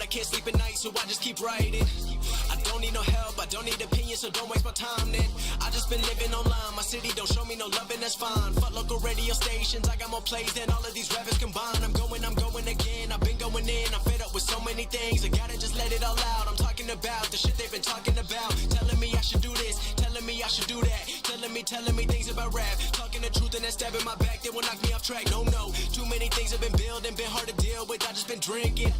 can't sleep at night, so I just keep writing. I don't need no help, I don't need opinions, so don't waste my time then. I just been living online, my city don't show me no love and that's fine. Fuck local radio stations, I got more plays than all of these rappers combined. I'm going again, I've been going in, I'm fed up with so many things. I gotta just let it all out, I'm talking about the shit they've been talking about. Telling me I should do this, telling me I should do that. Telling me things about rap. Talking the truth and then stabbing my back, they will knock me off track. No, too many things have been building, been hard to deal with, I just been drinking.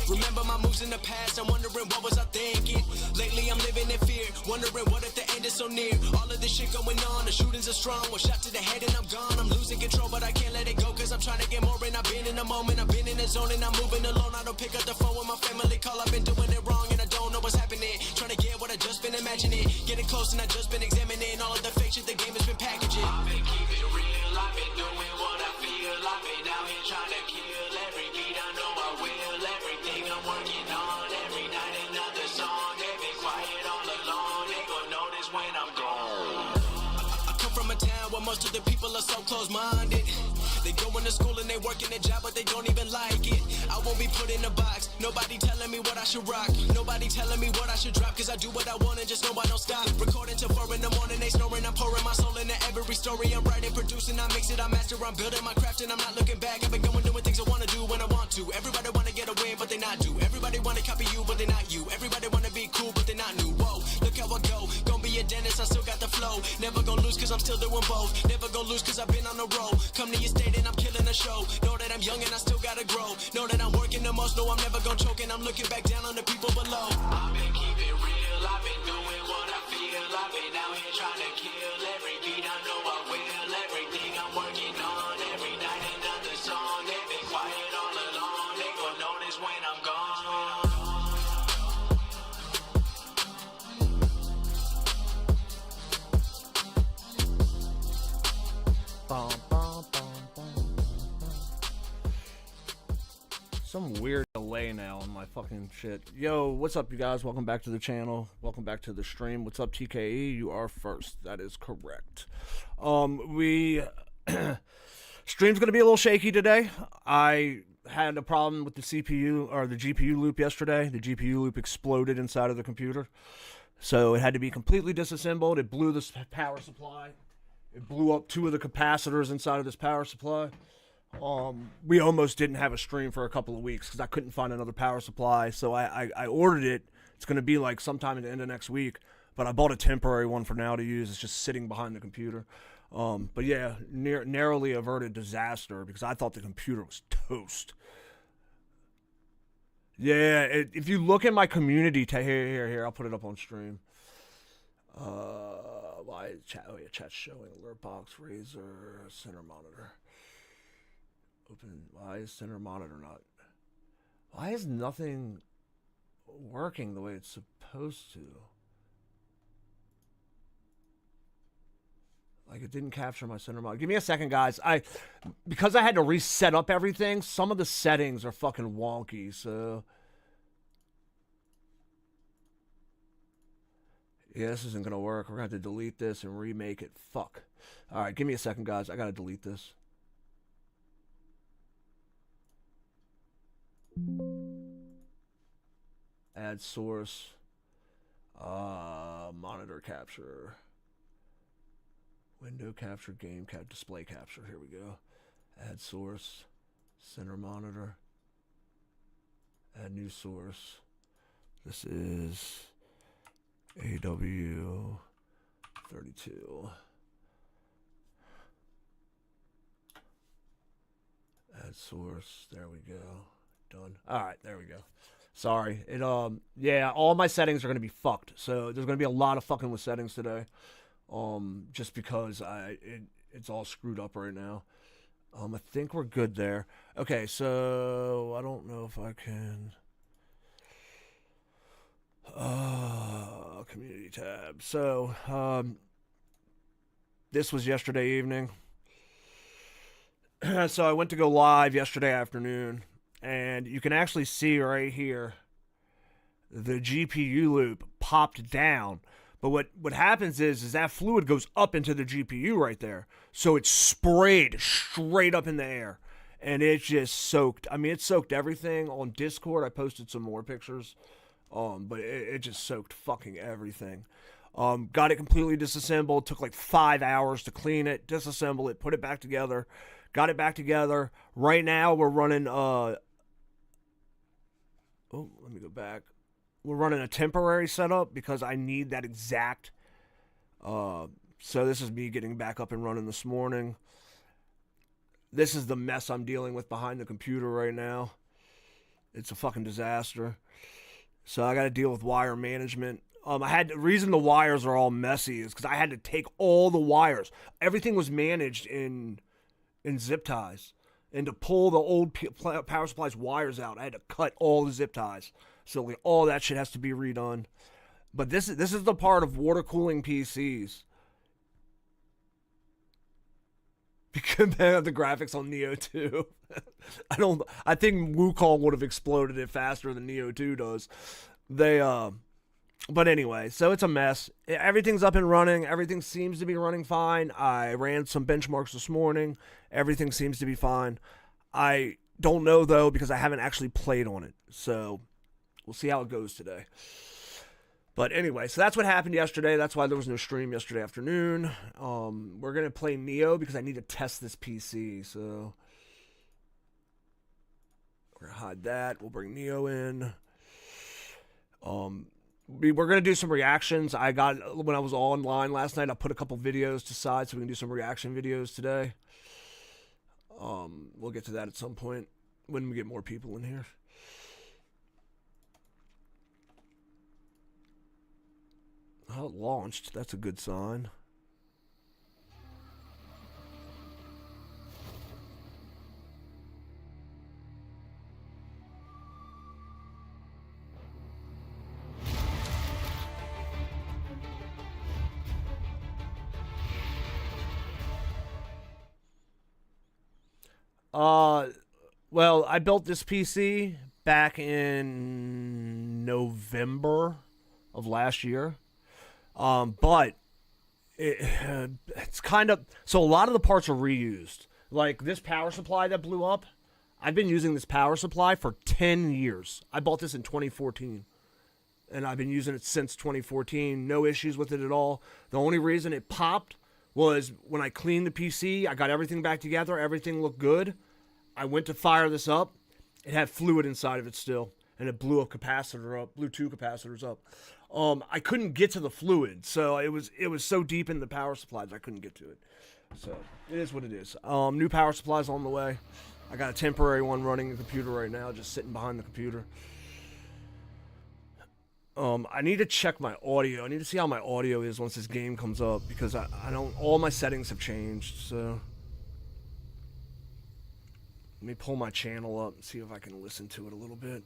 Remember my moves in the past, I'm wondering what was I thinking. Lately I'm living in fear, wondering what if the end is so near. All of this shit going on, the shootings are strong. One shot to the head and I'm gone, I'm losing control but I can't let it go. Cause I'm trying to get more and I've been in the moment. I've been in the zone and I'm moving alone. I don't pick up the phone when my family call, I've been doing it wrong and I don't know what's happening. Trying to get what I just been imagining, getting close and I just been examining all of the fake shit the game has been packaging. I've been keeping it real, I've been doing what I feel. I've been out here trying to kill every beat, I know I will. Everything I'm working on, every night another song. They been quiet all along, they gon' notice when I'm gone. I come from a town where most of the people are so close-minded. They go into school and they work in a job but they don't even like it. I won't be put in a box, nobody telling me what I should rock. Nobody telling me what I should drop, cause I do what I want and just know I don't stop. Recording till 4 in the morning, they snoring, I'm pouring my soul into every story. I'm writing, producing, I mix it, I master, I'm building my craft and I'm not looking back. I've been going doing things I wanna do when I want to. Everybody wanna get a win but they not do. Everybody wanna copy you but they not you. Everybody wanna be cool but they not new. Whoa, look how I go, gonna be a dentist, I still got the flow. Never gonna lose cause I'm still doing both. Never gonna lose cause I've been on the road. Come to your state and I'm killing the show. Know that I'm young and I still gotta grow. Know that I'm working the most, know I'm never gonna choke. And I'm looking back down on the people below. I've been keeping it real, I've been doing what I feel. I've been out here trying to kill every beat, I know I will. Everything I'm working on, every night another song. They've been quiet all along, they gon' notice when I'm gone. Some weird delay now on my fucking shit. Yo, what's up, you guys? Welcome back to the channel. Welcome back to the stream. What's up, TKE? You are first. That is correct. Stream's gonna be a little shaky today. I had a problem with the CPU or the GPU loop yesterday. The GPU loop exploded inside of the computer, so it had to be completely disassembled. It blew this power supply. It blew up 2 of the capacitors inside of this power supply. We almost didn't have a stream for a couple of weeks because I couldn't find another power supply. So I ordered it. It's going to be like sometime at the end of next week. But I bought a temporary one for now to use. It's just sitting behind the computer. But yeah, narrowly averted disaster because I thought the computer was toast. Yeah, if you look at my community, here, I'll put it up on stream. Why is chat? Oh yeah, chat's showing alert box, Razer, center monitor. Open. Why is center monitor not? Why is nothing working the way it's supposed to? Like it didn't capture my center monitor. Give me a second, guys. Because I had to reset up everything, some of the settings are fucking wonky, so yeah, this isn't gonna work. We're gonna have to delete this and remake it. Fuck. Alright, give me a second, guys. I gotta delete this. Add source, monitor capture, window capture, game cap, display capture. Here we go. Add source, center monitor, add new source. This is AW32. Add source. There we go. Done. All right, there we go. Sorry. Yeah, all my settings are going to be fucked. So there's going to be a lot of fucking with settings today. Just because it's all screwed up right now. I think we're good there. Okay, so I don't know if I can community tab. So this was yesterday evening. So I went to go live yesterday afternoon. And you can actually see right here, the GPU loop popped down. But what happens is that fluid goes up into the GPU right there. So it's sprayed straight up in the air. and it just soaked. I mean, it soaked everything. On Discord, I posted some more pictures, but it just soaked fucking everything. Got it completely disassembled. Took like 5 hours to clean it, disassemble it, put it back together. Got it back together. Right now, we're running. Oh, let me go back. We're running a temporary setup because I need that exact. So this is me getting back up and running this morning. This is the mess I'm dealing with behind the computer right now. It's a fucking disaster. So I got to deal with wire management. The reason the wires are all messy is because I had to take all the wires. Everything was managed in zip ties. And to pull the old power supply's wires out, I had to cut all the zip ties. So like, all that shit has to be redone. But this is the part of water cooling PCs. Because the graphics on Nioh 2. I think Wukong would have exploded it faster than Nioh 2 does. But anyway, so it's a mess. Everything's up and running. Everything seems to be running fine. I ran some benchmarks this morning. Everything seems to be fine. I don't know, though, because I haven't actually played on it. So we'll see how it goes today. But anyway, so that's what happened yesterday. That's why there was no stream yesterday afternoon. We're going to play Nioh because I need to test this PC. So we're going to hide that. We'll bring Nioh in. We're going to do some reactions. When I was online last night, I put a couple videos to side so we can do some reaction videos today. We'll get to that at some point when we get more people in here. Oh, it launched. That's a good sign. Well, I built this PC back in November of last year. But it's kind of, so a lot of the parts are reused. Like this power supply that blew up, I've been using this power supply for 10 years. I bought this in 2014. And I've been using it since 2014. No issues with it at all. The only reason it popped was when I cleaned the PC. I got everything back together. Everything looked good. I went to fire this up. It had fluid inside of it still. And it blew a capacitor up, blew 2 capacitors up. I couldn't get to the fluid, so it was so deep in the power supplies I couldn't get to it. So it is what it is. New power supplies on the way. I got a temporary one running the computer right now, just sitting behind the computer. I need to check my audio. I need to see how my audio is once this game comes up because I don't. All my settings have changed. So let me pull my channel up and see if I can listen to it a little bit.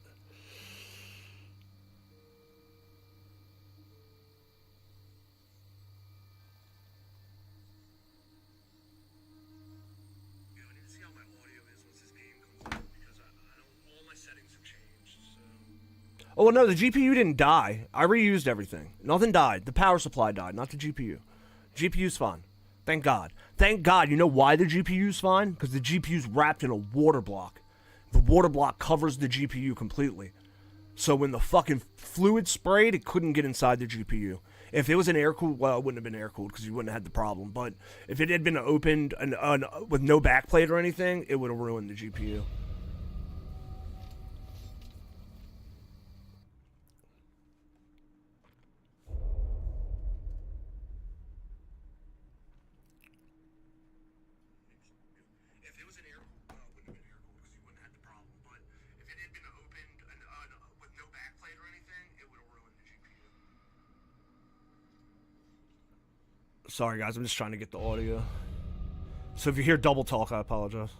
Oh, well, no, the GPU didn't die. I reused everything. Nothing died. The power supply died, not the GPU. GPU's fine. Thank God. Thank God. You know why the GPU's fine? Because the GPU's wrapped in a water block. The water block covers the GPU completely. So when the fucking fluid sprayed, it couldn't get inside the GPU. If it was an air-cooled, well, it wouldn't have been air-cooled because you wouldn't have had the problem. But if it had been opened with no backplate or anything, it would have ruined the GPU. Sorry, guys. I'm just trying to get the audio. So if you hear double talk, I apologize.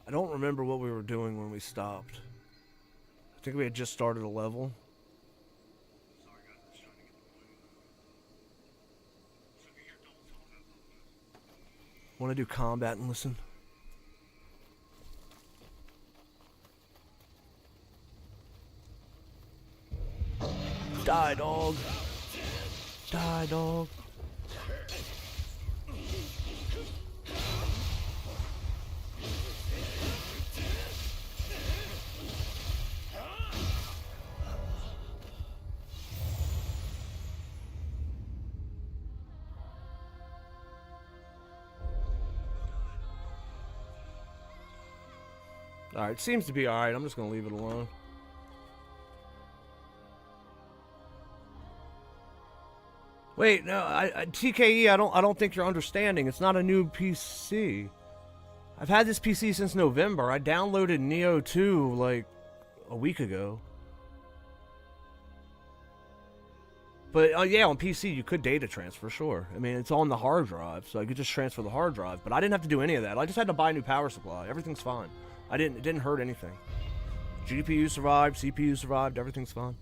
I don't remember what we were doing when we stopped. I think we had just started a level. Want to do combat and listen? Die, dog. Die, dog. Alright, seems to be alright. I'm just gonna leave it alone. Wait, no, TKE, I don't think you're understanding. It's not a new PC. I've had this PC since November. I downloaded Nioh 2 like a week ago. But yeah, on PC you could data transfer, sure. I mean, it's on the hard drive, so I could just transfer the hard drive. But I didn't have to do any of that. I just had to buy a new power supply. Everything's fine. It didn't hurt anything. GPU survived, CPU survived, everything's fine.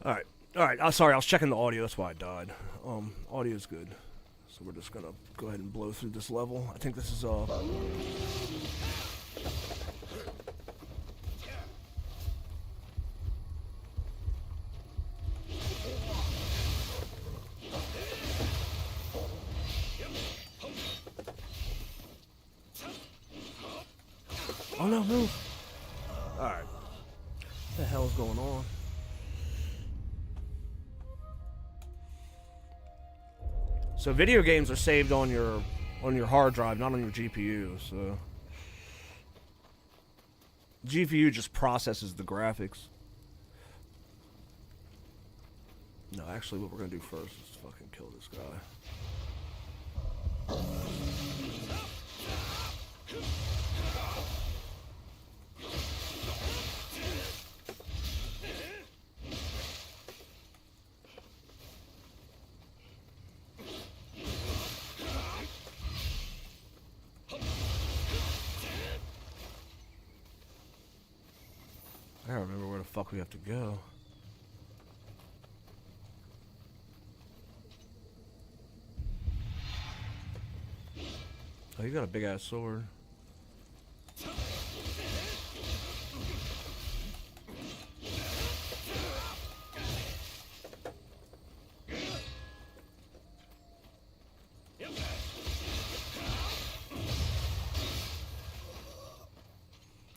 Alright. Alright, sorry, I was checking the audio, that's why I died. Audio's good. So we're just gonna go ahead and blow through this level. I think this is Oh no, move! Alright. What the hell's going on? So video games are saved on your hard drive, not on your GPU, so GPU just processes the graphics. No, actually what we're gonna do first is fucking kill this guy. I don't remember where the fuck we have to go. Oh, you got a big ass sword.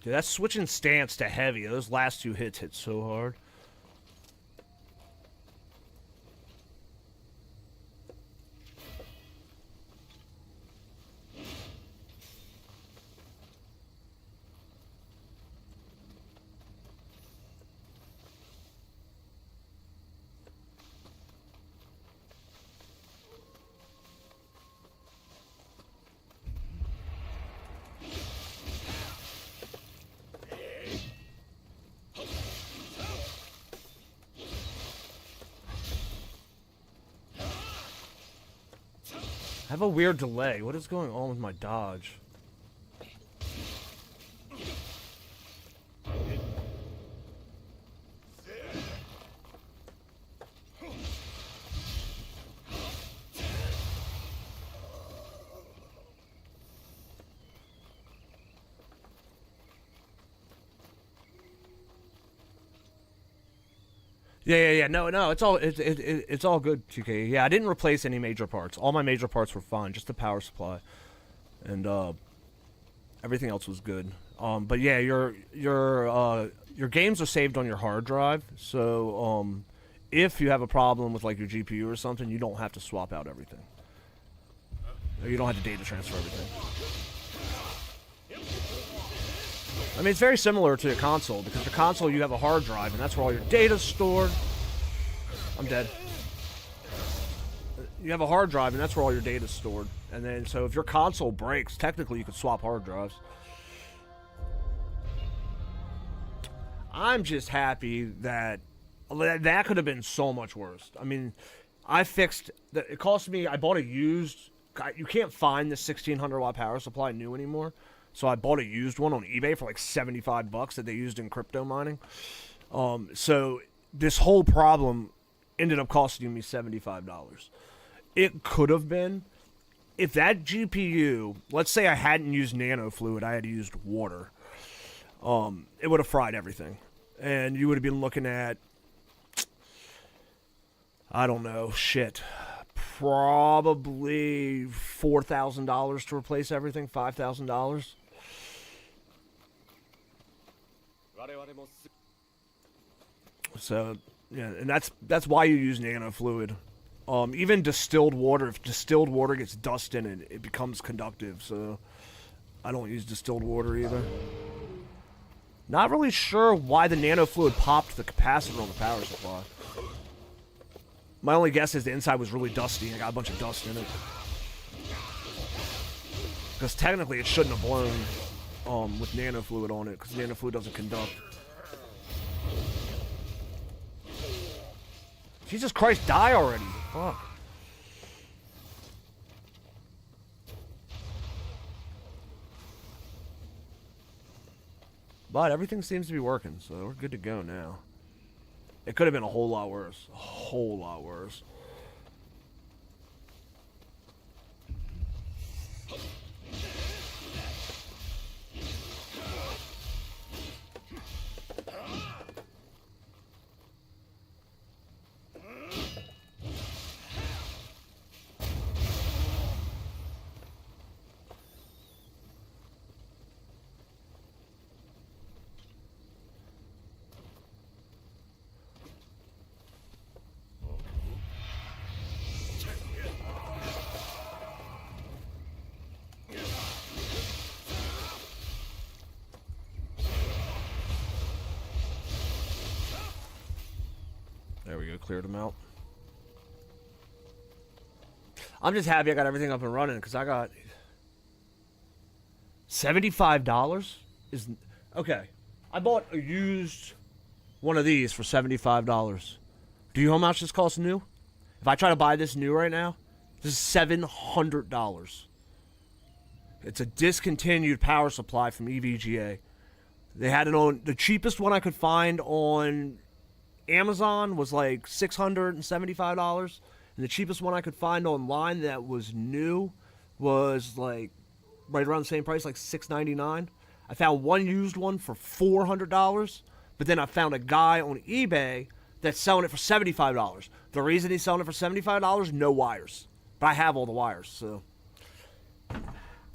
Dude, that's switching stance to heavy. Those last two hits hit so hard. I have a weird delay. What is going on with my dodge? Yeah. No, it's all good, 2K. Yeah, I didn't replace any major parts. All my major parts were fine, just the power supply, and everything else was good. But yeah, your games are saved on your hard drive, so if you have a problem with like your GPU or something, you don't have to swap out everything. Or you don't have to data transfer everything. I mean, it's very similar to a console, because the console you have a hard drive, and that's where all your data's stored. I'm dead. You have a hard drive, and that's where all your data's stored. And then, so if your console breaks, technically you could swap hard drives. I'm just happy that that could have been so much worse. I mean, I fixed that. It cost me. I bought a used. You can't find the 1600 watt power supply new anymore. So I bought a used one on eBay for like $75 that they used in crypto mining. So this whole problem ended up costing me $75. It could have been, if that GPU, let's say I hadn't used nano fluid, I had used water, it would have fried everything. And you would have been looking at I don't know, shit. Probably $4,000 to replace everything, $5,000. So, yeah, and that's why you use nano fluid. Even distilled water, if distilled water gets dust in it, it becomes conductive. So, I don't use distilled water either. Not really sure why the nano fluid popped the capacitor on the power supply. My only guess is the inside was really dusty and got a bunch of dust in it. Because technically it shouldn't have blown with nano fluid on it, because nano fluid doesn't conduct. Jesus Christ, die already. Fuck. But everything seems to be working, so we're good to go now. It could have been a whole lot worse. A whole lot worse. There we go, cleared them out. I'm just happy I got everything up and running because I got $75 is okay. I bought a used one of these for $75. Do you know how much this costs new? If I try to buy this new right now, this is $700. It's a discontinued power supply from EVGA. They had it on the cheapest one I could find on Amazon was like $675, and the cheapest one I could find online that was new was like right around the same price, like $699. I found one used one for $400, but then I found a guy on eBay that's selling it for $75. The reason he's selling it for $75, no wires, but I have all the wires. So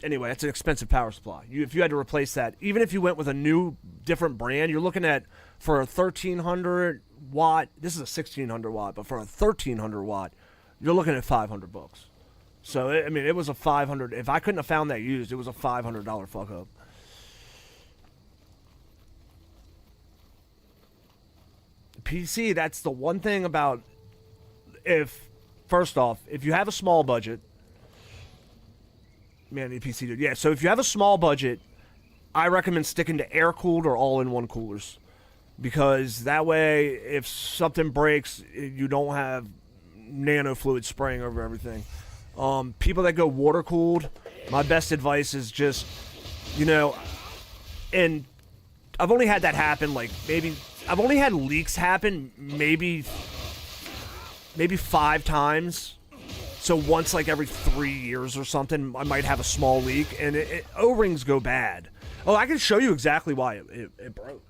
anyway, it's an expensive power supply. If you had to replace that, even if you went with a new, different brand, you're looking at for a 1300 watt. This is a 1600 watt, but for a 1300 watt, you're looking at $500. So I mean, it was a 500. If I couldn't have found that used, it was a $500 fuck up. PC. That's the one thing about first off, if you have a small budget. Man, the PC dude. Yeah, so if you have a small budget, I recommend sticking to air-cooled or all-in-one coolers. Because that way, if something breaks, you don't have nano fluid spraying over everything. People that go water-cooled, my best advice is just, and I've only had that happen, I've only had leaks happen maybe 5 times. So once like every 3 years or something, I might have a small leak, and O-rings go bad. Oh, I can show you exactly why it broke.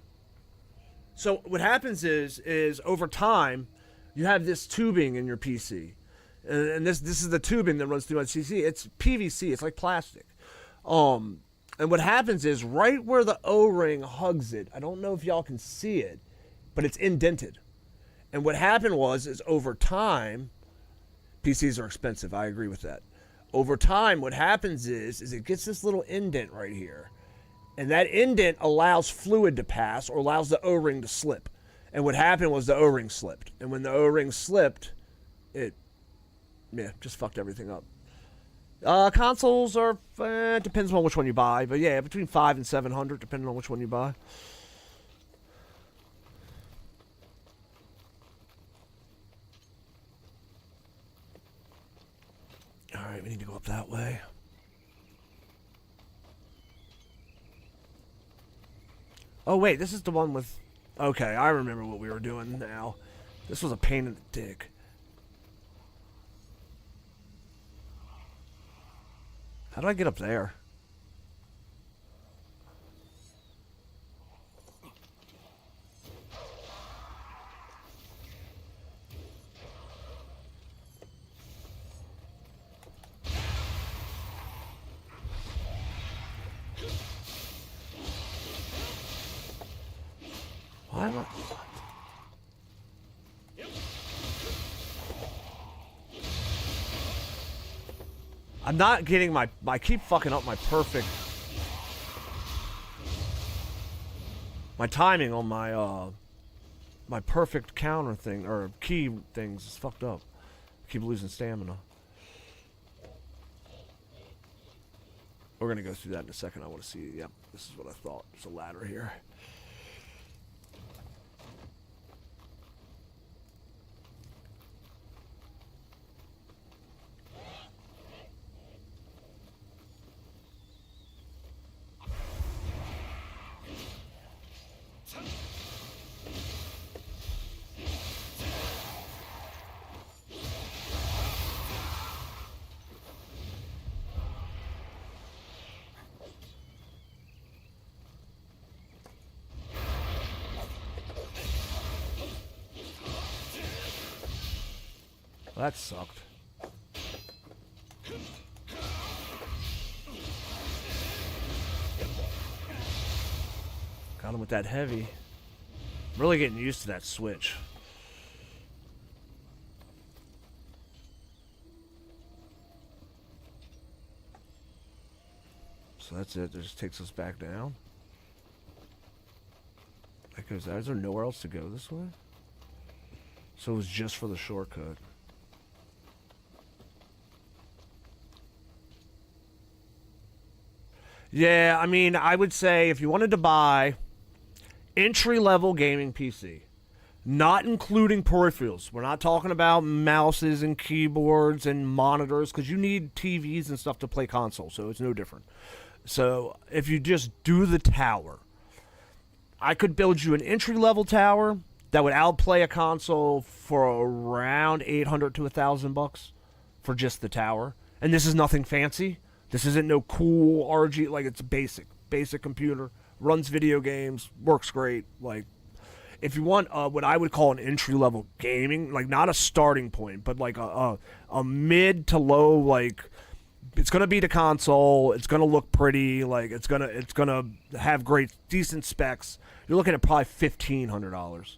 So what happens is over time, you have this tubing in your PC, and this is the tubing that runs through my PC. It's PVC. It's like plastic. And what happens is right where the O-ring hugs it. I don't know if y'all can see it, but it's indented. And what happened is over time. PCs are expensive. I agree with that. Over time, what happens is it gets this little indent right here. And that indent allows fluid to pass or allows the O-ring to slip. And what happened was the O-ring slipped. And when the O-ring slipped, it just fucked everything up. Consoles are, depends on which one you buy. But yeah, between $500 and $700, depending on which one you buy. Alright, we need to go up that way. Oh, wait, this is the one with... Okay, I remember what we were doing now. This was a pain in the dick. How do I get up there? Why am I... I'm not getting my... I keep fucking up my perfect... My timing on my, my perfect counter thing, or key things is fucked up. I keep losing stamina. We're gonna go through that in a second. I want to see. Yep, this is what I thought. There's a ladder here. Well, that sucked. Got him with that heavy. I'm really getting used to that switch. So that's it. That just takes us back down. That goes there. Is there nowhere else to go this way? So it was just for the shortcut. Yeah, I mean, I would say if you wanted to buy entry-level gaming PC, not including peripherals. We're not talking about mouses and keyboards and monitors, because you need TVs and stuff to play console, so it's no different. So if you just do the tower, I could build you an entry-level tower that would outplay a console for around $800 to $1,000 for just the tower. And this is nothing fancy. This isn't no cool RG, like it's basic computer, runs video games, works great. Like, if you want what I would call an entry-level gaming, like not a starting point, but like a mid to low, like it's gonna be the console, it's gonna look pretty, like it's gonna have great, decent specs. You're looking at probably $1,500.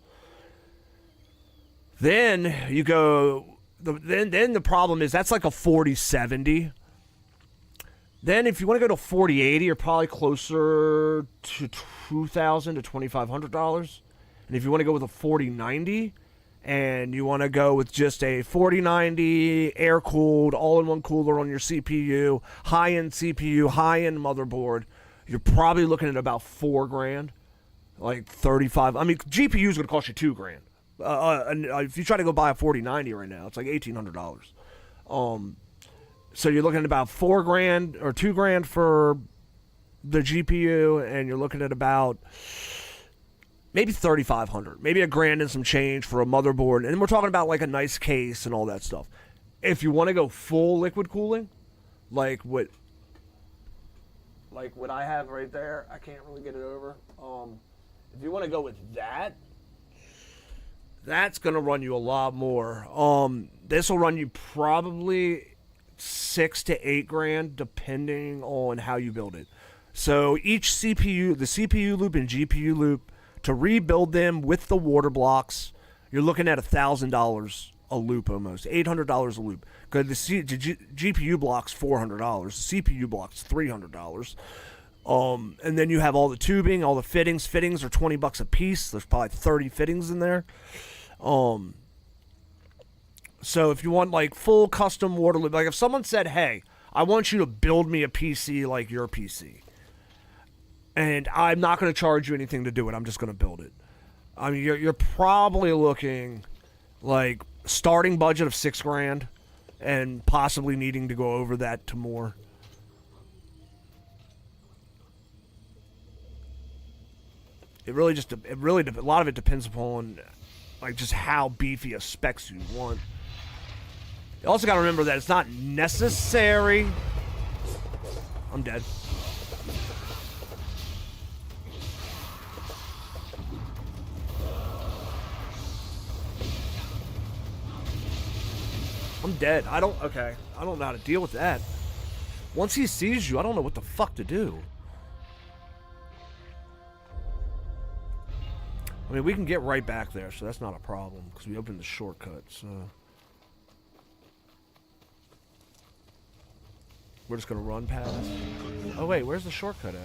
Then you go, then the problem is that's like a 4070. Then if you want to go to 4080, you're probably closer to $2,000 to $2,500. And if you want to go with a 4090 and you want to go with just a 4090 air-cooled, all-in-one cooler on your CPU, high-end CPU, high-end motherboard, you're probably looking at about $4,000, like 35. I mean, GPU is going to cost you $2,000. If you try to go buy a 4090 right now, it's like $1,800. So you're looking at about $4,000 or $2,000 for the GPU, and you're looking at about maybe $3,500, maybe $1,000 and some change for a motherboard. And we're talking about like a nice case and all that stuff. If you want to go full liquid cooling, like what I have right there, I can't really get it over. If you want to go with that, that's gonna run you a lot more. This will run you probably $6,000 to $8,000 depending on how you build it. So each CPU, the CPU loop and GPU loop, to rebuild them with the water blocks, you're looking at $1,000 a loop almost, $800 a loop. Because the GPU block's $400, the CPU block's $300. And then you have all the tubing, all the fittings. Fittings are $20 a piece. There's probably 30 fittings in there. So if you want like full custom water loop, like if someone said, hey, I want you to build me a PC like your PC, and I'm not going to charge you anything to do it, I'm just going to build it. I mean, you're probably looking like starting budget of $6,000 and possibly needing to go over that to more. A lot of it depends upon like just how beefy a specs you want. You also got to remember that it's not necessary. I'm dead. I'm dead. I don't know how to deal with that. Once he sees you, I don't know what the fuck to do. I mean, we can get right back there, so that's not a problem, because we opened the shortcut, so... We're just gonna run past. Oh, wait, where's the shortcut at?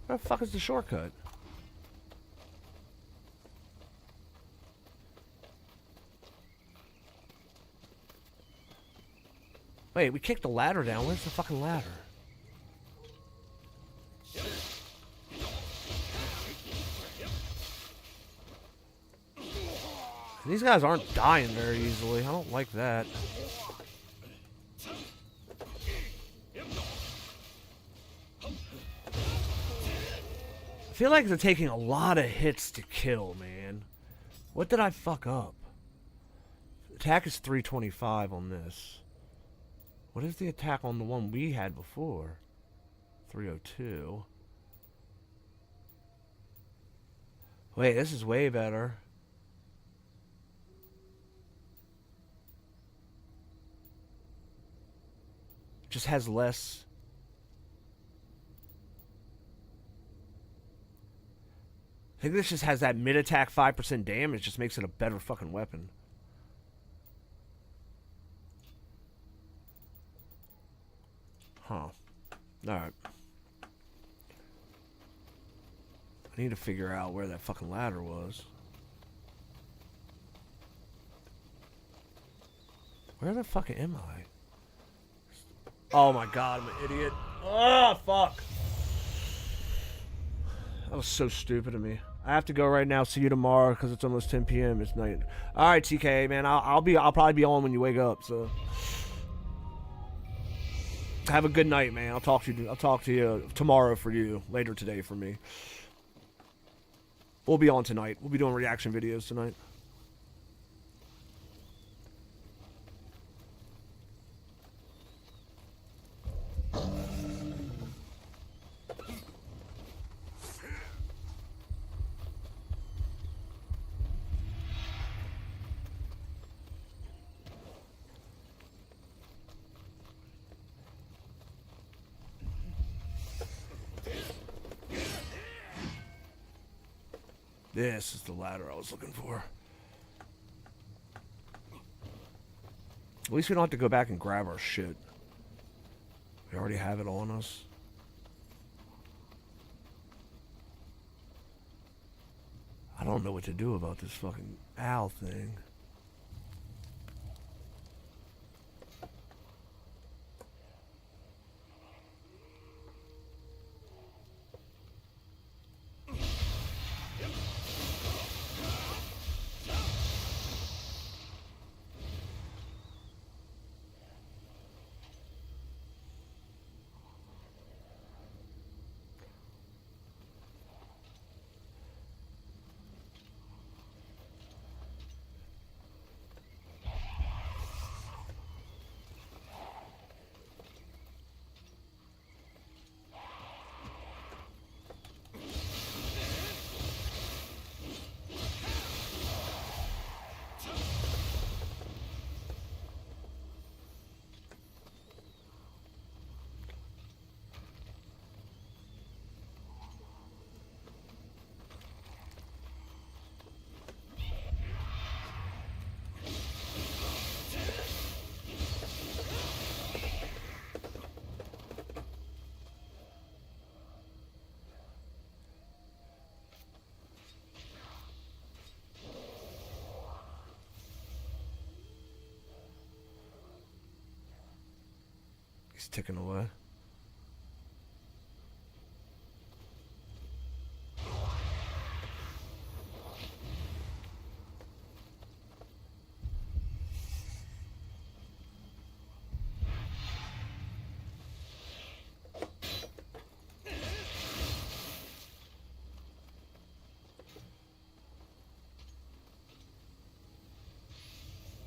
Where the fuck is the shortcut? Wait, we kicked the ladder down. Where's the fucking ladder? These guys aren't dying very easily. I don't like that. I feel like they're taking a lot of hits to kill, man. What did I fuck up? Attack is 325 on this. What is the attack on the one we had before? 302. Wait, this is way better. Just has less. I think this just has that mid-attack 5% damage, just makes it a better fucking weapon. Huh. Alright. I need to figure out where that fucking ladder was. Where the fuck am I? Oh my god, I'm an idiot. Oh, fuck. That was so stupid of me. I have to go right now. See you tomorrow because it's almost 10 p.m. It's night. All right, TK, man. I'll probably be on when you wake up. So have a good night, man. I'll talk to you tomorrow for you. Later today for me. We'll be on tonight. We'll be doing reaction videos tonight. This is the ladder I was looking for. At least we don't have to go back and grab our shit. We already have it on us. I don't know what to do about this fucking owl thing. He's ticking away.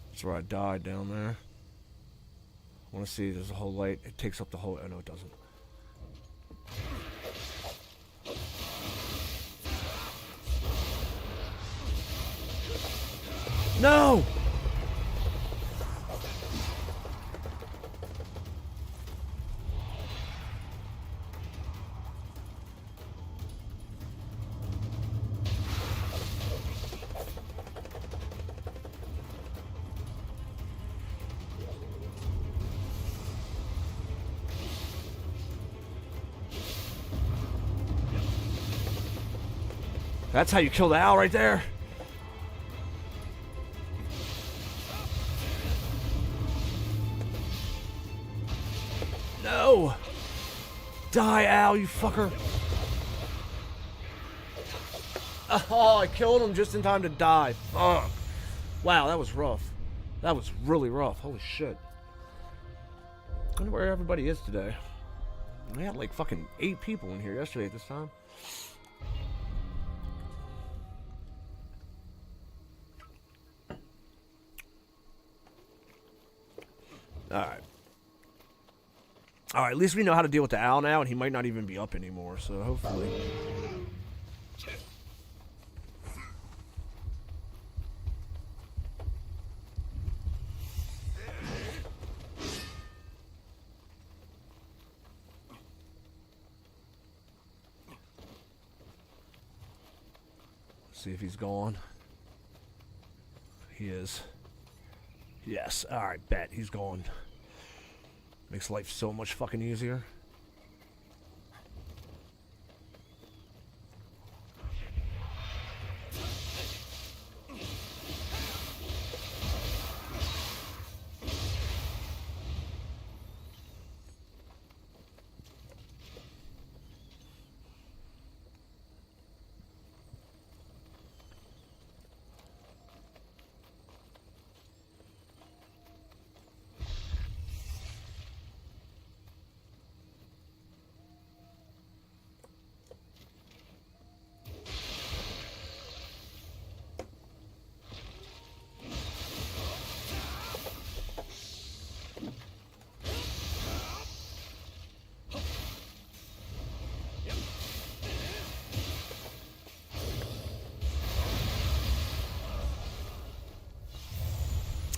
That's where I died down there. I want to see there's a whole light. It takes up the whole... Oh, no, it doesn't. No! That's how you kill the owl right there. No! Die, owl, you fucker. Oh, I killed him just in time to die. Fuck. Wow, that was rough. That was really rough. Holy shit. I wonder where everybody is today. We had like fucking 8 people in here yesterday at this time. Alright. Alright, at least we know how to deal with the owl now, and he might not even be up anymore, so hopefully. See if he's gone. He is. Yes. Alright, bet. He's gone. Makes life so much fucking easier.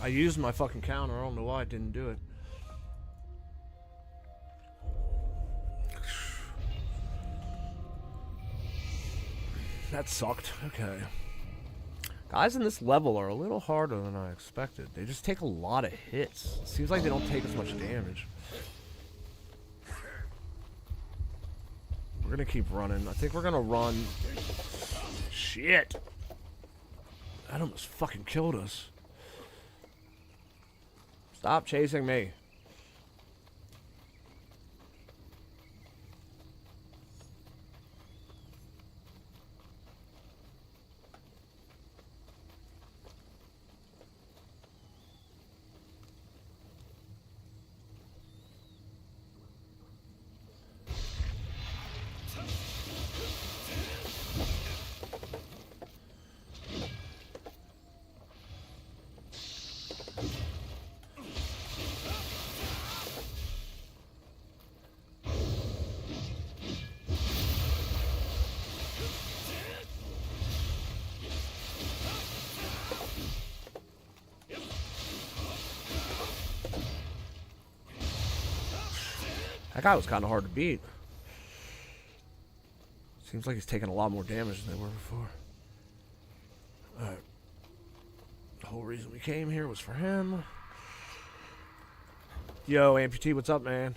I used my fucking counter. I don't know why I didn't do it. That sucked. Okay. Guys in this level are a little harder than I expected. They just take a lot of hits. Seems like they don't take as much damage. We're gonna keep running. I think we're gonna run. Shit. That almost fucking killed us. Stop chasing me. That guy was kind of hard to beat. Seems like he's taking a lot more damage than they were before. Alright. The whole reason we came here was for him. Yo, Amputee, what's up, man?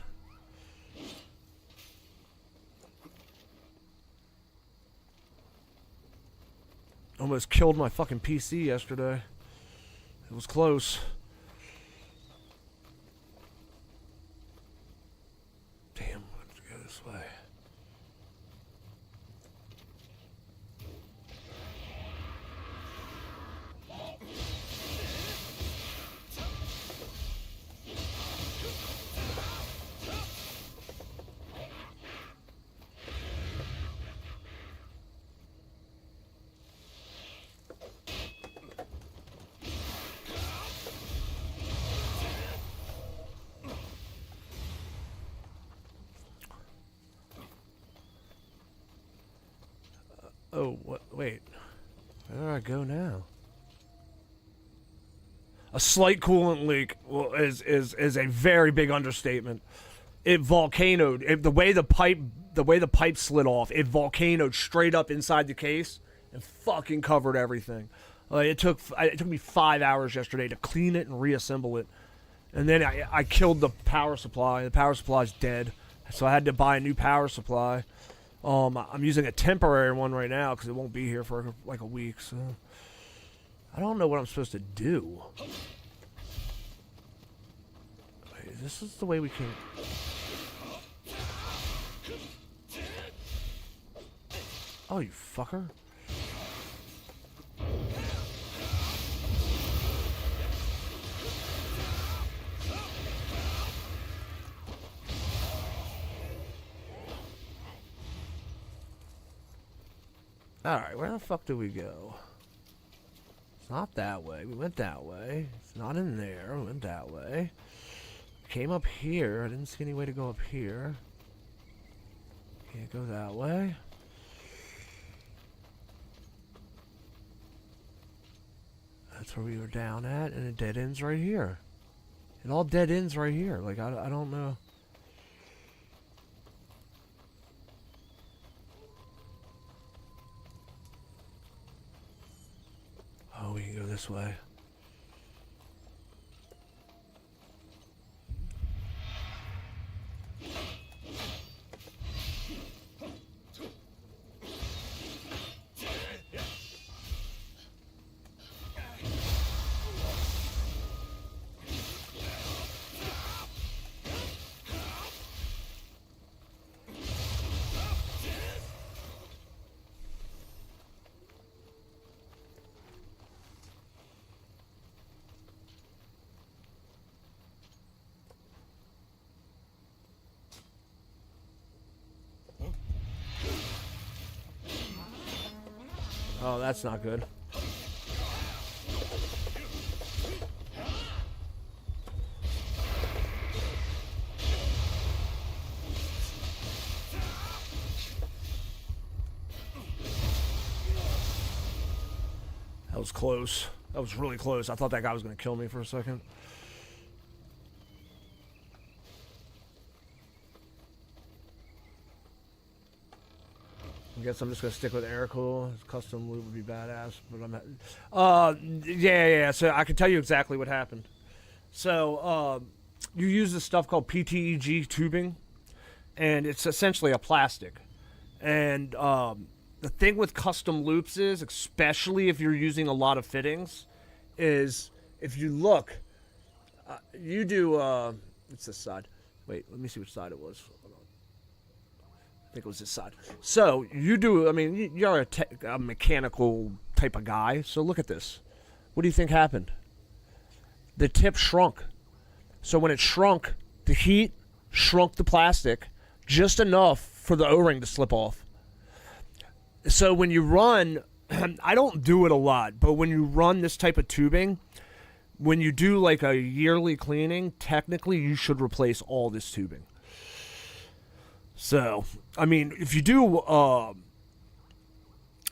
Almost killed my fucking PC yesterday. It was close. Damn, let's go this way. Oh, what? Wait. Where do I go now? A slight coolant leak is a very big understatement. It volcanoed. The way the pipe slid off, it volcanoed straight up inside the case and fucking covered everything. It took me 5 hours yesterday to clean it and reassemble it, and then I killed the power supply. The power supply's dead, so I had to buy a new power supply. I'm using a temporary one right now because it won't be here for like a week. So I don't know what I'm supposed to do. Wait, this is the way we can. Oh, you fucker. Alright, where the fuck do we go? It's not that way. We went that way. It's not in there. We went that way. Came up here. I didn't see any way to go up here. Can't go that way. That's where we were down at, and it dead ends right here. It all dead ends right here. Like, I don't know. Oh, we can go this way. Oh, that's not good. That was close. That was really close. I thought that guy was going to kill me for a second. I guess I'm just gonna stick with air cool. His custom loot would be badass, but I'm not. Yeah. So I can tell you exactly what happened. So, you use this stuff called PTEG tubing, and it's essentially a plastic. And the thing with custom loops is, especially if you're using a lot of fittings, is if you look, you do. It's this side. Wait, let me see which side it was. I think it was this side. So you do. I mean, you're a mechanical type of guy. So look at this. What do you think happened? The tip shrunk. So when it shrunk, the heat shrunk the plastic just enough for the O-ring to slip off. So when you run, I don't do it a lot, but when you run this type of tubing, when you do like a yearly cleaning, technically you should replace all this tubing. So, I mean, if you do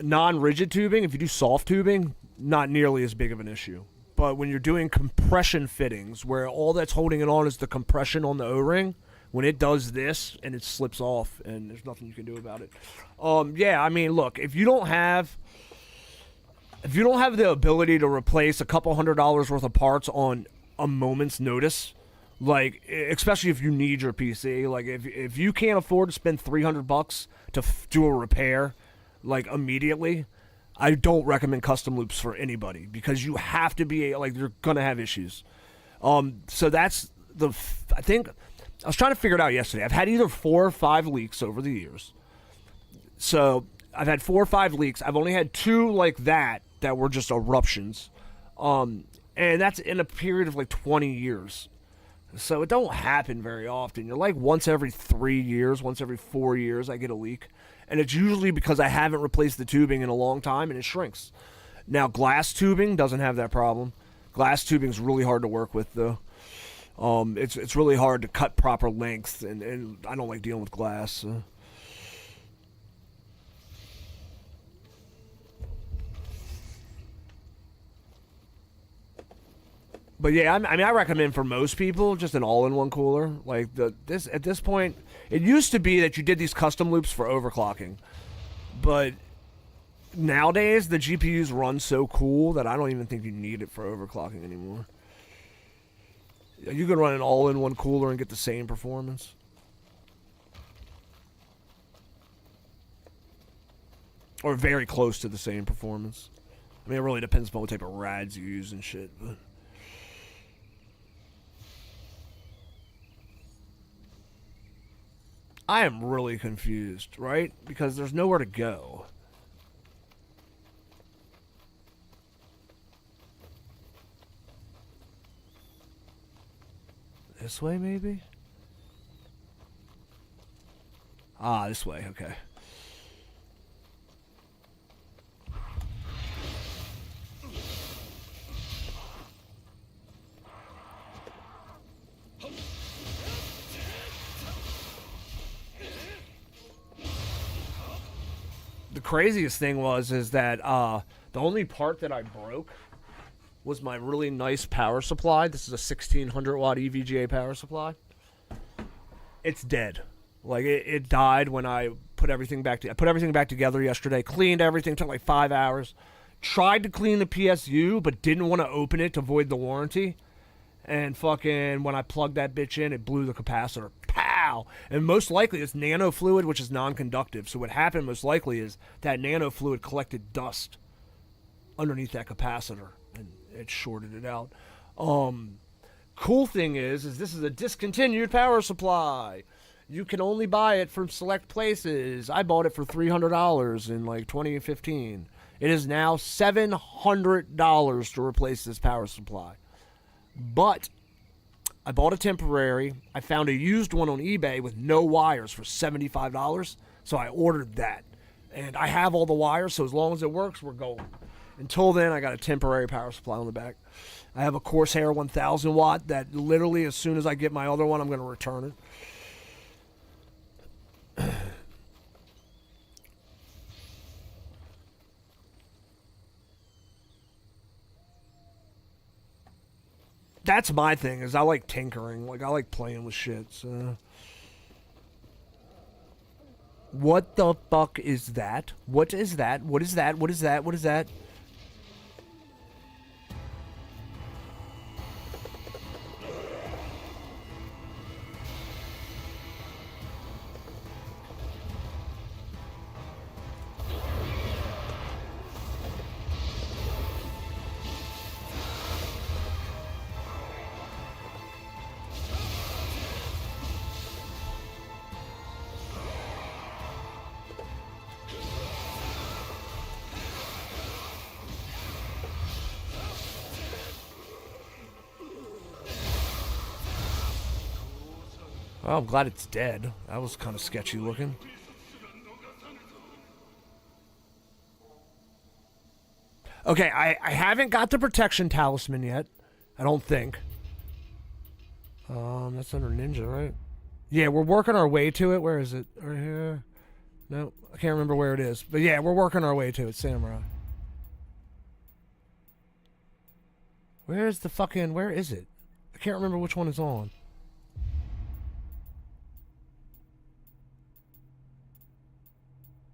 non-rigid tubing, if you do soft tubing, not nearly as big of an issue. But when you're doing compression fittings, where all that's holding it on is the compression on the O-ring, when it does this and it slips off, and there's nothing you can do about it. Yeah, I mean, look, if you don't have the ability to replace a couple $100 worth of parts on a moment's notice, like, especially if you need your PC, like if you can't afford to spend $300 to do a repair, like immediately, I don't recommend custom loops for anybody, because you have to be like, you're gonna have issues. So that's I think I was trying to figure it out yesterday. I've had either 4 or 5 leaks over the years. So I've had 4 or 5 leaks. I've only had 2 like that were just eruptions, and that's in a period of like 20 years. So it don't happen very often. You're like once every 3 years, once every 4 years, I get a leak. And it's usually because I haven't replaced the tubing in a long time and it shrinks. Now, glass tubing doesn't have that problem. Glass tubing is really hard to work with, though. It's really hard to cut proper length, and I don't like dealing with glass. So. But yeah, I mean, I recommend for most people just an all-in-one cooler. Like at this point, it used to be that you did these custom loops for overclocking, but nowadays the GPUs run so cool that I don't even think you need it for overclocking anymore. You can run an all-in-one cooler and get the same performance. Or very close to the same performance. I mean, it really depends on what type of rads you use and shit. But I am really confused, right? Because there's nowhere to go. This way, maybe? Ah, this way, okay. The craziest thing is that the only part that I broke was my really nice power supply. This is a 1600 watt EVGA power supply. It's dead. Like it died when I put everything back. I put everything back together yesterday. Cleaned everything. Took like 5 hours. Tried to clean the PSU, but didn't want to open it to void the warranty. And fucking when I plugged that bitch in, it blew the capacitor. Pow! And most likely it's nano fluid, which is non-conductive. So what happened most likely is that nano fluid collected dust underneath that capacitor, and it shorted it out. Cool thing is this is a discontinued power supply. You can only buy it from select places. I bought it for $300 in like 2015. It is now $700 to replace this power supply. But I bought a temporary. I found a used one on eBay with no wires for $75. So I ordered that. And I have all the wires, so as long as it works, we're golden. Until then, I got a temporary power supply on the back. I have a Corsair 1000 watt that literally as soon as I get my other one, I'm going to return it. That's my thing, is I like tinkering. Like, I like playing with shit, so. What the fuck is that? What is that? What is that? What is that? What is that? Oh, I'm glad it's dead. That was kind of sketchy looking. Okay, I haven't got the protection talisman yet. I don't think. That's under ninja, right? Yeah, we're working our way to it. Where is it? Right here? No, I can't remember where it is. But yeah, we're working our way to it. Samurai. Where is it? I can't remember which one is on.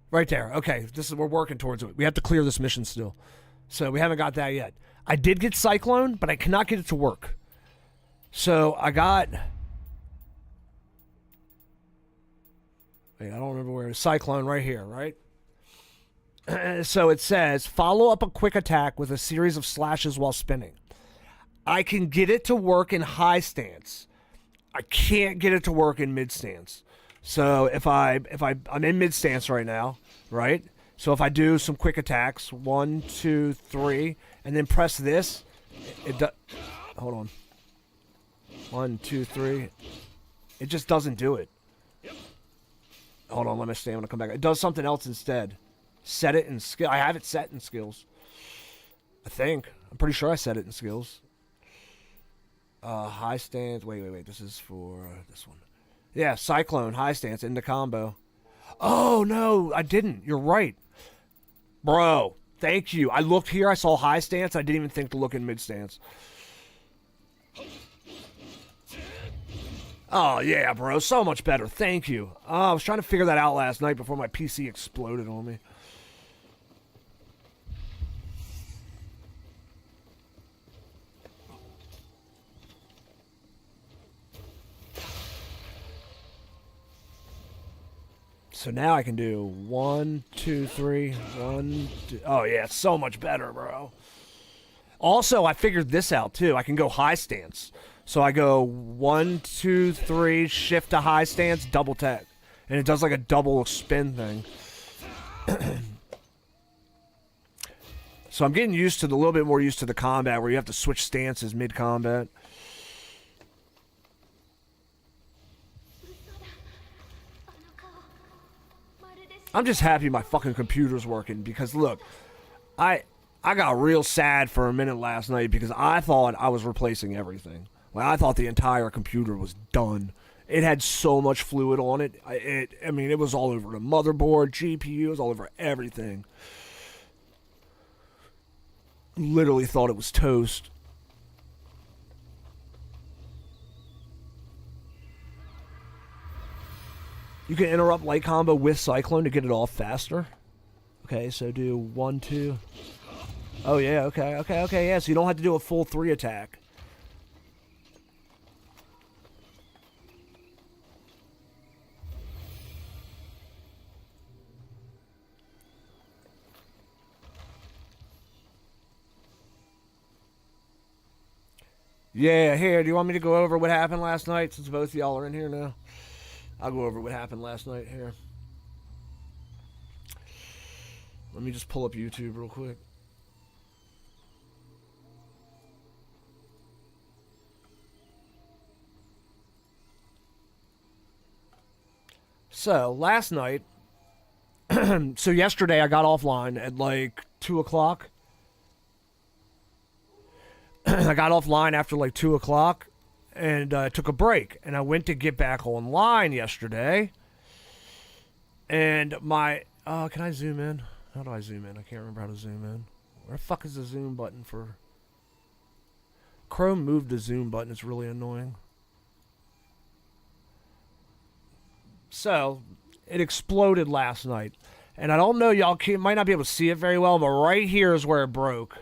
Right there. Okay, we're working towards it. We have to clear this mission still. So we haven't got that yet. I did get Cyclone, but I cannot get it to work. So I got... Wait, I don't remember where it is. Cyclone right here, right? So it says, follow up a quick attack with a series of slashes while spinning. I can get it to work in high stance. I can't get it to work in mid stance. So I'm in mid stance right now, right? So if I do some quick attacks, 1, 2, 3, and then press this, hold on. 1, 2, 3. It just doesn't do it. Hold on, let me stamina come back. It does something else instead. Set it in skill. I have it set in skills. I think. I'm pretty sure I set it in skills. High stance. Wait. This is for this one. Yeah, Cyclone, high stance, into combo. Oh, no, I didn't. You're right. Bro, thank you. I looked here. I saw high stance. I didn't even think to look in mid stance. Oh, yeah, bro. So much better. Thank you. I was trying to figure that out last night before my PC exploded on me. So now I can do 1, 2, 3, 1, 2. Oh yeah, it's so much better, bro. Also, I figured this out too. I can go high stance. So I go 1, 2, 3, shift to high stance, double tech. And it does like a double spin thing. So I'm getting used to a little bit more used to the combat where you have to switch stances mid-combat. I'm just happy my fucking computer's working because look, I got real sad for a minute last night because I thought I was replacing everything. Like I thought the entire computer was done. It had so much fluid on it. I mean, it was all over the motherboard, GPU, it was all over everything. Literally thought it was toast. You can interrupt light combo with Cyclone to get it off faster. Okay, so do 1, 2. Oh yeah, okay, yeah, so you don't have to do a full 3 attack. Yeah, here, do you want me to go over what happened last night since both of y'all are in here now? I'll go over what happened last night here. Let me just pull up YouTube real quick. So, last night, so yesterday I got offline at like 2 o'clock. I got offline after like 2 o'clock and took a break. And I went to get back online yesterday. And my... can I zoom in? How do I zoom in? I can't remember how to zoom in. Where the fuck is the zoom button for... Chrome moved the zoom button. It's really annoying. So, it exploded last night. And I don't know, y'all might not be able to see it very well, but right here is where it broke.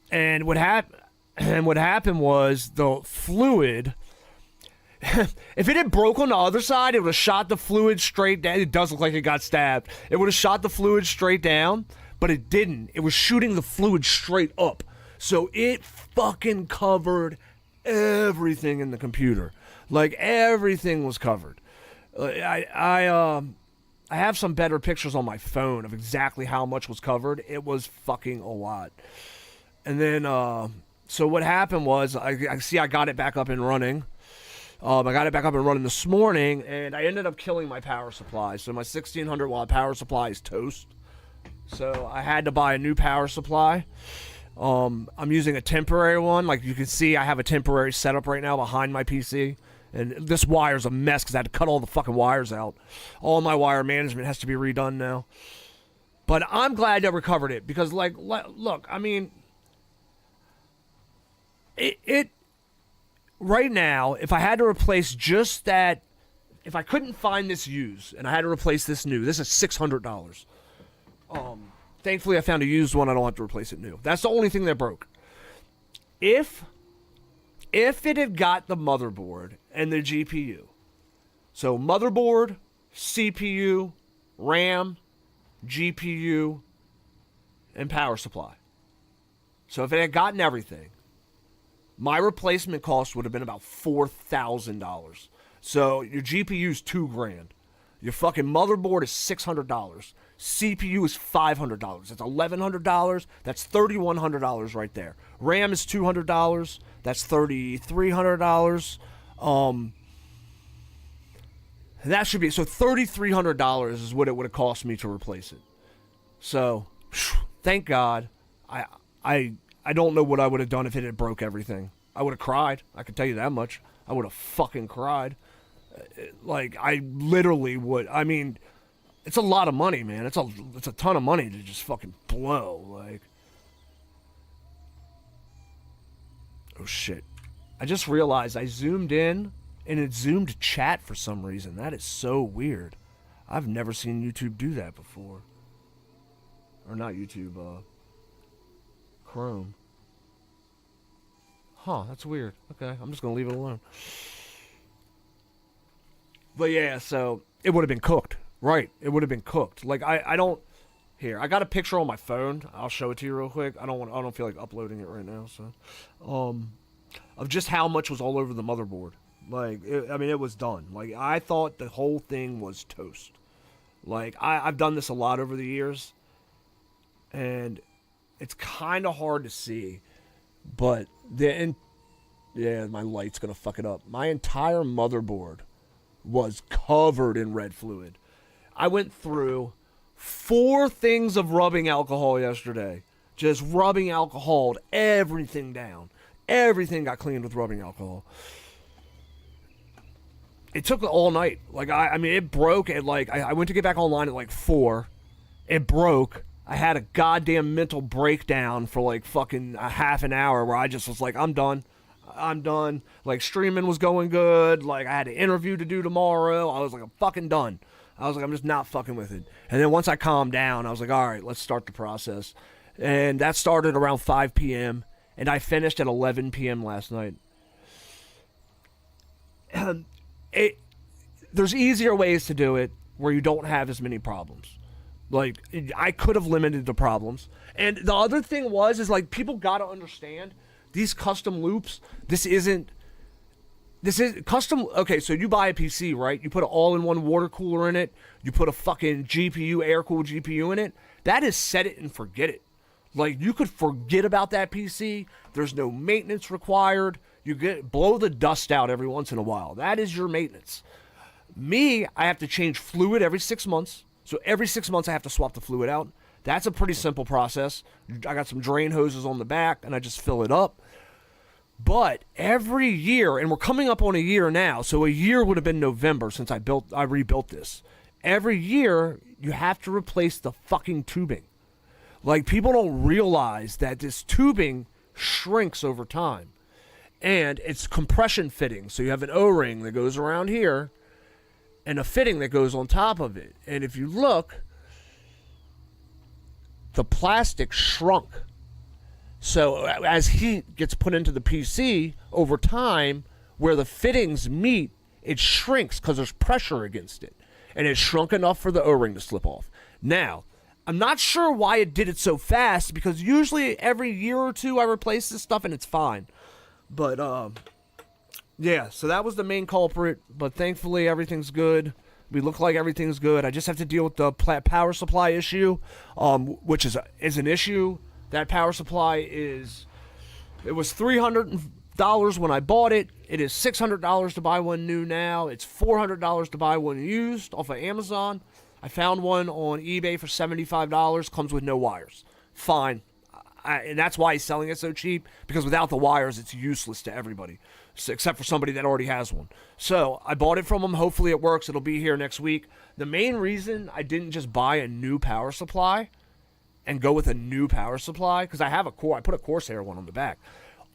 And what happened was the fluid... if it had broke on the other side, it would have shot the fluid straight down. It does look like it got stabbed. It would have shot the fluid straight down, but it didn't. It was shooting the fluid straight up. So it fucking covered everything in the computer. Like, everything was covered. I have some better pictures on my phone of exactly how much was covered. It was fucking a lot. And then, so what happened was, I got it back up and running. I got it back up and running this morning, and I ended up killing my power supply. So my 1600 watt power supply is toast. So I had to buy a new power supply. I'm using a temporary one. Like you can see, I have a temporary setup right now behind my PC. And this wire's a mess because I had to cut all the fucking wires out. All my wire management has to be redone now. But I'm glad I recovered it because, like, look, I mean, it right now, if I had to replace just that, if I couldn't find this used and I had to replace this new, this is $600. Thankfully, I found a used one. I don't have to replace it new. That's the only thing that broke. If it had got the motherboard and the GPU, so motherboard, CPU, RAM, GPU, and power supply. So if it had gotten everything, my replacement cost would have been about $4,000. So your GPU is $2,000. Your fucking motherboard is $600. CPU is $500. That's $1,100. That's $3,100 right there. RAM is $200. That's $3,300. That should be so $3,300 is what it would have cost me to replace it. So, thank God. I don't know what I would have done if it had broke everything. I would have cried. I can tell you that much. I would have fucking cried. Like, I literally would. I mean, it's a lot of money, man. It's a ton of money to just fucking blow. Like, oh shit. I just realized I zoomed in and it zoomed chat for some reason. That is so weird. I've never seen YouTube do that before. Or not YouTube, Chrome. Huh, that's weird. Okay, I'm just gonna leave it alone. But yeah, so it would have been cooked. Right. It would have been cooked. Like, I don't. Here, I got a picture on my phone. I'll show it to you real quick. I don't feel like uploading it right now. So, of just how much was all over the motherboard. Like, it was done. Like, I thought the whole thing was toast. Like, I've done this a lot over the years, and it's kind of hard to see, but yeah, my light's gonna fuck it up. My entire motherboard was covered in red fluid. I went through 4 things of rubbing alcohol yesterday. Just rubbing alcohol, everything down. Everything got cleaned with rubbing alcohol. It took all night. Like, I mean, it broke at like, I went to get back online at like 4. It broke. I had a goddamn mental breakdown for like fucking a half an hour where I just was like, I'm done. Like, streaming was going good. Like, I had an interview to do tomorrow. I was like, I'm fucking done. I was like, I'm just not fucking with it. And then once I calmed down, I was like, all right, let's start the process. And that started around 5 p.m. And I finished at 11 p.m. last night. There's easier ways to do it where you don't have as many problems. Like, I could have limited the problems. And the other thing is like, people got to understand these custom loops. This is custom. Okay, so you buy a PC, right? You put an all-in-one water cooler in it. You put a fucking GPU, air-cooled GPU in it. That is set it and forget it. Like, you could forget about that PC. There's no maintenance required. You blow the dust out every once in a while. That is your maintenance. Me, I have to change fluid every 6 months. So every 6 months I have to swap the fluid out. That's a pretty simple process. I got some drain hoses on the back, and I just fill it up. But every year, and we're coming up on a year now, so a year would have been November since I rebuilt this. Every year, you have to replace the fucking tubing. Like, people don't realize that this tubing shrinks over time. And it's compression fitting. So you have an O-ring that goes around here and a fitting that goes on top of it. And if you look, the plastic shrunk. So as heat gets put into the PC, over time, where the fittings meet, it shrinks because there's pressure against it. And it shrunk enough for the O-ring to slip off. Now, I'm not sure why it did it so fast, because usually every year or two I replace this stuff and it's fine. But, yeah, so that was the main culprit. But thankfully, everything's good. We look like everything's good. I just have to deal with the power supply issue, which is an issue. That power supply it was $300 when I bought it. It is $600 to buy one new now. It's $400 to buy one used off of Amazon. I found one on eBay for $75. Comes with no wires. Fine. And that's why he's selling it so cheap, because without the wires, it's useless to everybody, except for somebody that already has one. So I bought it from him. Hopefully it works. It'll be here next week. The main reason I didn't just buy a new power supply and go with a new power supply, because I put a Corsair one on the back.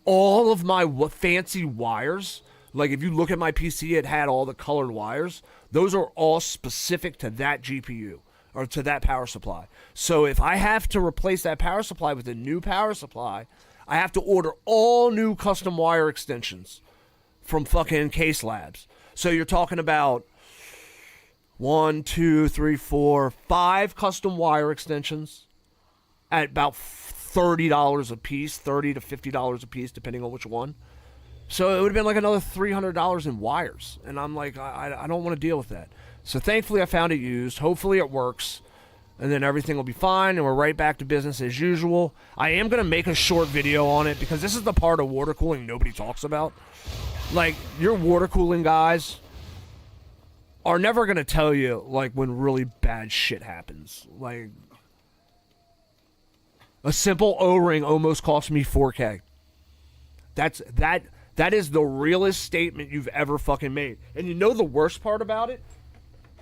All of my fancy wires, like if you look at my PC, it had all the colored wires. Those are all specific to that GPU or to that power supply. So if I have to replace that power supply with a new power supply, I have to order all new custom wire extensions from fucking Case Labs. So you're talking about 5 custom wire extensions at about $30 a piece, $30 to $50 a piece, depending on which one. So it would have been like another $300 in wires. And I'm like, I don't want to deal with that. So thankfully I found it used. Hopefully it works. And then everything will be fine, and we're right back to business as usual. I am going to make a short video on it, because this is the part of water cooling nobody talks about. Like, your water cooling guys are never going to tell you, like, when really bad shit happens. Like, a simple O-ring almost cost me $4K. That is the realest statement you've ever fucking made. And you know the worst part about it?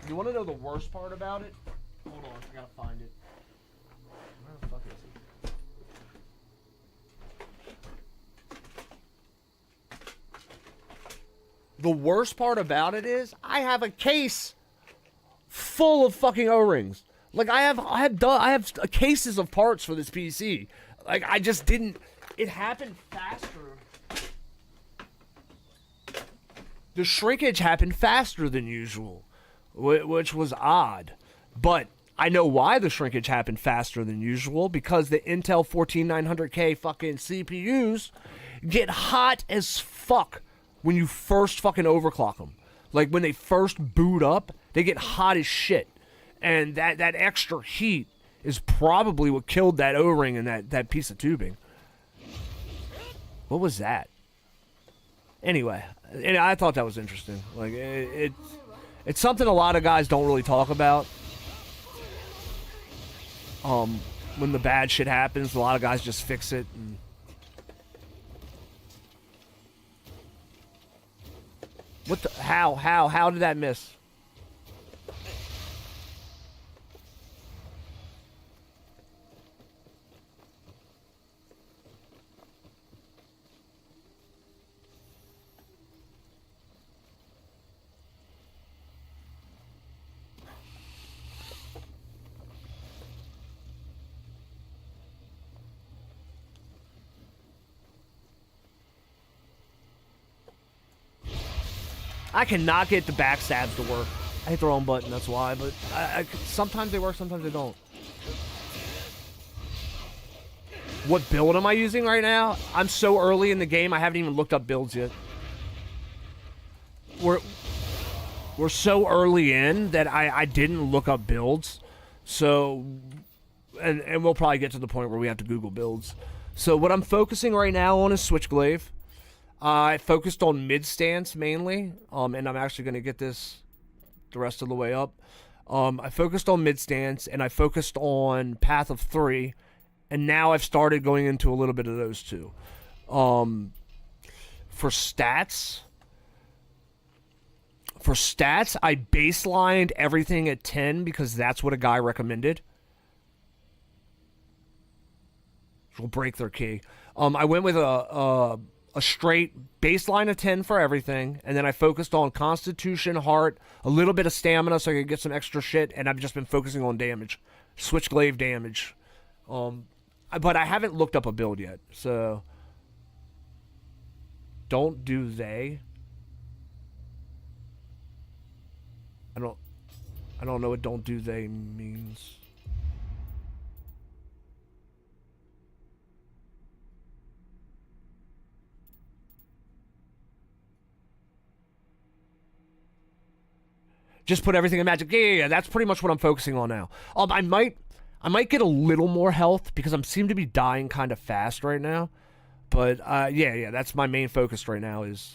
You want to know the worst part about it? Hold on, I gotta find it. Where the fuck is it? The worst part about it is I have a case full of fucking O-rings. Like, I have cases of parts for this PC. Like, I just didn't. It happened faster. The shrinkage happened faster than usual. which was odd. But I know why the shrinkage happened faster than usual, because the Intel 14900K fucking CPUs get hot as fuck when you first fucking overclock them. Like, when they first boot up, they get hot as shit. And that extra heat is probably what killed that O-ring and that piece of tubing. What was that? Anyway, and I thought that was interesting. Like, it's something a lot of guys don't really talk about. When the bad shit happens, a lot of guys just fix it. And what the? How did that miss? I cannot get the backstabs to work. I hit the wrong button, that's why. But sometimes they work, sometimes they don't. What build am I using right now? I'm so early in the game, I haven't even looked up builds yet. We're so early in that I didn't look up builds. So, and we'll probably get to the point where we have to Google builds. So what I'm focusing right now on is Switchglaive. I focused on mid stance mainly, and I'm actually going to get this the rest of the way up. I focused on mid stance, and I focused on Path of 3, and now I've started going into a little bit of those two. For stats, I baselined everything at 10 because that's what a guy recommended. Which will break their key. I went with a straight baseline of 10 for everything, and then I focused on Constitution, Heart, a little bit of Stamina so I could get some extra shit, and I've just been focusing on damage. Switchglaive damage. But I haven't looked up a build yet, so... Don't do they. I don't know what don't do they means. Just put everything in magic. Yeah, that's pretty much what I'm focusing on now. I might get a little more health because I seem to be dying kind of fast right now. But yeah, that's my main focus right now. Is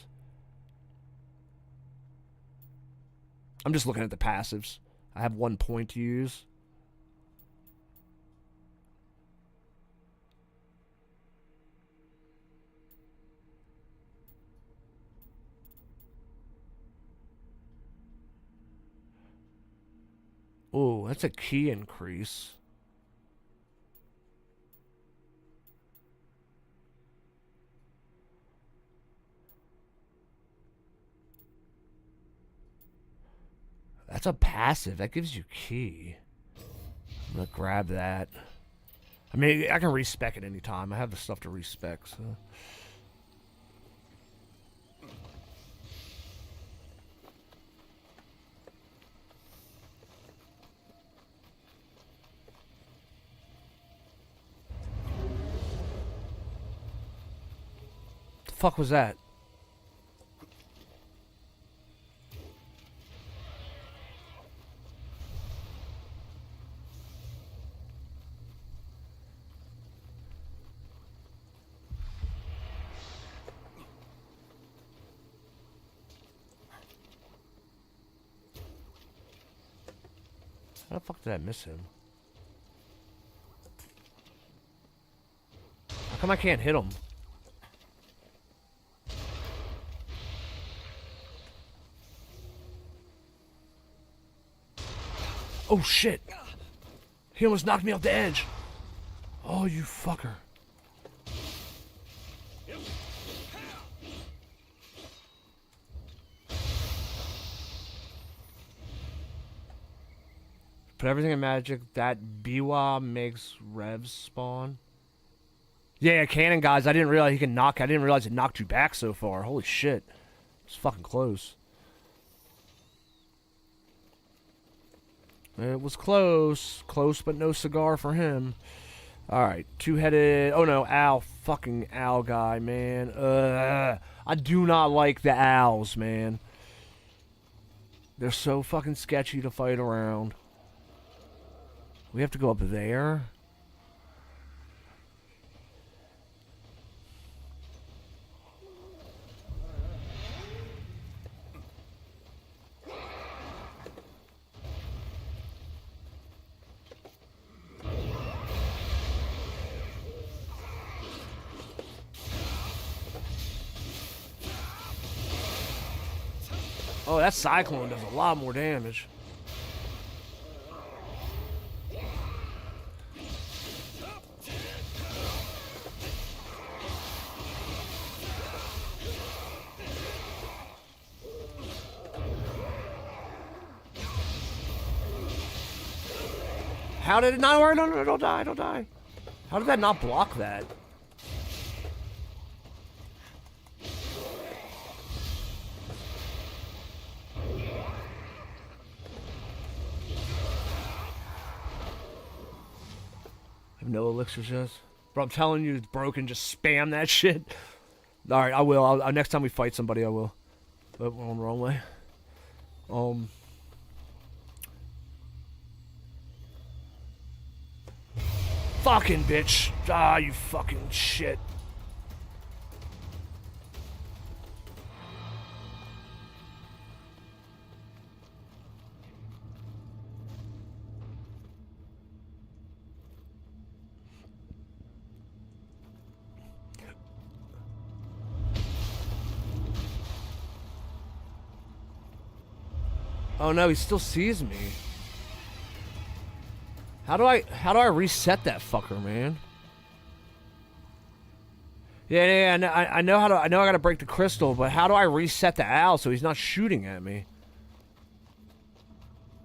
I'm just looking at the passives. I have 1 point to use. Oh, that's a key increase. That's a passive. That gives you key. I'm gonna grab that. I mean, I can respec at any time. I have the stuff to respec, so... The fuck was that? How the fuck did I miss him? How come I can't hit him? Oh shit! He almost knocked me off the edge! Oh, you fucker. Put everything in magic. That Biwa makes revs spawn. Yeah, cannon guys. I didn't realize he can knock. I didn't realize it knocked you back so far. Holy shit. It's fucking close. It was close. Close, but no cigar for him. Alright, two-headed... Oh, no, owl. Fucking owl guy, man. I do not like the owls, man. They're so fucking sketchy to fight around. We have to go up there? Oh, that cyclone does a lot more damage. How did it not work? No, don't die, don't die. How did that not block that? No elixirs, yes. Bro, I'm telling you, it's broken. Just spam that shit. Alright, I will. Next time we fight somebody, I will. Oh, we're on the wrong way. Fucking bitch. Ah, you fucking shit. Oh no, he still sees me. How do I reset that fucker, man? Yeah, I know how to. I know I gotta break the crystal, but how do I reset the owl so he's not shooting at me?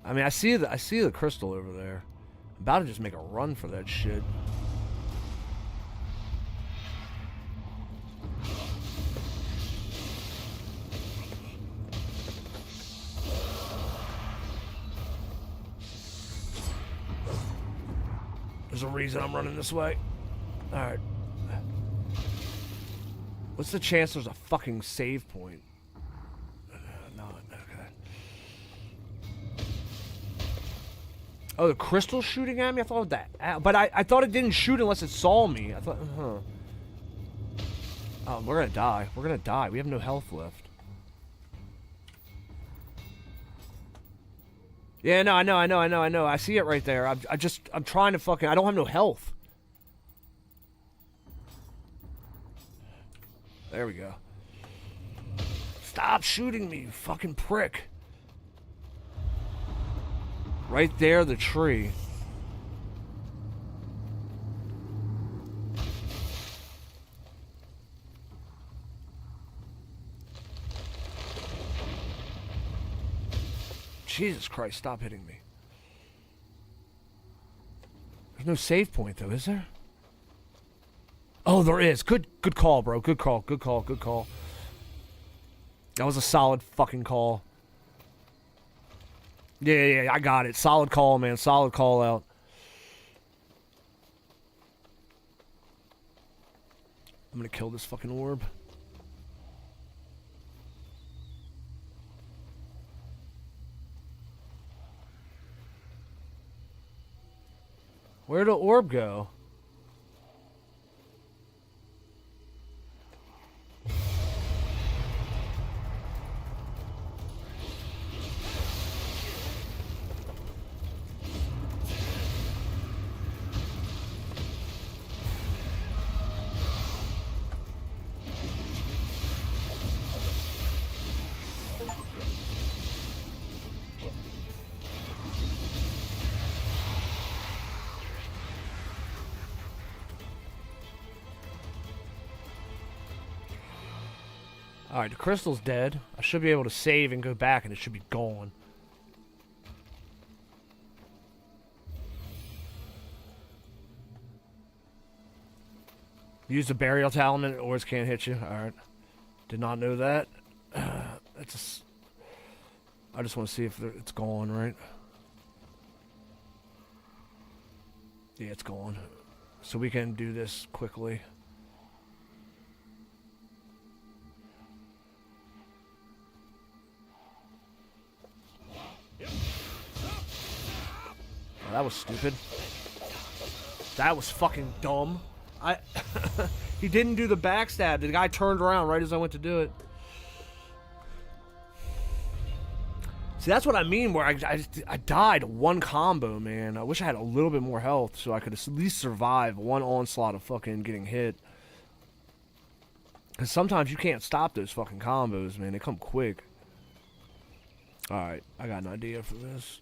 I mean, I see the crystal over there. I'm about to just make a run for that shit. There's a reason I'm running this way. Alright. What's the chance there's a fucking save point? No, okay. Oh, the crystal's shooting at me? I thought that... But I thought it didn't shoot unless it saw me. I thought... Oh, we're gonna die. We're gonna die. We have no health left. Yeah, no, I know. I see it right there. I'm trying to fucking... I don't have no health. There we go. Stop shooting me, you fucking prick. Right there, the tree. Jesus Christ, stop hitting me. There's no save point, though, is there? Oh, there is. Good call, bro. Good call. That was a solid fucking call. Yeah, I got it. Solid call, man. Solid call out. I'm gonna kill this fucking orb. Where'd the orb go? Alright, the crystal's dead. I should be able to save and go back and it should be gone. Use the burial talisman, orbs can't hit you. Alright. Did not know that. I just want to see if it's gone, right? Yeah, it's gone. So we can do this quickly. Oh, that was stupid. That was fucking dumb. He didn't do the backstab. The guy turned around right as I went to do it. See, that's what I mean, where I died one combo, man. I wish I had a little bit more health so I could at least survive one onslaught of fucking getting hit. Because sometimes you can't stop those fucking combos, man. They come quick. Alright, I got an idea for this.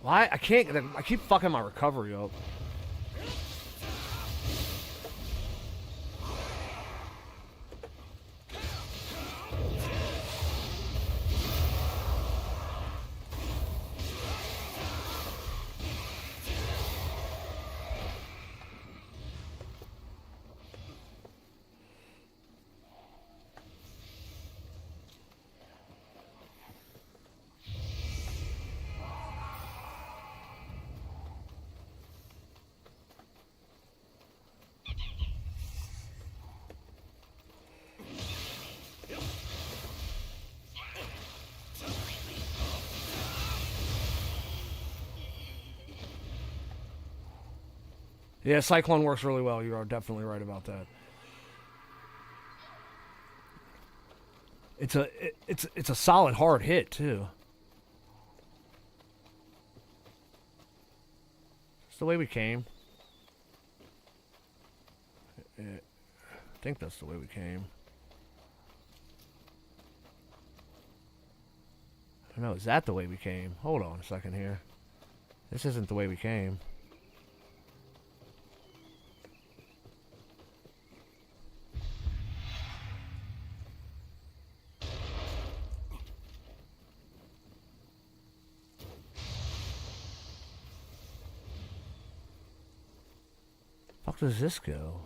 Why? I can't. I keep fucking my recovery up. Yeah, Cyclone works really well. You are definitely right about that. It's a solid hard hit too. It's the way we came. I think that's the way we came. I don't know. Is that the way we came? Hold on a second here. This isn't the way we came. Fuck does this go?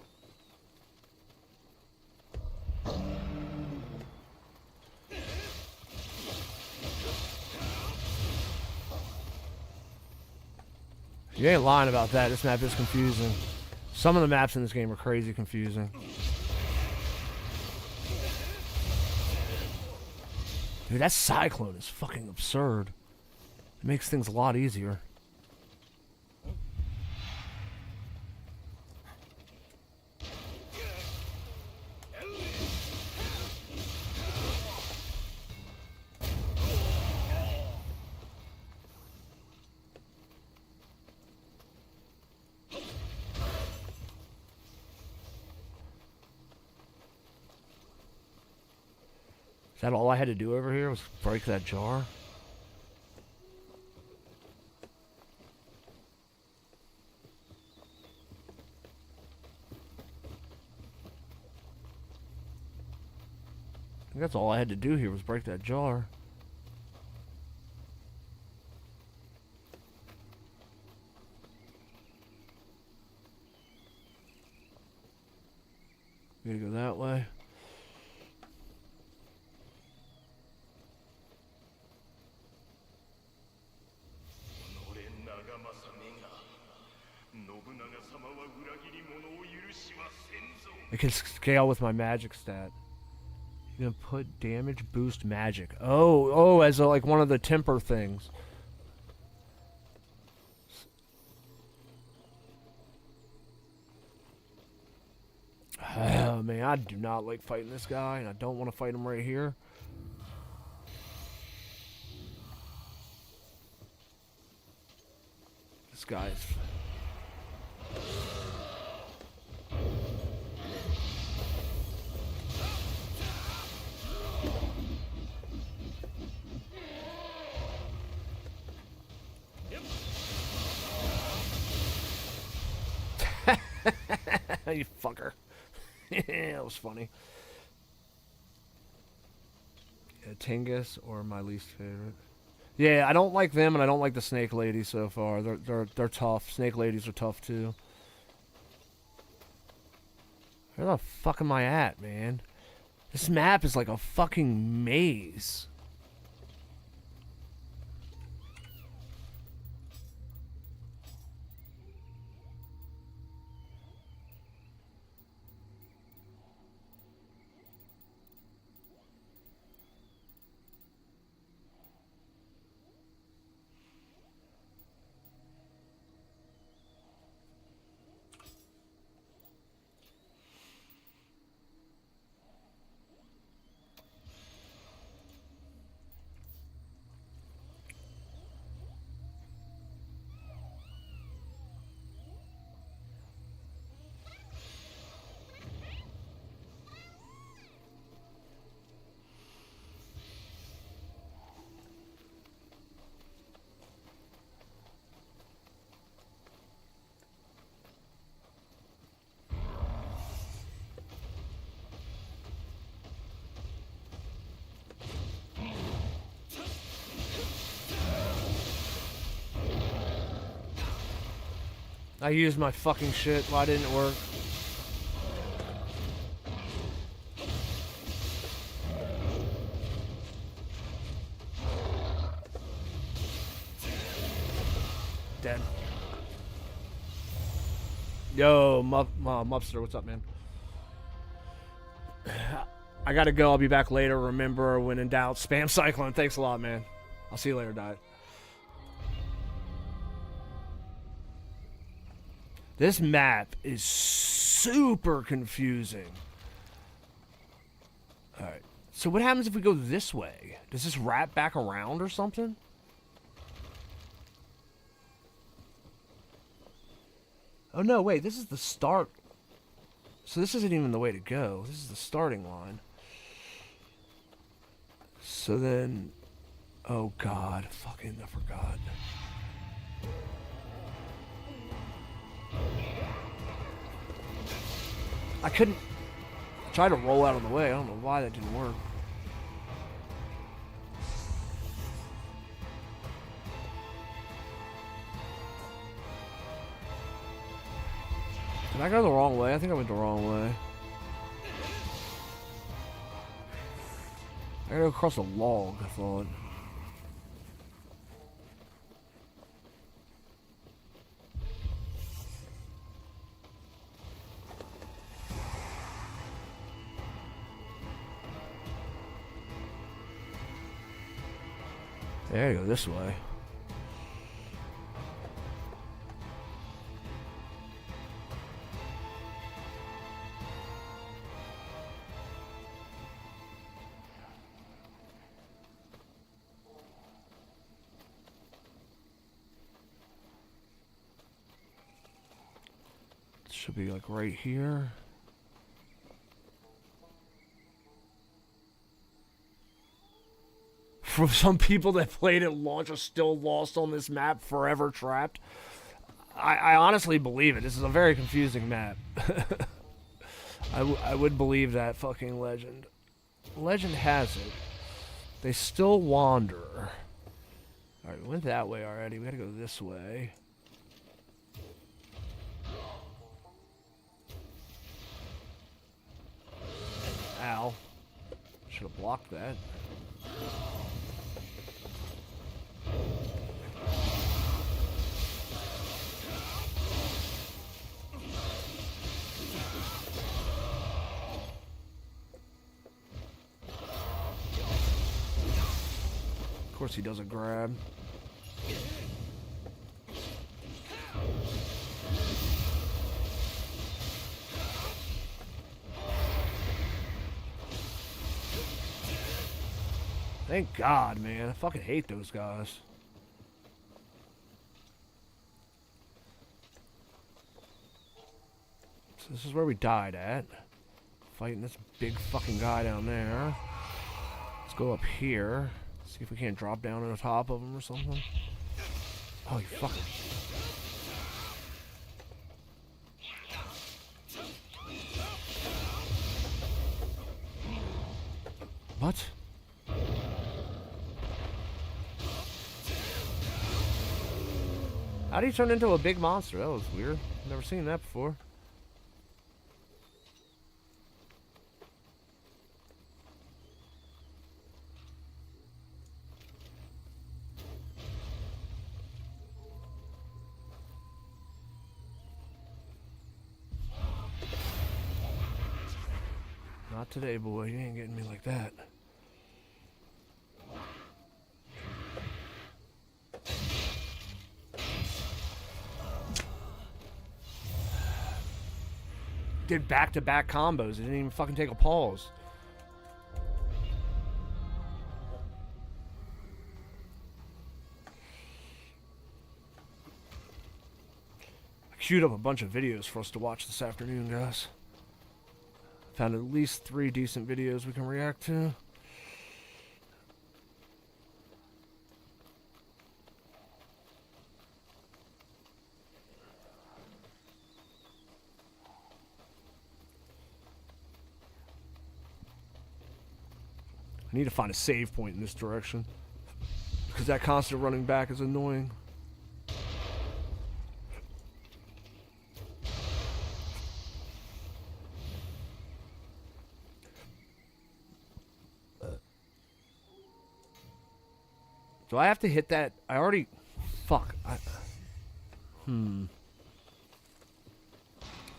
You ain't lying about that. This map is confusing. Some of the maps in this game are crazy confusing. Dude, that Cyclone is fucking absurd. It makes things a lot easier. Is that all I had to do over here was break that jar? think that's all I had to do here was break that jar. We gotta go that way. I can scale with my magic stat. You can put damage boost magic. Oh, as a, like one of the temper things. Oh man, I do not like fighting this guy, and I don't want to fight him right here. This guy's... You fucker. That was funny. Yeah, Tingus or my least favorite. Yeah, I don't like them, and I don't like the snake ladies so far. They're tough. Snake ladies are tough too. Where the fuck am I at, man? This map is like a fucking maze. I used my fucking shit. Why didn't it work? Dead. Yo, Mupster, what's up, man? I gotta go. I'll be back later. Remember, when in doubt, spam Cyclone. Thanks a lot, man. I'll see you later, Diet. This map is super confusing. Alright. So what happens if we go this way? Does this wrap back around or something? Oh no, wait. This is the start. So this isn't even the way to go. This is the starting line. So then... Oh god. Fucking I forgot. I couldn't... I tried to roll out of the way. I don't know why that didn't work. Did I go the wrong way? I think I went the wrong way. I gotta go across a log, I thought. There you go, this way. It should be like right here. For some people that played at launch are still lost on this map, forever trapped. I honestly believe it. This is a very confusing map. I would believe that fucking legend. legend has it, they still wander. Alright, we went that way already. We gotta go this way. Ow. Should have blocked that. Of course he doesn't grab. Thank God, man. I fucking hate those guys. So this is where we died at. Fighting this big fucking guy down there. Let's go up here. See if we can't drop down on the top of him or something. Oh, you fucker. What? How do you turn into a big monster? That was weird. Never seen that before. Not today, boy. You ain't getting me like that. Did back-to-back combos. It didn't even fucking take a pause. I queued up a bunch of videos for us to watch this afternoon, guys. Found at least 3 decent videos we can react to. I need to find a save point in this direction, because that constant running back is annoying. Do I have to hit that? I already... Fuck.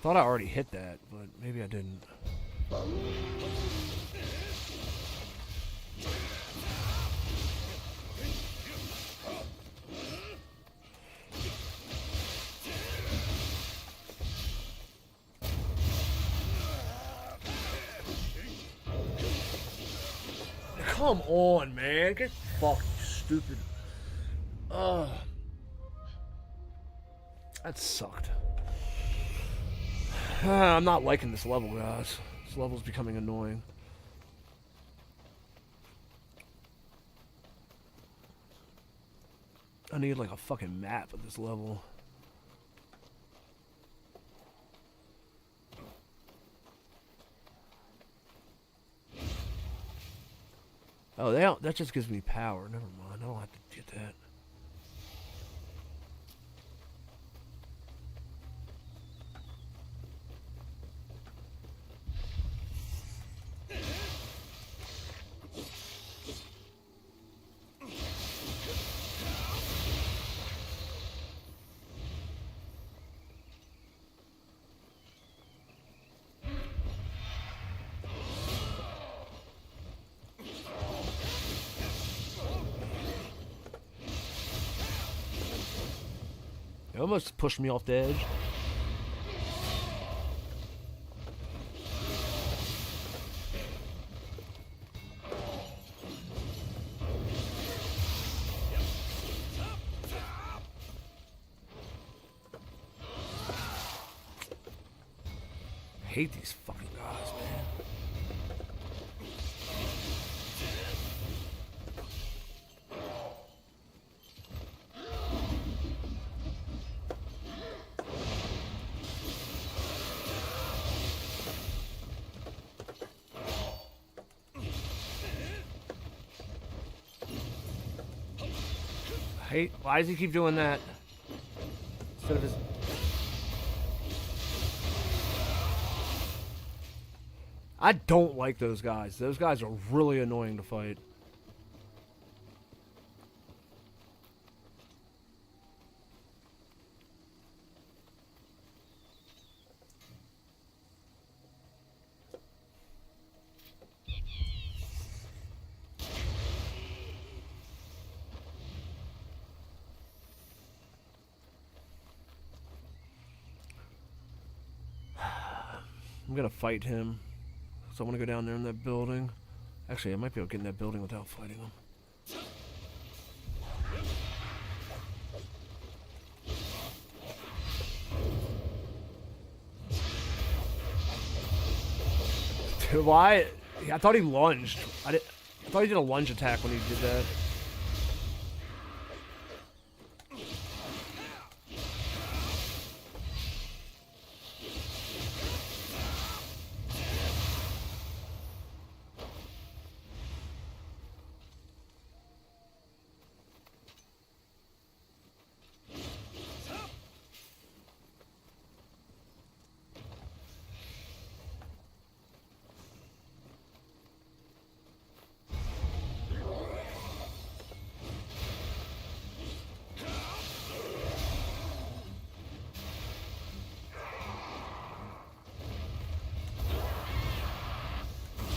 Thought I already hit that, but maybe I didn't. Come on, man. Get fucked, stupid. Ugh. That sucked. I'm not liking this level, guys. This level's becoming annoying. I need like a fucking map of this level. Oh, that just gives me power. Never mind. I don't have to get that. It almost pushed me off the edge. I hate these fucking guys, man. Hey, why does he keep doing that? Instead of his... I don't like those guys. Those guys are really annoying to fight. I'm gonna fight him. So I'm gonna go down there in that building. Actually, I might be able to get in that building without fighting him. Dude, why? I thought he lunged. I thought he did a lunge attack when he did that.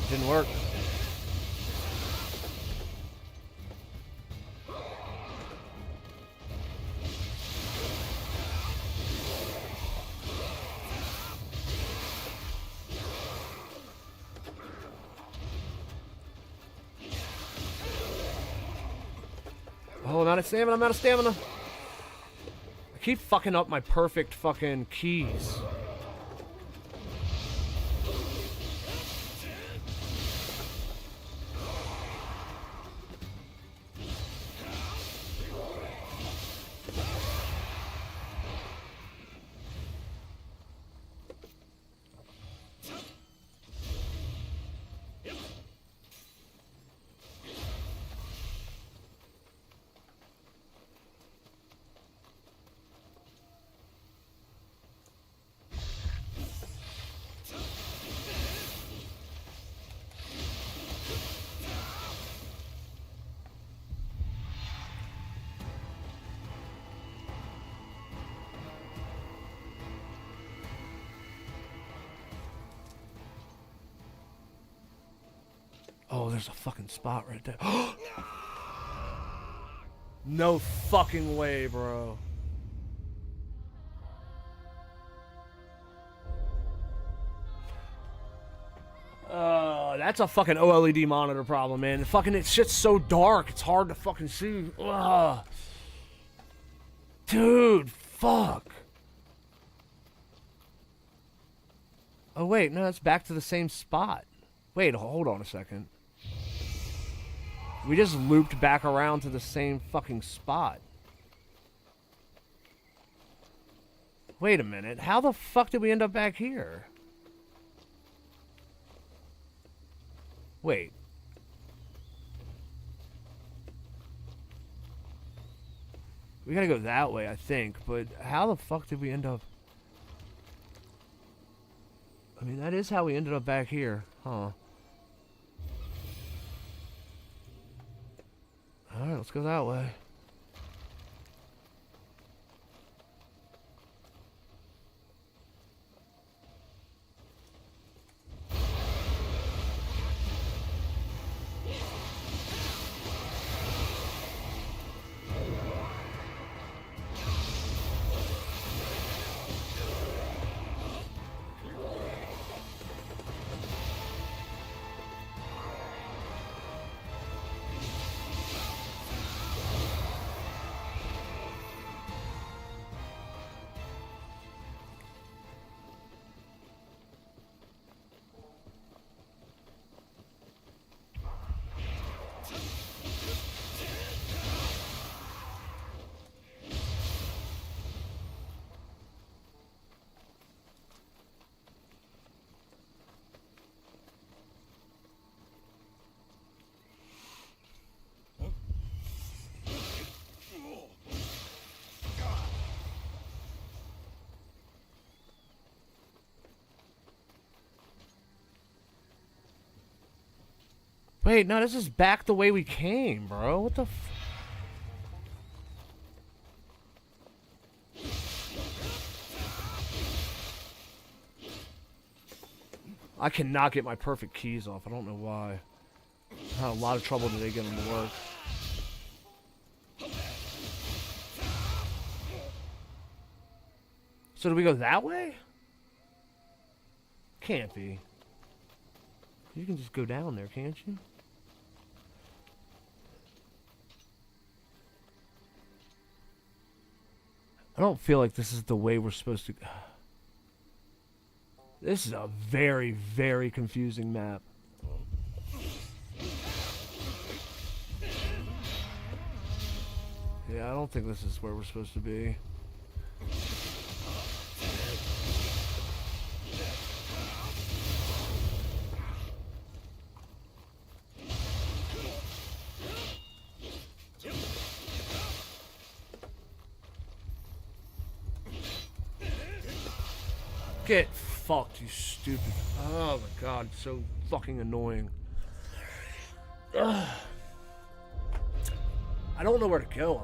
Didn't work. Oh, I'm out of stamina, I'm out of stamina. I keep fucking up my perfect fucking keys. Oh, there's a fucking spot right there. No fucking way, bro. That's a fucking OLED monitor problem, man. It's shit's so dark, it's hard to fucking see. Ugh. Dude, fuck. Oh, wait, no, that's back to the same spot. Wait, hold on a second. We just looped back around to the same fucking spot. Wait a minute. How the fuck did we end up back here? Wait. We gotta go that way, I think. But how the fuck did we end up... I mean, that is how we ended up back here. Huh. Alright, let's go that way. Wait, no, this is back the way we came, bro. What the f... I cannot get my perfect keys off. I don't know why. I had a lot of trouble today getting them to work. So do we go that way? Can't be. You can just go down there, can't you? I don't feel like this is the way we're supposed to go. This is a very, very confusing map. Yeah, I don't think this is where we're supposed to be. Get fucked, you stupid. Oh my god, it's so fucking annoying. Ugh. I don't know where to go.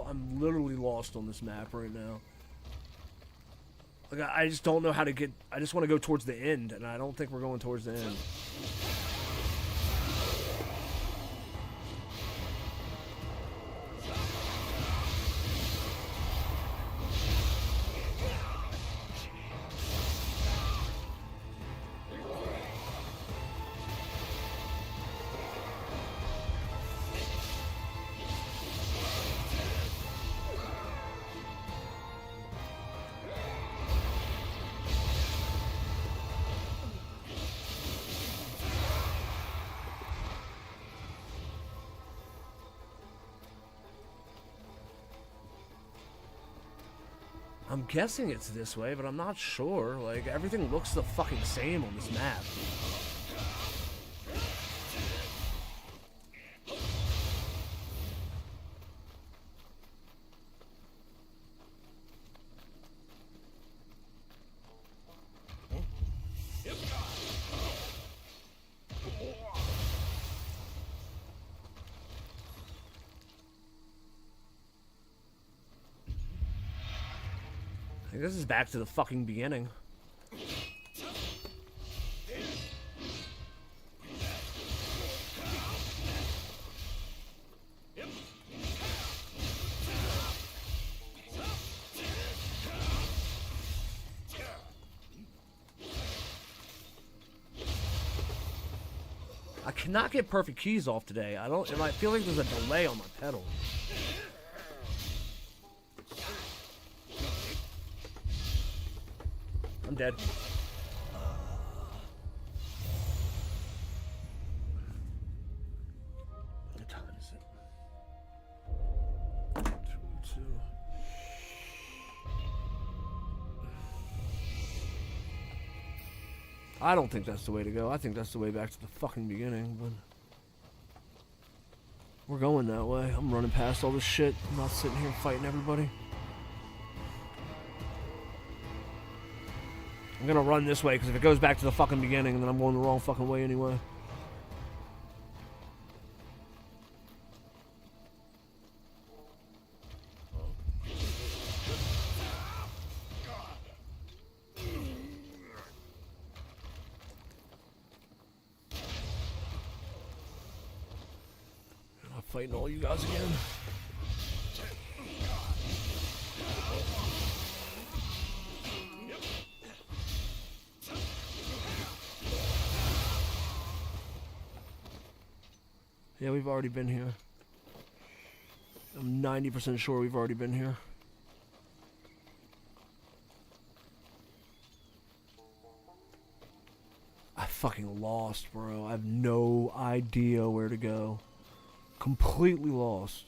I'm literally lost on this map right now. Like I just don't know how to get. I just want to go towards the end, and I don't think we're going towards the end. I'm guessing it's this way, but I'm not sure. Like, everything looks the fucking same on this map. I think this is back to the fucking beginning. I cannot get perfect keys off today. I feel like there's a delay on my pedal. I'm dead. What time is it? 2:02. I don't think that's the way to go. I think that's the way back to the fucking beginning, but we're going that way. I'm running past all this shit. I'm not sitting here fighting everybody. I'm gonna run this way, because if it goes back to the fucking beginning, then I'm going the wrong fucking way anyway. I'm not fighting all you guys again. Yeah, we've already been here. I'm 90% sure we've already been here. I fucking lost, bro. I have no idea where to go. Completely lost.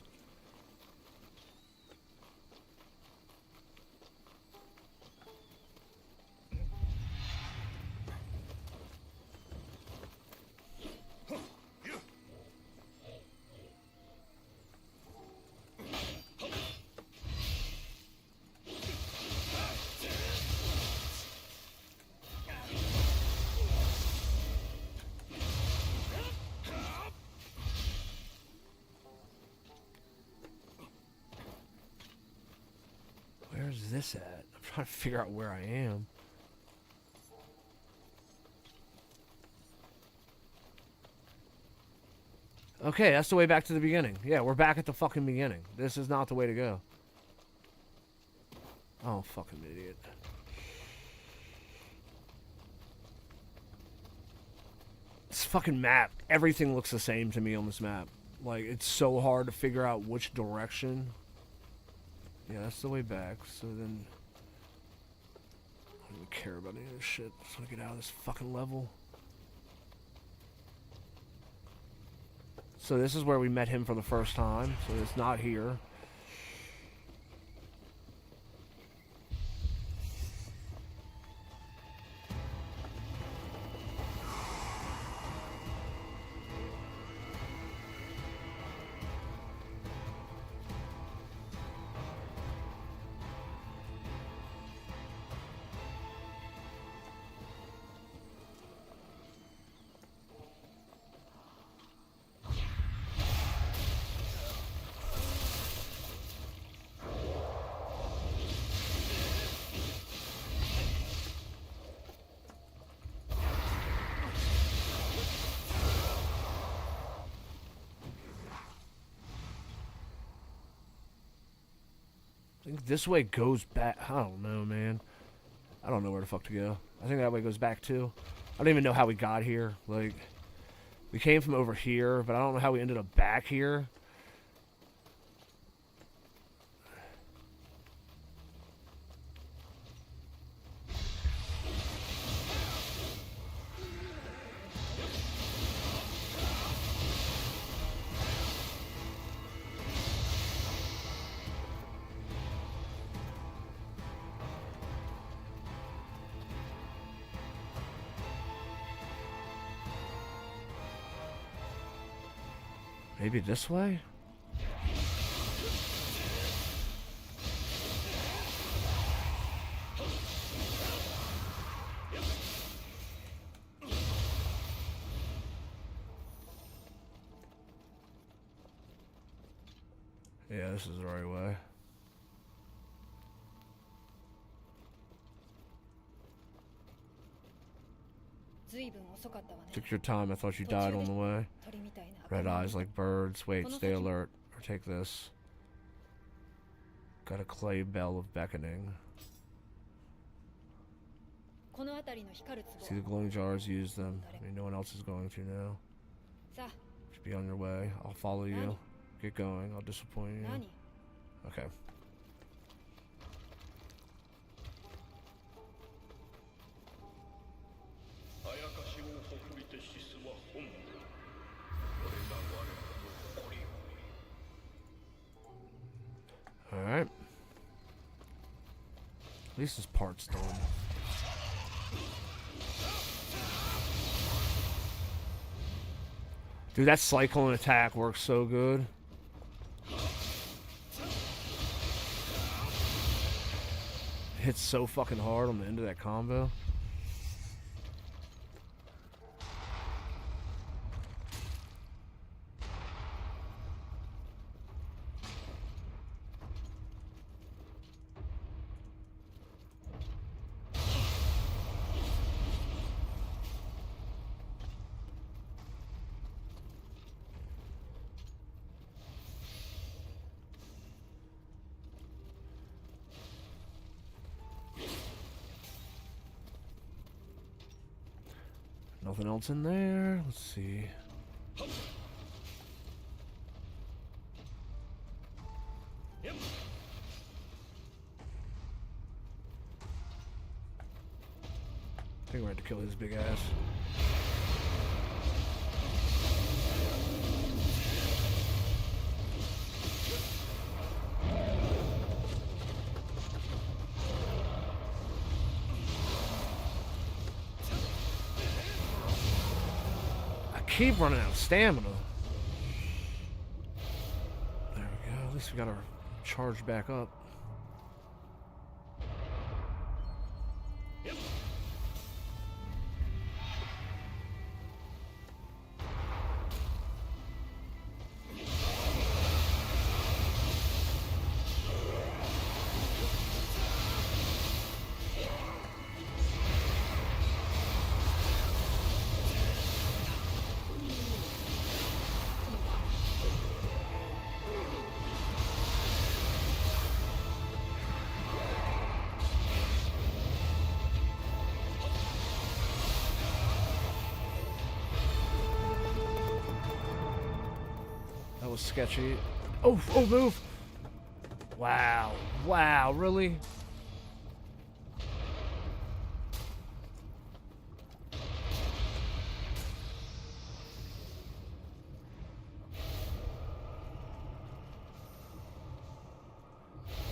Where's this at? I'm trying to figure out where I am. Okay, that's the way back to the beginning. Yeah, we're back at the fucking beginning. This is not the way to go. Oh, fucking idiot. This fucking map, everything looks the same to me on this map. Like, it's so hard to figure out which direction. Yeah, that's the way back. So then, I don't even care about any of this shit. I just want to get out of this fucking level. So this is where we met him for the first time. So it's not here. I think this way goes back. I don't know, man. I don't know where the fuck to go. I think that way goes back too. I don't even know how we got here. Like, we came from over here, but I don't know how we ended up back here. Maybe this way? Yeah, this is the right way. Took your time. I thought you died on the way. Red eyes like birds. Wait, stay alert. Or take this. Got a clay bell of beckoning. See the glowing jars, use them. I mean, no one else is going to now. Should be on your way. I'll follow you. Get going. I'll disappoint you. Okay. Alright. At least this part's done. Dude, that cyclone attack works so good. Hits so fucking hard on the end of that combo. Nothing else in there. Let's see. I think we're going to kill his big ass. Keep running out of stamina. There we go. At least we got our charge back up. was sketchy. Oh, move! Wow. Wow, really?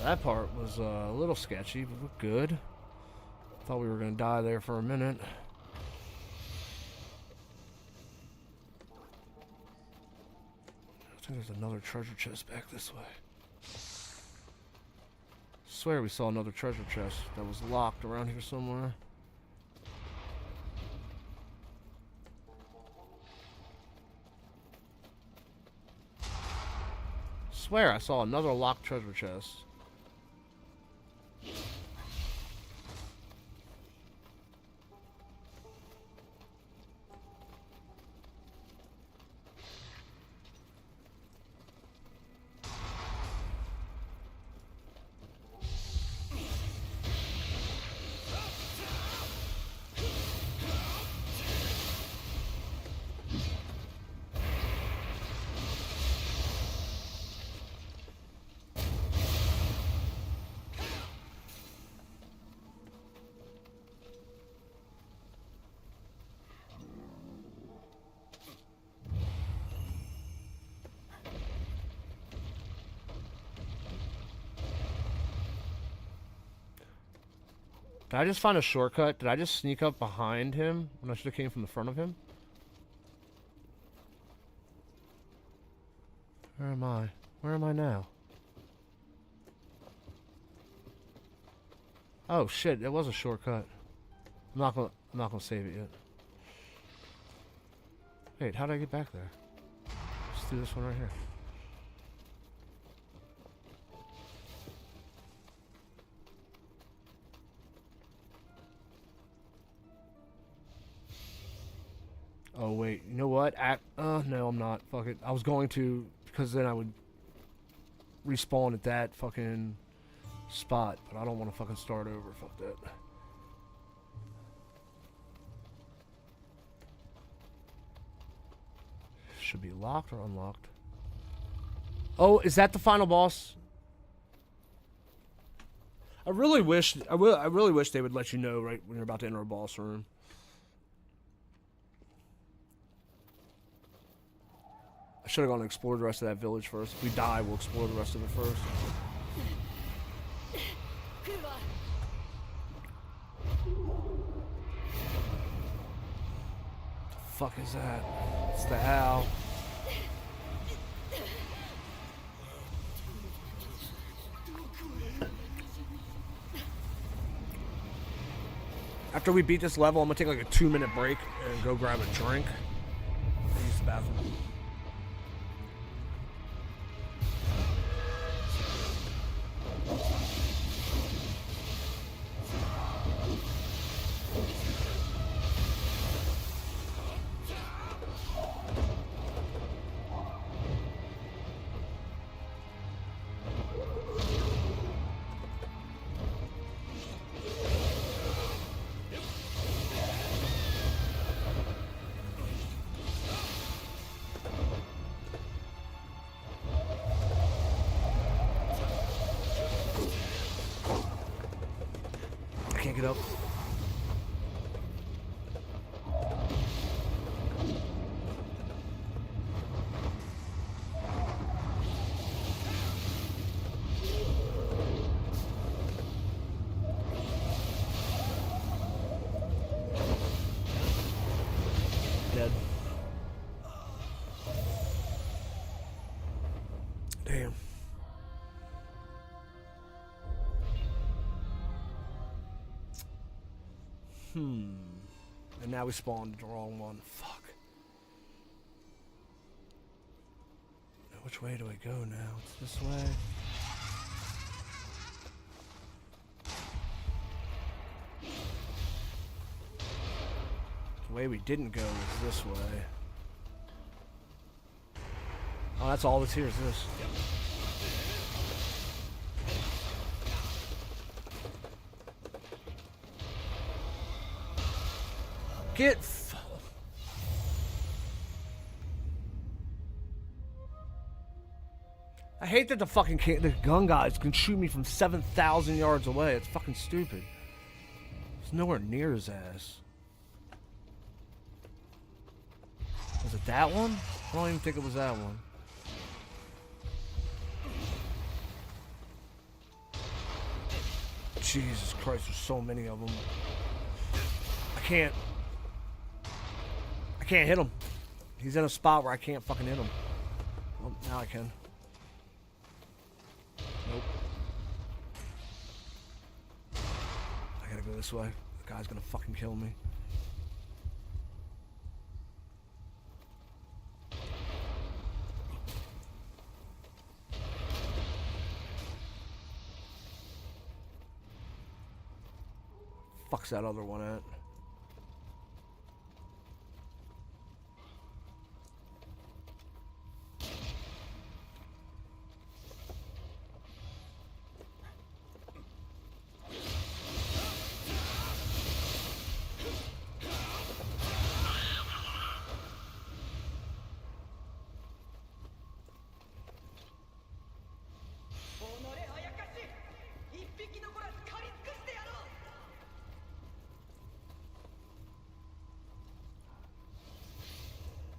That part was a little sketchy, but we're good. Thought we were going to die there for a minute. I think there's another treasure chest back this way. Swear we saw another treasure chest that was locked around here somewhere. Swear I saw another locked treasure chest. Did I just find a shortcut? Did I just sneak up behind him when I should have came from the front of him? Where am I? Where am I now? Oh shit, it was a shortcut. I'm not gonna save it yet. Wait, how did I get back there? Let's do this one right here. Oh wait, you know what? No, I'm not. Fuck it. I was going to, because then I would respawn at that fucking spot, but I don't want to fucking start over. Fuck that. Should be locked or unlocked. Oh, is that the final boss? I really wish they would let you know right when you're about to enter a boss room. I should have gone and explored the rest of that village first. If we die, we'll explore the rest of it first. The fuck is that? It's the owl. After we beat this level, I'm gonna take like a 2-minute break and go grab a drink. Use the bathroom. Can't get up. Dead. Damn. And now we spawned the wrong one. Fuck. Now which way do I go now? It's this way. The way we didn't go is this way. Oh, that's all that's here is this. Get I hate that the gun guys can shoot me from 7,000 yards away. It's fucking stupid. It's nowhere near his ass. Was it that one? I don't even think it was that one. Jesus Christ, there's so many of them. I can't hit him. He's in a spot where I can't fucking hit him. Oh, now I can. Nope. I gotta go this way. The guy's gonna fucking kill me. Fuck's that other one at?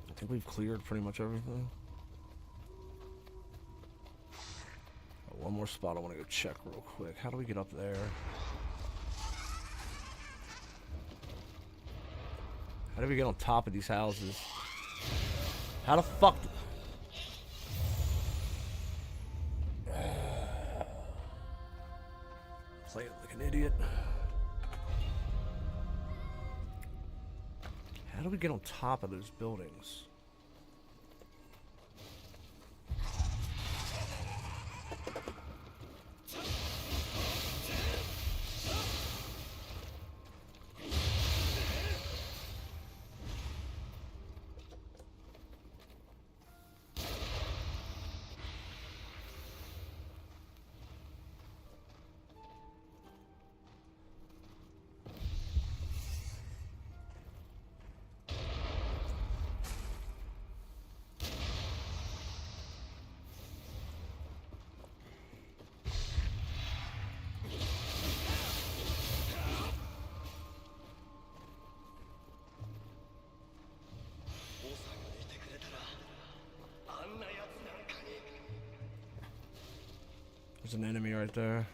I think we've cleared pretty much everything. Oh, one more spot I want to go check real quick. How do we get up there? How do we get on top of these houses? How the fuck? Play it like an idiot. How do we get on top of those buildings? There's an enemy right there.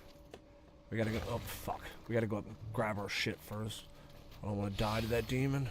We gotta go. Oh, fuck. We gotta go up and grab our shit first. I don't want to die to that demon.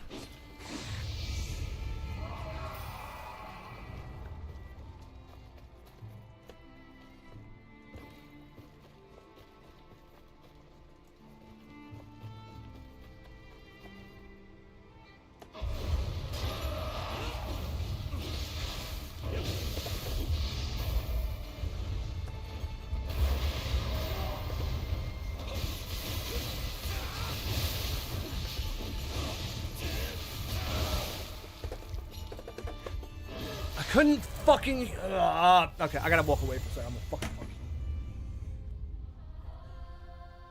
Couldn't fucking. Okay, I gotta walk away for a second. I'm a fucking monkey.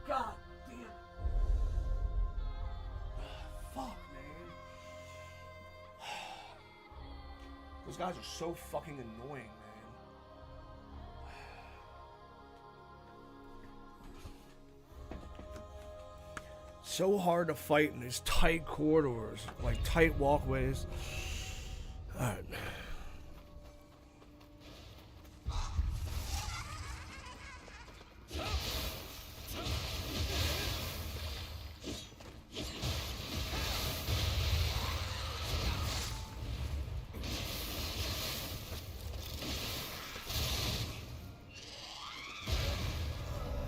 God damn. Fuck, man. Those guys are so fucking annoying, man. So hard to fight in these tight corridors, like tight walkways. Alright.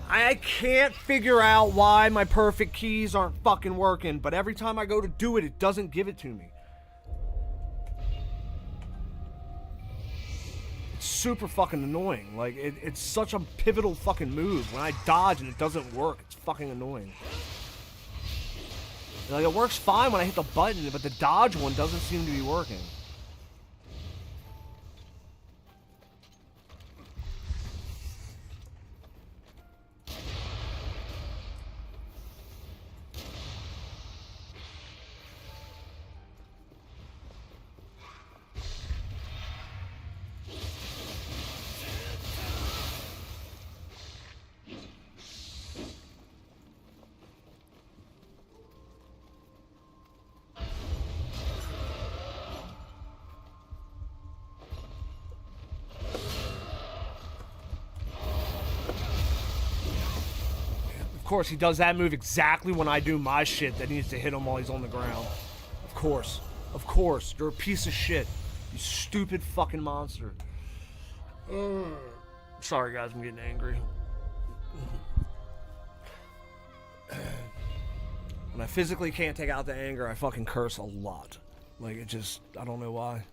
I can't figure out why my perfect keys aren't fucking working, but every time I go to do it, it doesn't give it to me. It's super fucking annoying. Like, it's such a pivotal fucking move. When I dodge and it doesn't work, it's fucking annoying. Like, it works fine when I hit the button, but the dodge one doesn't seem to be working. course, he does that move exactly when I do my shit that needs to hit him while he's on the ground. Of course. Of course. You're a piece of shit. You stupid fucking monster. Sorry, guys. I'm getting angry. When I physically can't take out the anger, I fucking curse a lot. Like, it just... I don't know why.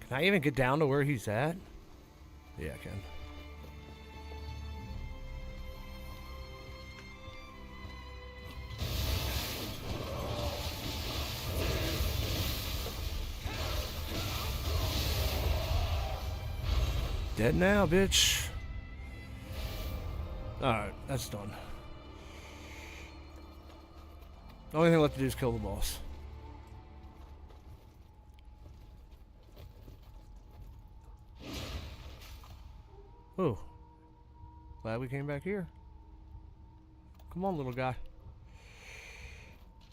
Can I even get down to where he's at? Yeah, I can. Dead now, bitch. Alright, that's done. The only thing left to do is kill the boss. Oh. Glad we came back here. Come on, little guy.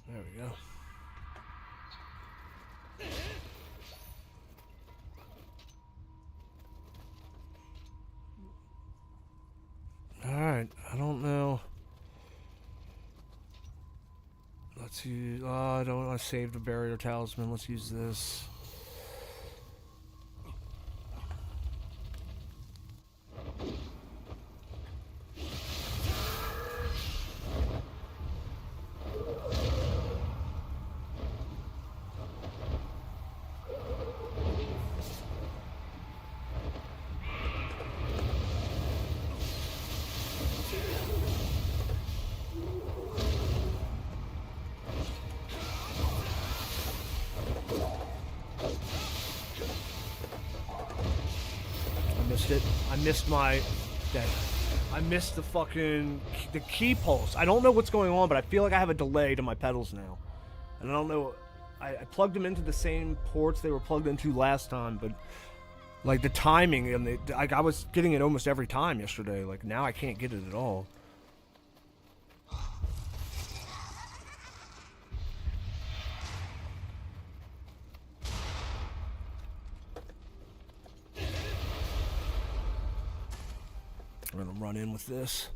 There we go. Alright, I don't know. Let's use... I don't want to save the barrier talisman. Let's use this. I missed my... I missed the fucking... the key pulse. I don't know what's going on, but I feel like I have a delay to my pedals now. And I don't know... I plugged them into the same ports they were plugged into last time, but... like, the timing, and I was getting it almost every time yesterday. Like, now I can't get it at all. We're gonna run in with this.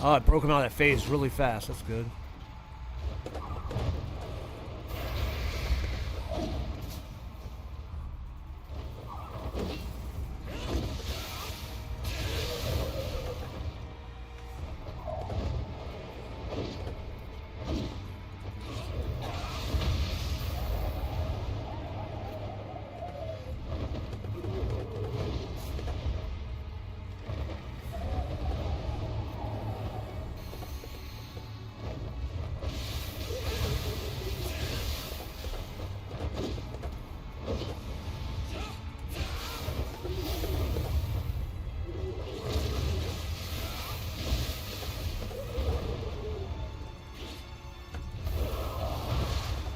Oh, it broke him out of that phase really fast. That's good.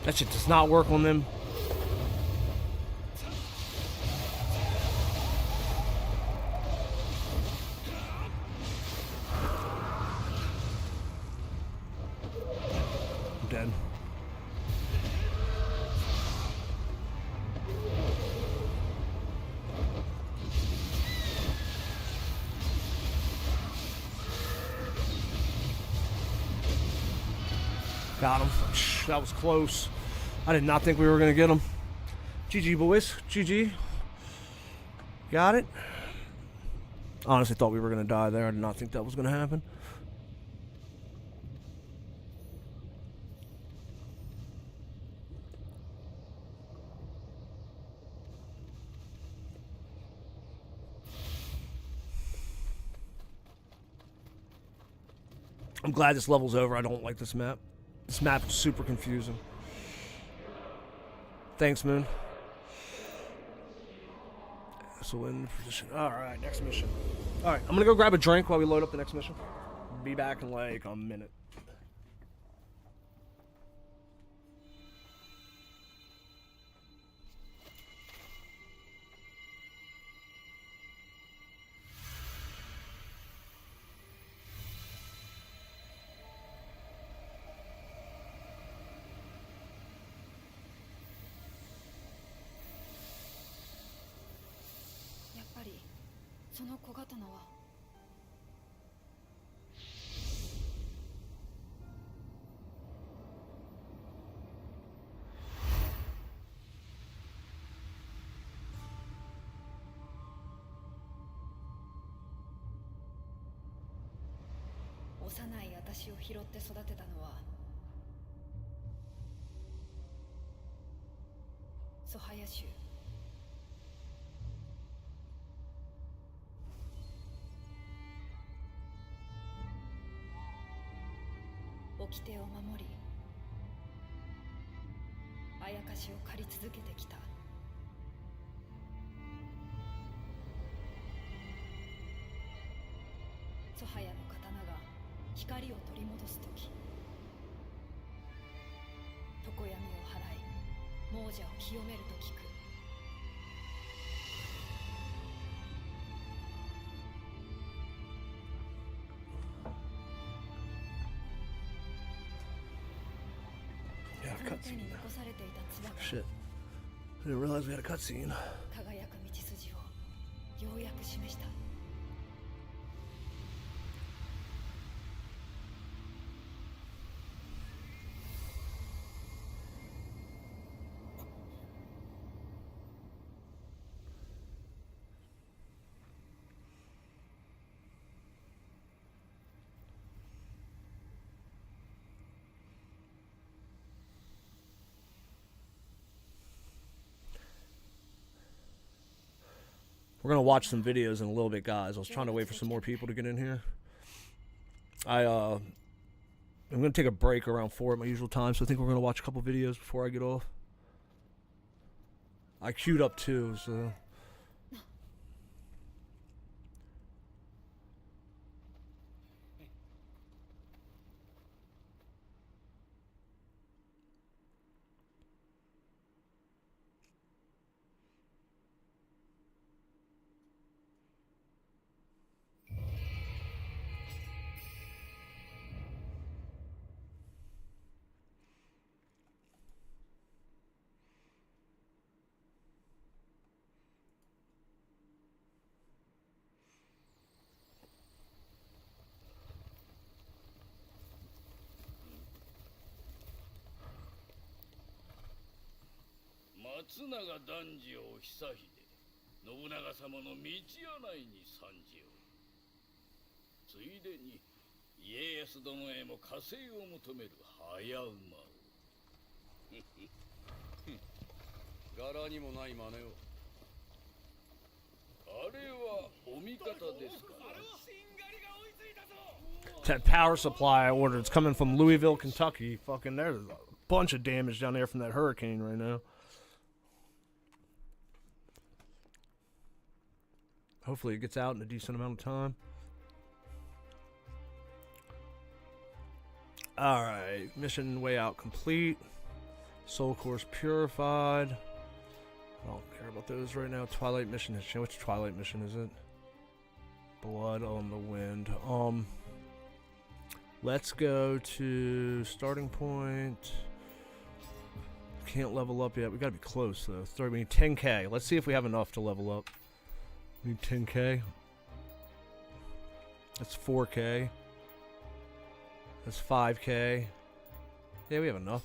That shit does not work on them. I'm dead. Got him. That was close. I did not think we were going to get him. GG, boys. GG. Got it. Honestly thought we were going to die there. I did not think that was going to happen. I'm glad this level's over. I don't like this map. This map is super confusing. Thanks, Moon. So in position. Alright, next mission. Alright, I'm gonna go grab a drink while we load up the next mission. Be back in like a minute.掟を守り、あやかしを借り続けてきた。ソハヤの刀が光を取り戻す時、常闇を払い亡者を清めると聞く。Shit. I didn't realize we had a cutscene. 輝く道筋をようやく示した。We're gonna watch some videos in a little bit, guys. I was trying to wait for some more people to get in here. I'm gonna take a break around 4 at my usual time, so I think we're gonna watch a couple videos before I get off. I queued up 2, so. 松永男児を久秀信長様の道案いに参じよう。ついでに家康殿へも加勢を求める早馬を。柄にもない真似を。あれはお味方ですから。 That power supply I ordered, it's coming from Louisville, Kentucky. Fucking, there's a bunch of damage down there from that hurricane right now. Hopefully it gets out in a decent amount of time. Alright, mission way out complete. Soul Course purified. I don't care about those right now. Twilight mission has changed. Which Twilight mission is it? Blood on the Wind. Let's go to starting point. Can't level up yet. We gotta be close though. We need 10k. Let's see if we have enough to level up. We need 10k. That's 4k. That's 5k. Yeah, we have enough.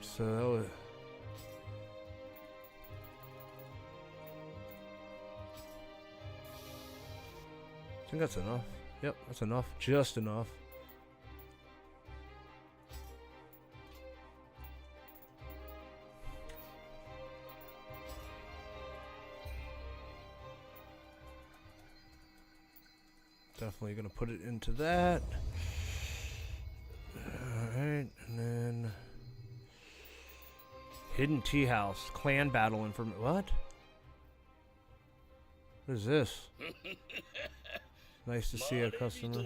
So that was... I think that's enough. Yep, that's enough. Just enough. Definitely gonna put it into that. Alright, and then... Hidden Tea House. Clan battle information. What? What is this? Nice to see a customer.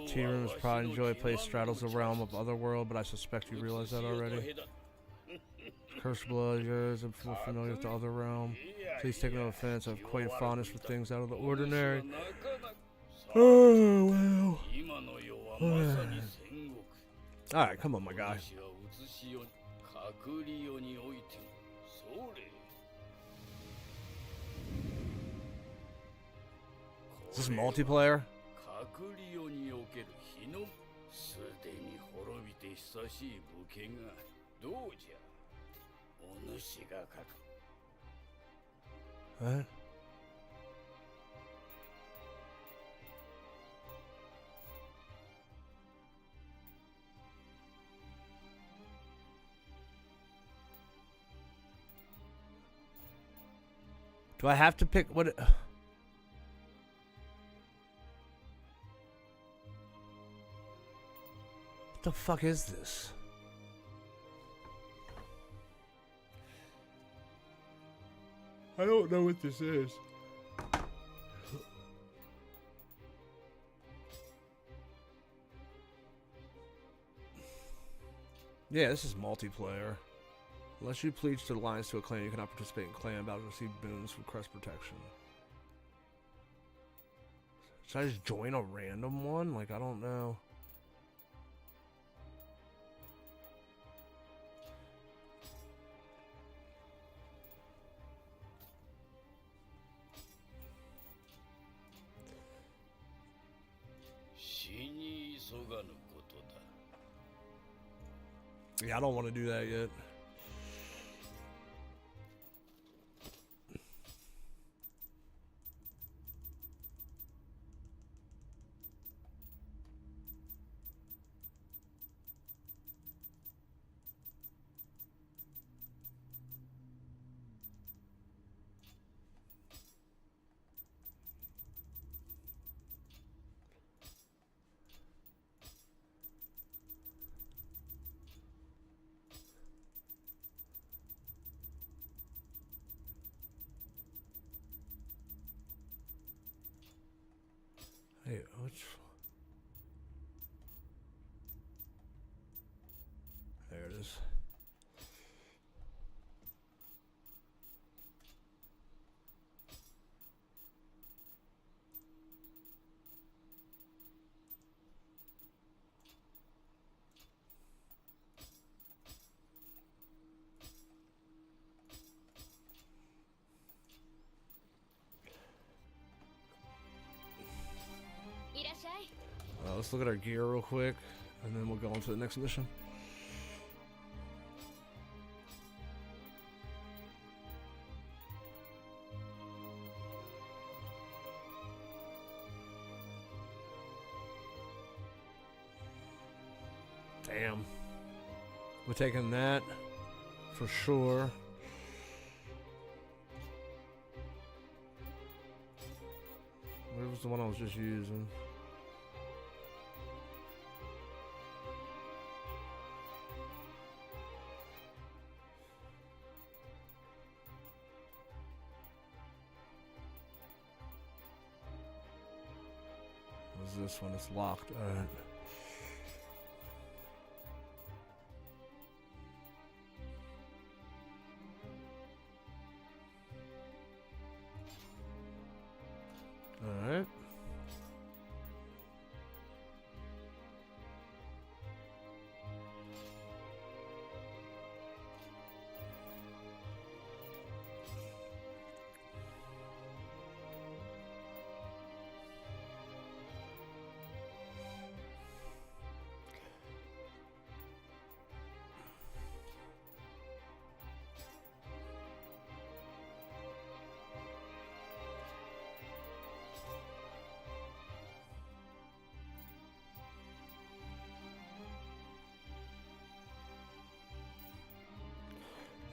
Tea rooms probably enjoy place straddles the realm of Otherworld, but I suspect you realize that already. Cursed blood, yours, I'm familiar with the other realm. Please take no offense, I have quite a fondness for things out of the ordinary. Oh, well. Alright, come on, my guy. Is this multiplayer? What? Do I have to pick what? What the fuck is this? I don't know what this is. Yeah, this is multiplayer. Unless you pledge to alliance to a clan, you cannot participate in clan battles and receive boons from crest protection. Should I just join a random one? Like, I don't know. Yeah, I don't want to do that yet. Hey, which... There it is. let's look at our gear real quick, and then we'll go on to the next mission. Damn. We're taking that for sure. Where was the one I was just using? What was this one? It's locked. Alright. Alright.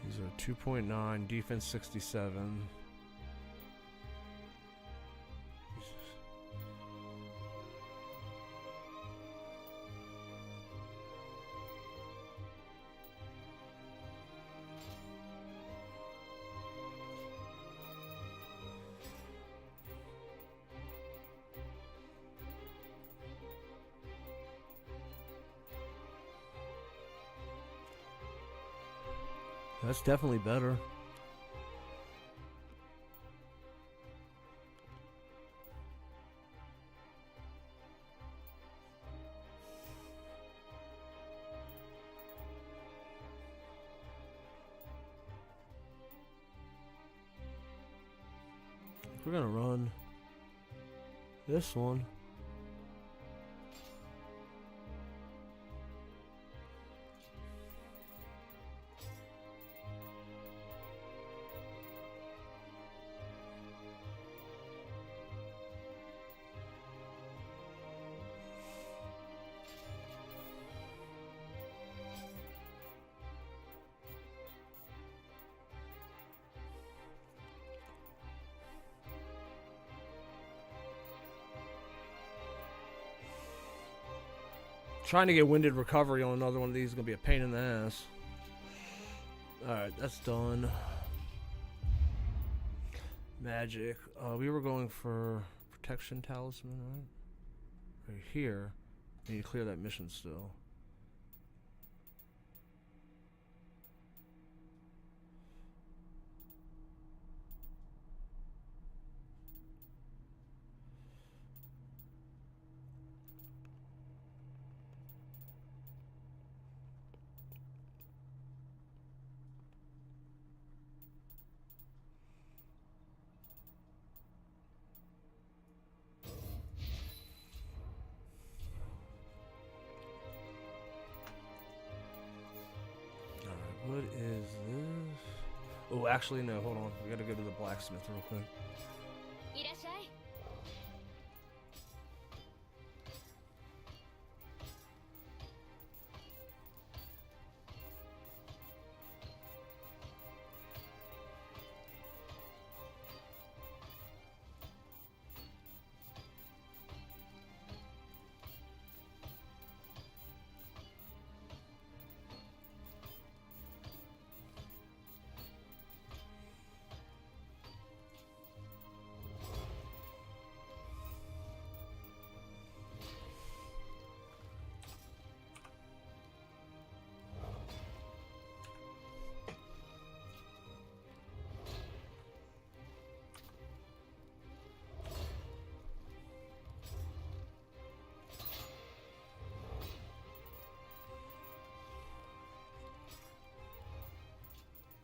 These are 2.9, defense 67. That's definitely better. We're gonna run this one. Trying to get winded recovery on another one of these is going to be a pain in the ass. Alright, that's done. Magic. We were going for protection talisman, right? Right here. We need to clear that mission still. What is this? Oh, actually, no, hold on. We gotta go to the blacksmith real quick. いらっしゃい。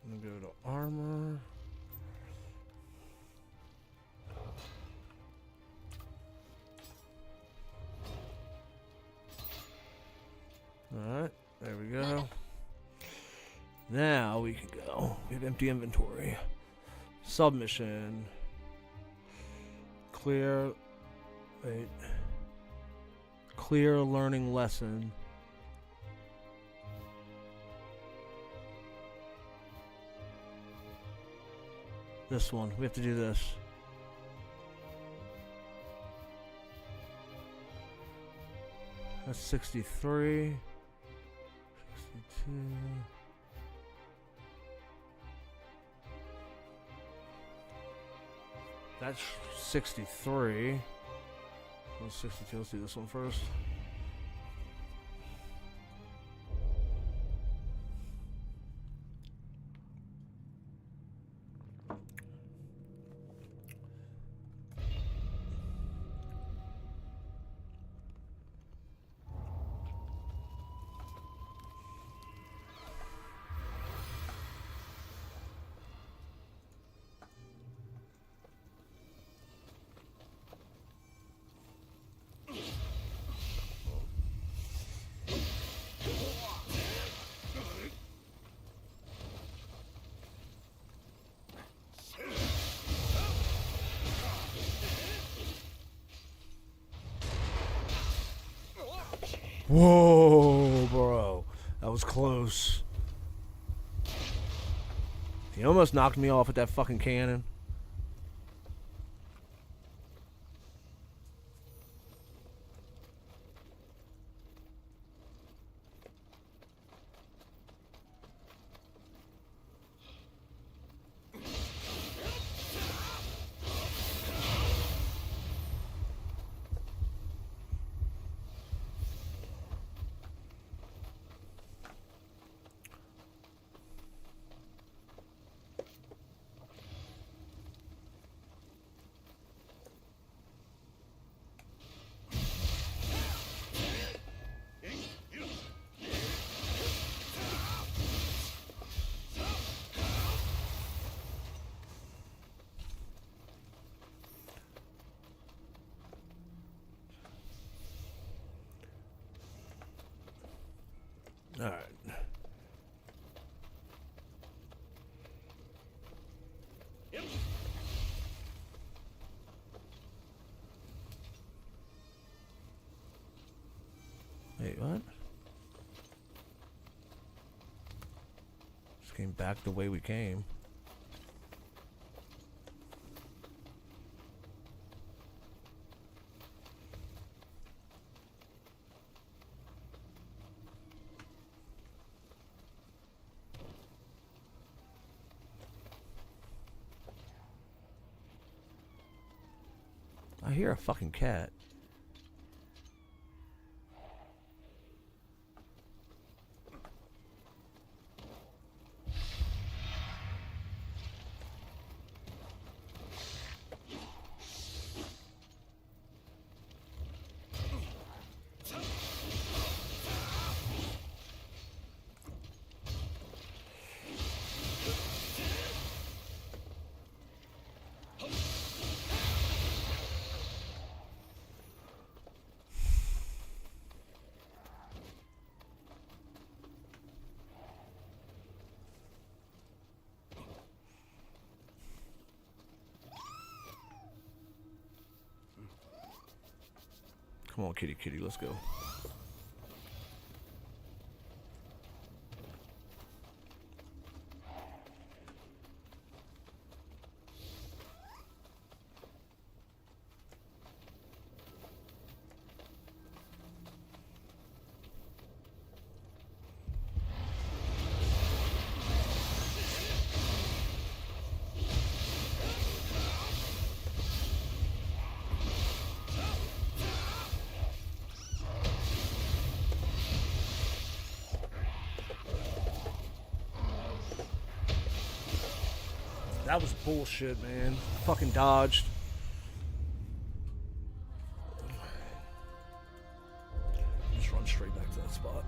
I'm gonna go to armor. Alright, there we go. Now we can go. We have empty inventory. Submission. Clear. Wait. Clear learning lesson. This one. We have to do this. That's 63. 62. That's 63. That's 62. Let's do this one first. Whoa, bro. That was close. He almost knocked me off with that fucking cannon. All right. Wait, what? Just came back the way we came. I hear a fucking cat. Come on, kitty, kitty, let's go. That was bullshit, man. Fucking dodged. Just run straight back to that spot.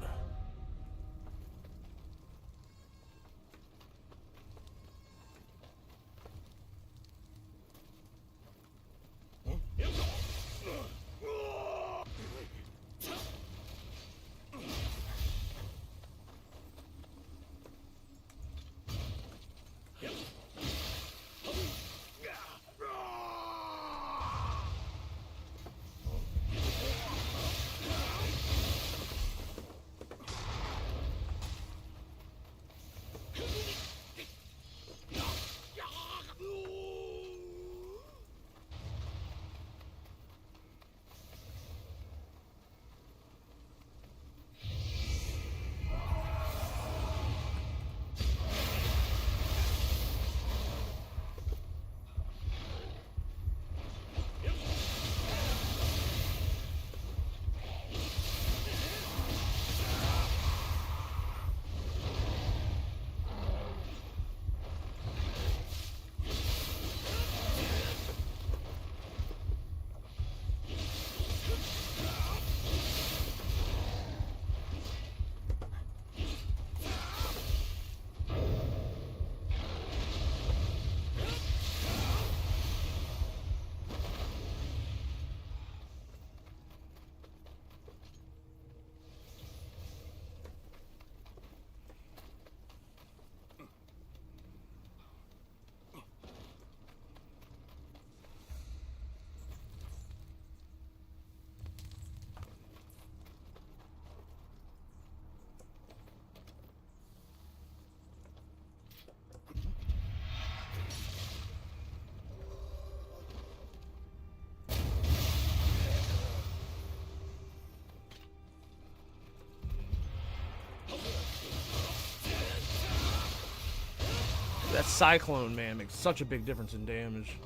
That Cyclone, man, makes such a big difference in damage.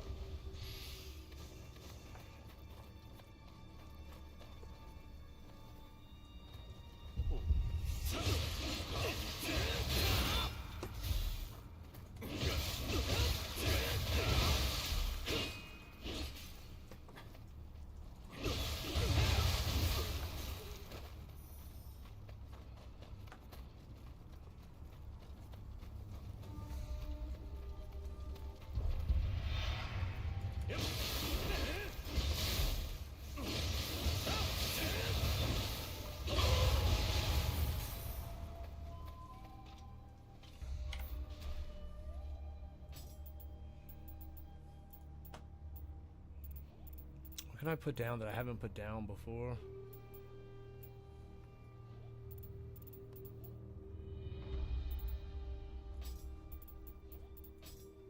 What can I put down that I haven't put down before?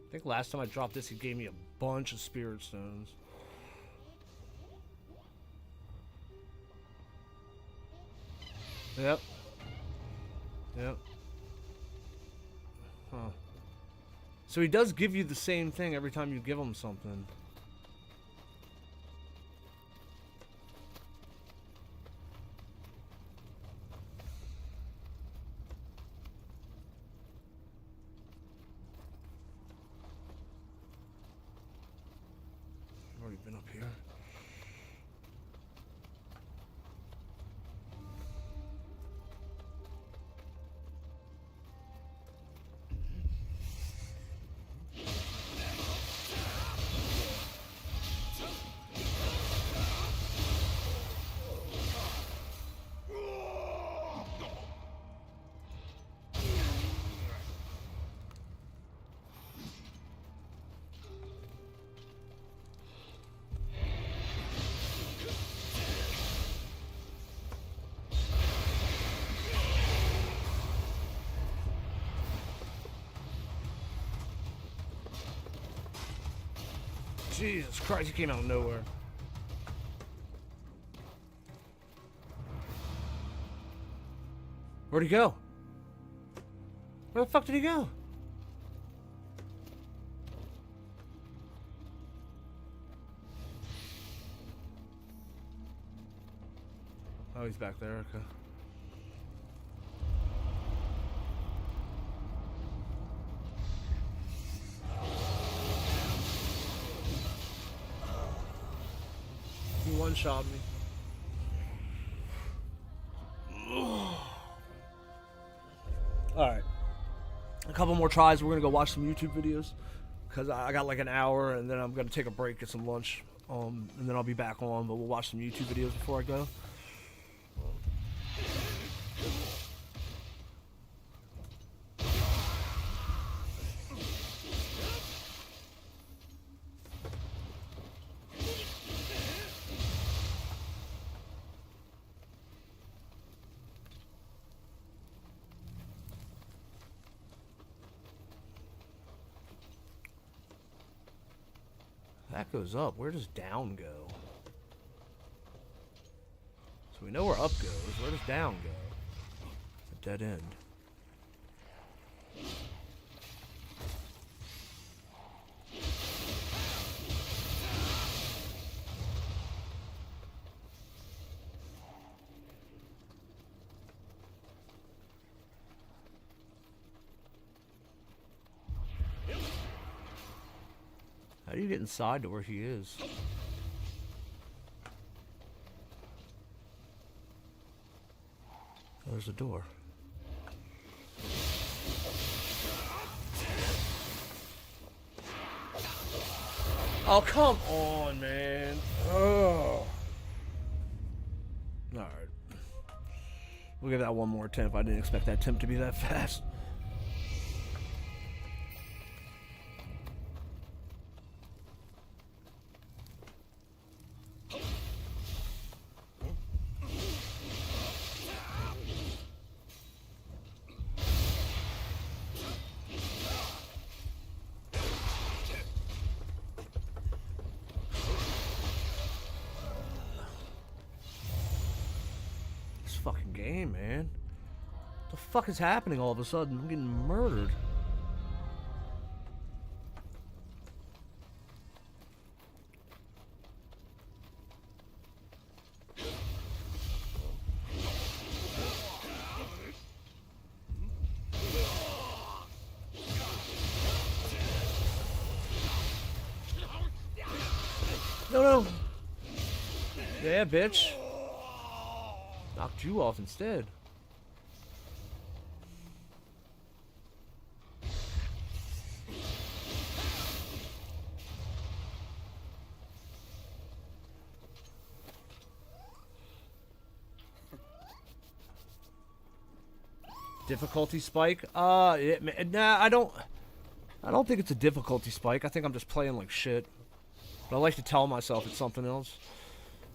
I think last time I dropped this, he gave me a bunch of spirit stones. Yep. Yep. Huh. So he does give you the same thing every time you give him something. I've already been up here. Jesus Christ, he came out of nowhere. Where'd he go? Where the fuck did he go? Oh, he's back there, okay. He one-shot me. Alright. A couple more tries. We're going to go watch some YouTube videos. Because I got like an hour, and then I'm going to take a break, get some lunch. And then I'll be back on, but we'll watch some YouTube videos before I go. That goes up. Where does down go? So we know where up goes. Where does down go? A dead end. How do you get inside to where he is? Oh, there's a door. Oh, come on, man. Oh. Alright. We'll give that one more attempt. I didn't expect that attempt to be that fast. Fucking game, man. What the fuck is happening all of a sudden? I'm getting murdered. no. Yeah, bitch. Knocked you off instead. Difficulty spike? Nah, I don't think it's a difficulty spike. I think I'm just playing like shit. But I like to tell myself it's something else.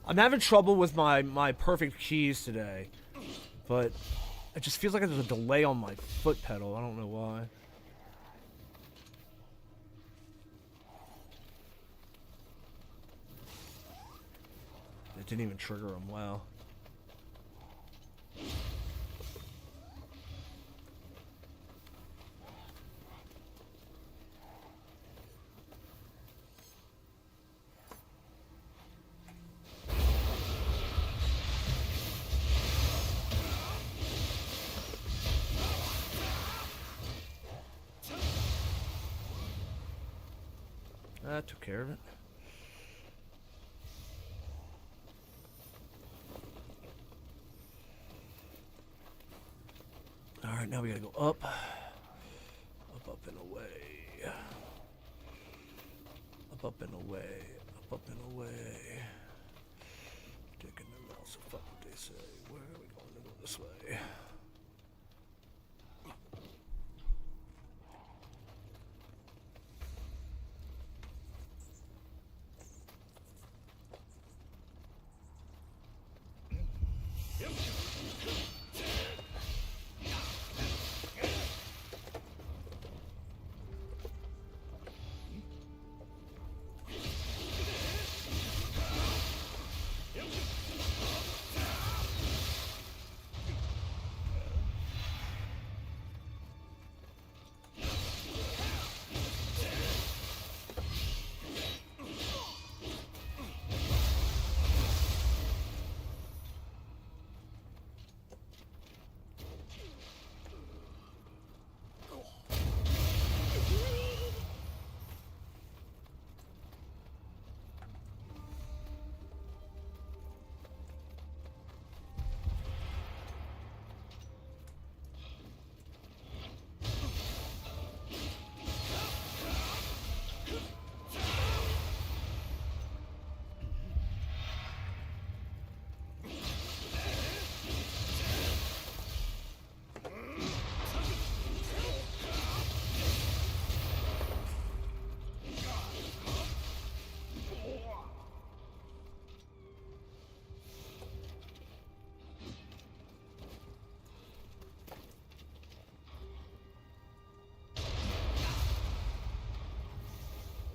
I'm having trouble with my perfect keys today. But it just feels like there's a delay on my foot pedal. I don't know why. It didn't even trigger him. Wow. That took care of it. Alright, now we gotta go up. Up and away. Up and away. Up and away. Taking the mouse, so fuck what they say. Where are we going to go this way?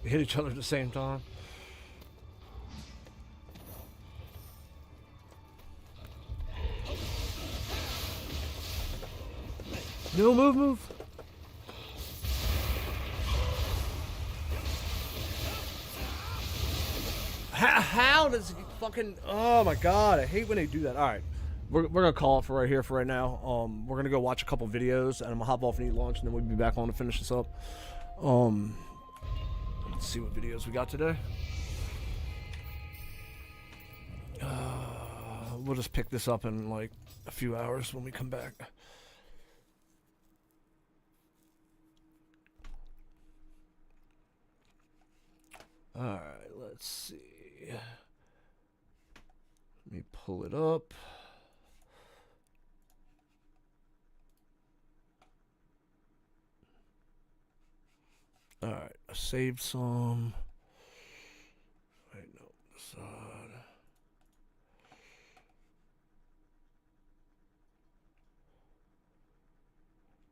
We hit each other at the same time. No, move. How does he fucking... Oh my god, I hate when they do that. Alright, we're gonna call it for right here for right now. We're gonna go watch a couple videos, and I'm gonna hop off and eat lunch, and then we'll be back on to finish this up. Let's see what videos we got today. We'll just pick this up in like a few hours when we come back. Alright, let's see. Let me pull it up. Alright, I saved some. Wait, no, this side.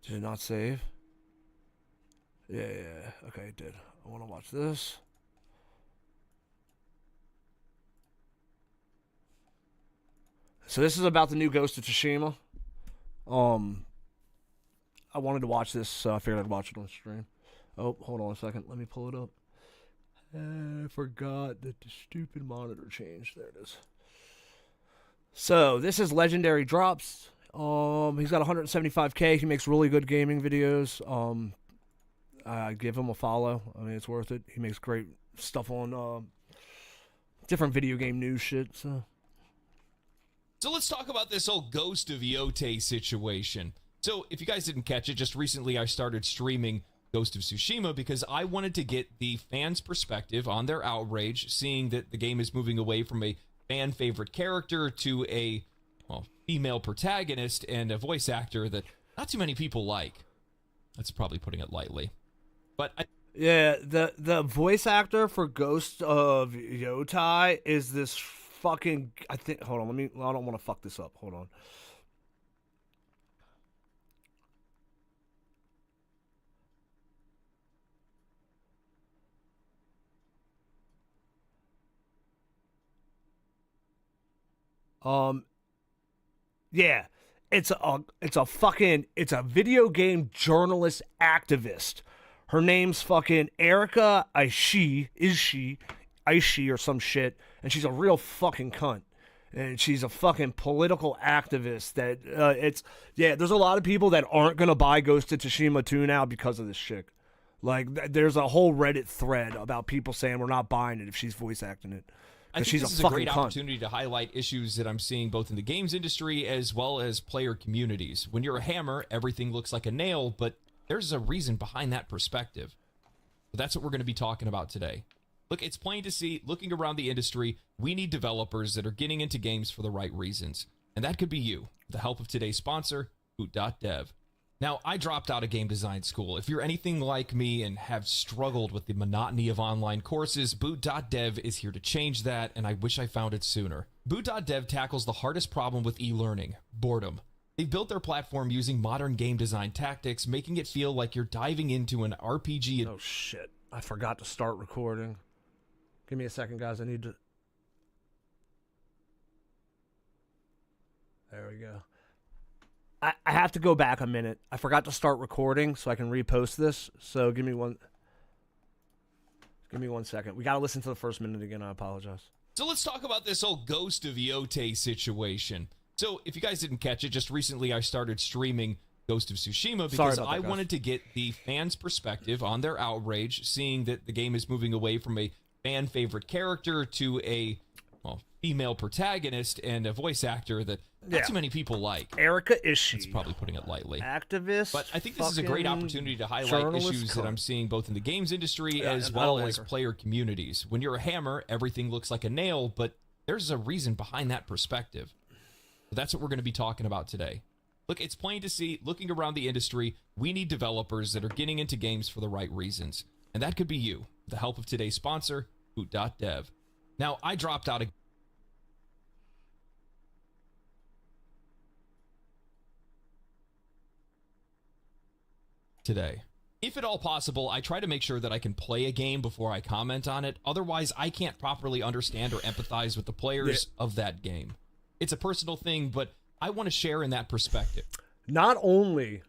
Did it not save? Yeah, okay, it did. I want to watch this. So this is about the new Ghost of Tsushima. I wanted to watch this, so I figured I'd watch it on stream. Oh, hold on a second. Let me pull it up. I forgot that the stupid monitor changed. There it is. So, this is Legendary Drops. He's got 175K. He makes really good gaming videos. I give him a follow. I mean, it's worth it. He makes great stuff on different video game news shit. So let's talk about this whole Ghost of Yote situation. So if you guys didn't catch it, just recently I started streaming Ghost of Tsushima because I wanted to get the fans' perspective on their outrage, seeing that the game is moving away from a fan favorite character to a female protagonist and a voice actor that not too many people like. That's probably putting it lightly. But yeah, the voice actor for Ghost of Yotai is this fucking. I think. Hold on. I don't want to fuck this up. Hold on. Yeah, it's a video game journalist activist. Her name's fucking Erica Aishi or some shit, and she's a real fucking cunt. And she's a fucking political activist that there's a lot of people that aren't gonna buy Ghost of Tsushima 2 now because of this chick. Like there's a whole Reddit thread about people saying we're not buying it if she's voice acting it. I think she's this is a great opportunity to highlight issues that I'm seeing both in the games industry as well as player communities. When you're a hammer, everything looks like a nail, but there's a reason behind that perspective. But that's what we're going to be talking about today. Look, it's plain to see, looking around the industry, we need developers that are getting into games for the right reasons. And that could be you, with the help of today's sponsor, Boot.dev. Now, I dropped out of game design school. If you're anything like me and have struggled with the monotony of online courses, Boot.dev is here to change that, and I wish I found it sooner. Boot.dev tackles the hardest problem with e-learning, boredom. They've built their platform using modern game design tactics, making it feel like you're diving into an RPG. Oh, shit. I forgot to start recording. Give me a second, guys. I need to... There we go. I have to go back a minute. I forgot to start recording so I can repost this. So give me one second. We got to listen to the first minute again. I apologize. So let's talk about this whole Ghost of Yote situation. So if you guys didn't catch it, just recently I started streaming Ghost of Tsushima because I wanted to get the fans' perspective on their outrage, seeing that the game is moving away from a fan favorite character to a female protagonist and a voice actor that not too many people like. Erica Ishii. That's probably putting it lightly. Activist. But I think this is a great opportunity to highlight issues that I'm seeing both in the games industry as well as player communities. When you're a hammer, everything looks like a nail, but there's a reason behind that perspective. So that's what we're going to be talking about today. Look, it's plain to see, looking around the industry, we need developers that are getting into games for the right reasons. And that could be you, with the help of today's sponsor, Boot.dev. Now, I dropped out of today. If at all possible, I try to make sure that I can play a game before I comment on it. Otherwise, I can't properly understand or empathize with the players of that game. It's a personal thing, but I want to share in that perspective. Not only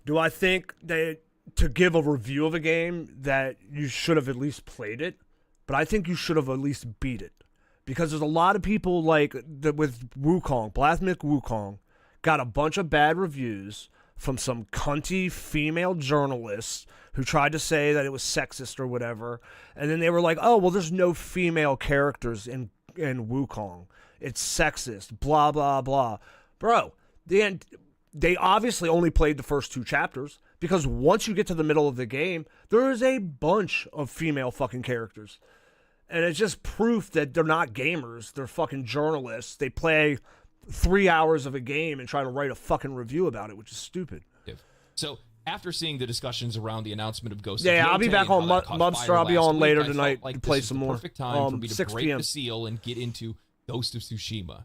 do I think that to give a review of a game that you should have at least played it, but I think you should have at least beat it. Because there's a lot of people like with Wukong, Blasphemic Wukong, got a bunch of bad reviews from some cunty female journalists who tried to say that it was sexist or whatever. And then they were like, oh, well, there's no female characters in Wukong. It's sexist, blah, blah, blah. Bro, they obviously only played the first 2 chapters because once you get to the middle of the game, there is a bunch of female fucking characters. And it's just proof that they're not gamers. They're fucking journalists. They play 3 hours of a game and try to write a fucking review about it, which is stupid. So after seeing the discussions around the announcement of Ghost, I'll be back on Mubster. I'll be on later tonight to play some more. Perfect time for me to 6 break p.m. the seal and get into Ghost of Tsushima.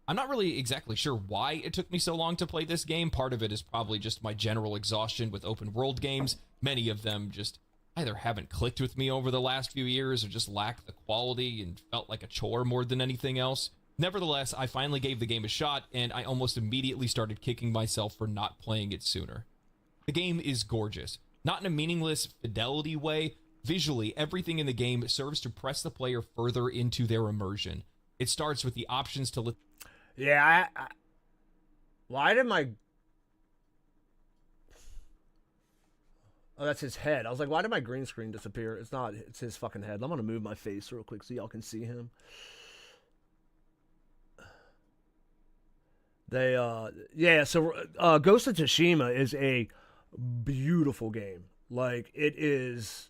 I'm not really exactly sure why it took me so long to play this game. Part of it is probably just my general exhaustion with open world games. Many of them just either haven't clicked with me over the last few years or just lack the quality and felt like a chore more than anything else. Nevertheless, I finally gave the game a shot, and I almost immediately started kicking myself for not playing it sooner. The game is gorgeous. Not in a meaningless fidelity way. Visually, everything in the game serves to press the player further into their immersion. It starts with the options to... Why did my... Oh, that's his head. I was like, why did my green screen disappear? It's not. It's his fucking head. I'm going to move my face real quick so y'all can see him. They so Ghost of Tsushima is a beautiful game. Like it is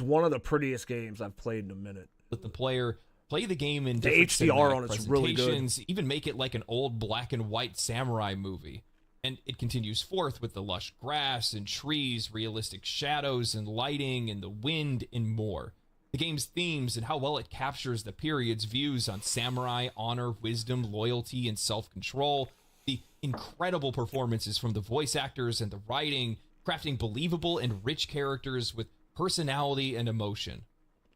one of the prettiest games I've played in a minute. Let the player play the game in The different HDR cinematic on it's really good. presentations, even make it like an old black and white samurai movie. And it continues forth with the lush grass and trees, realistic shadows and lighting and the wind and more. The game's themes and how well it captures the period's views on samurai, honor, wisdom, loyalty, and self-control. The incredible performances from the voice actors and the writing, crafting believable and rich characters with personality and emotion.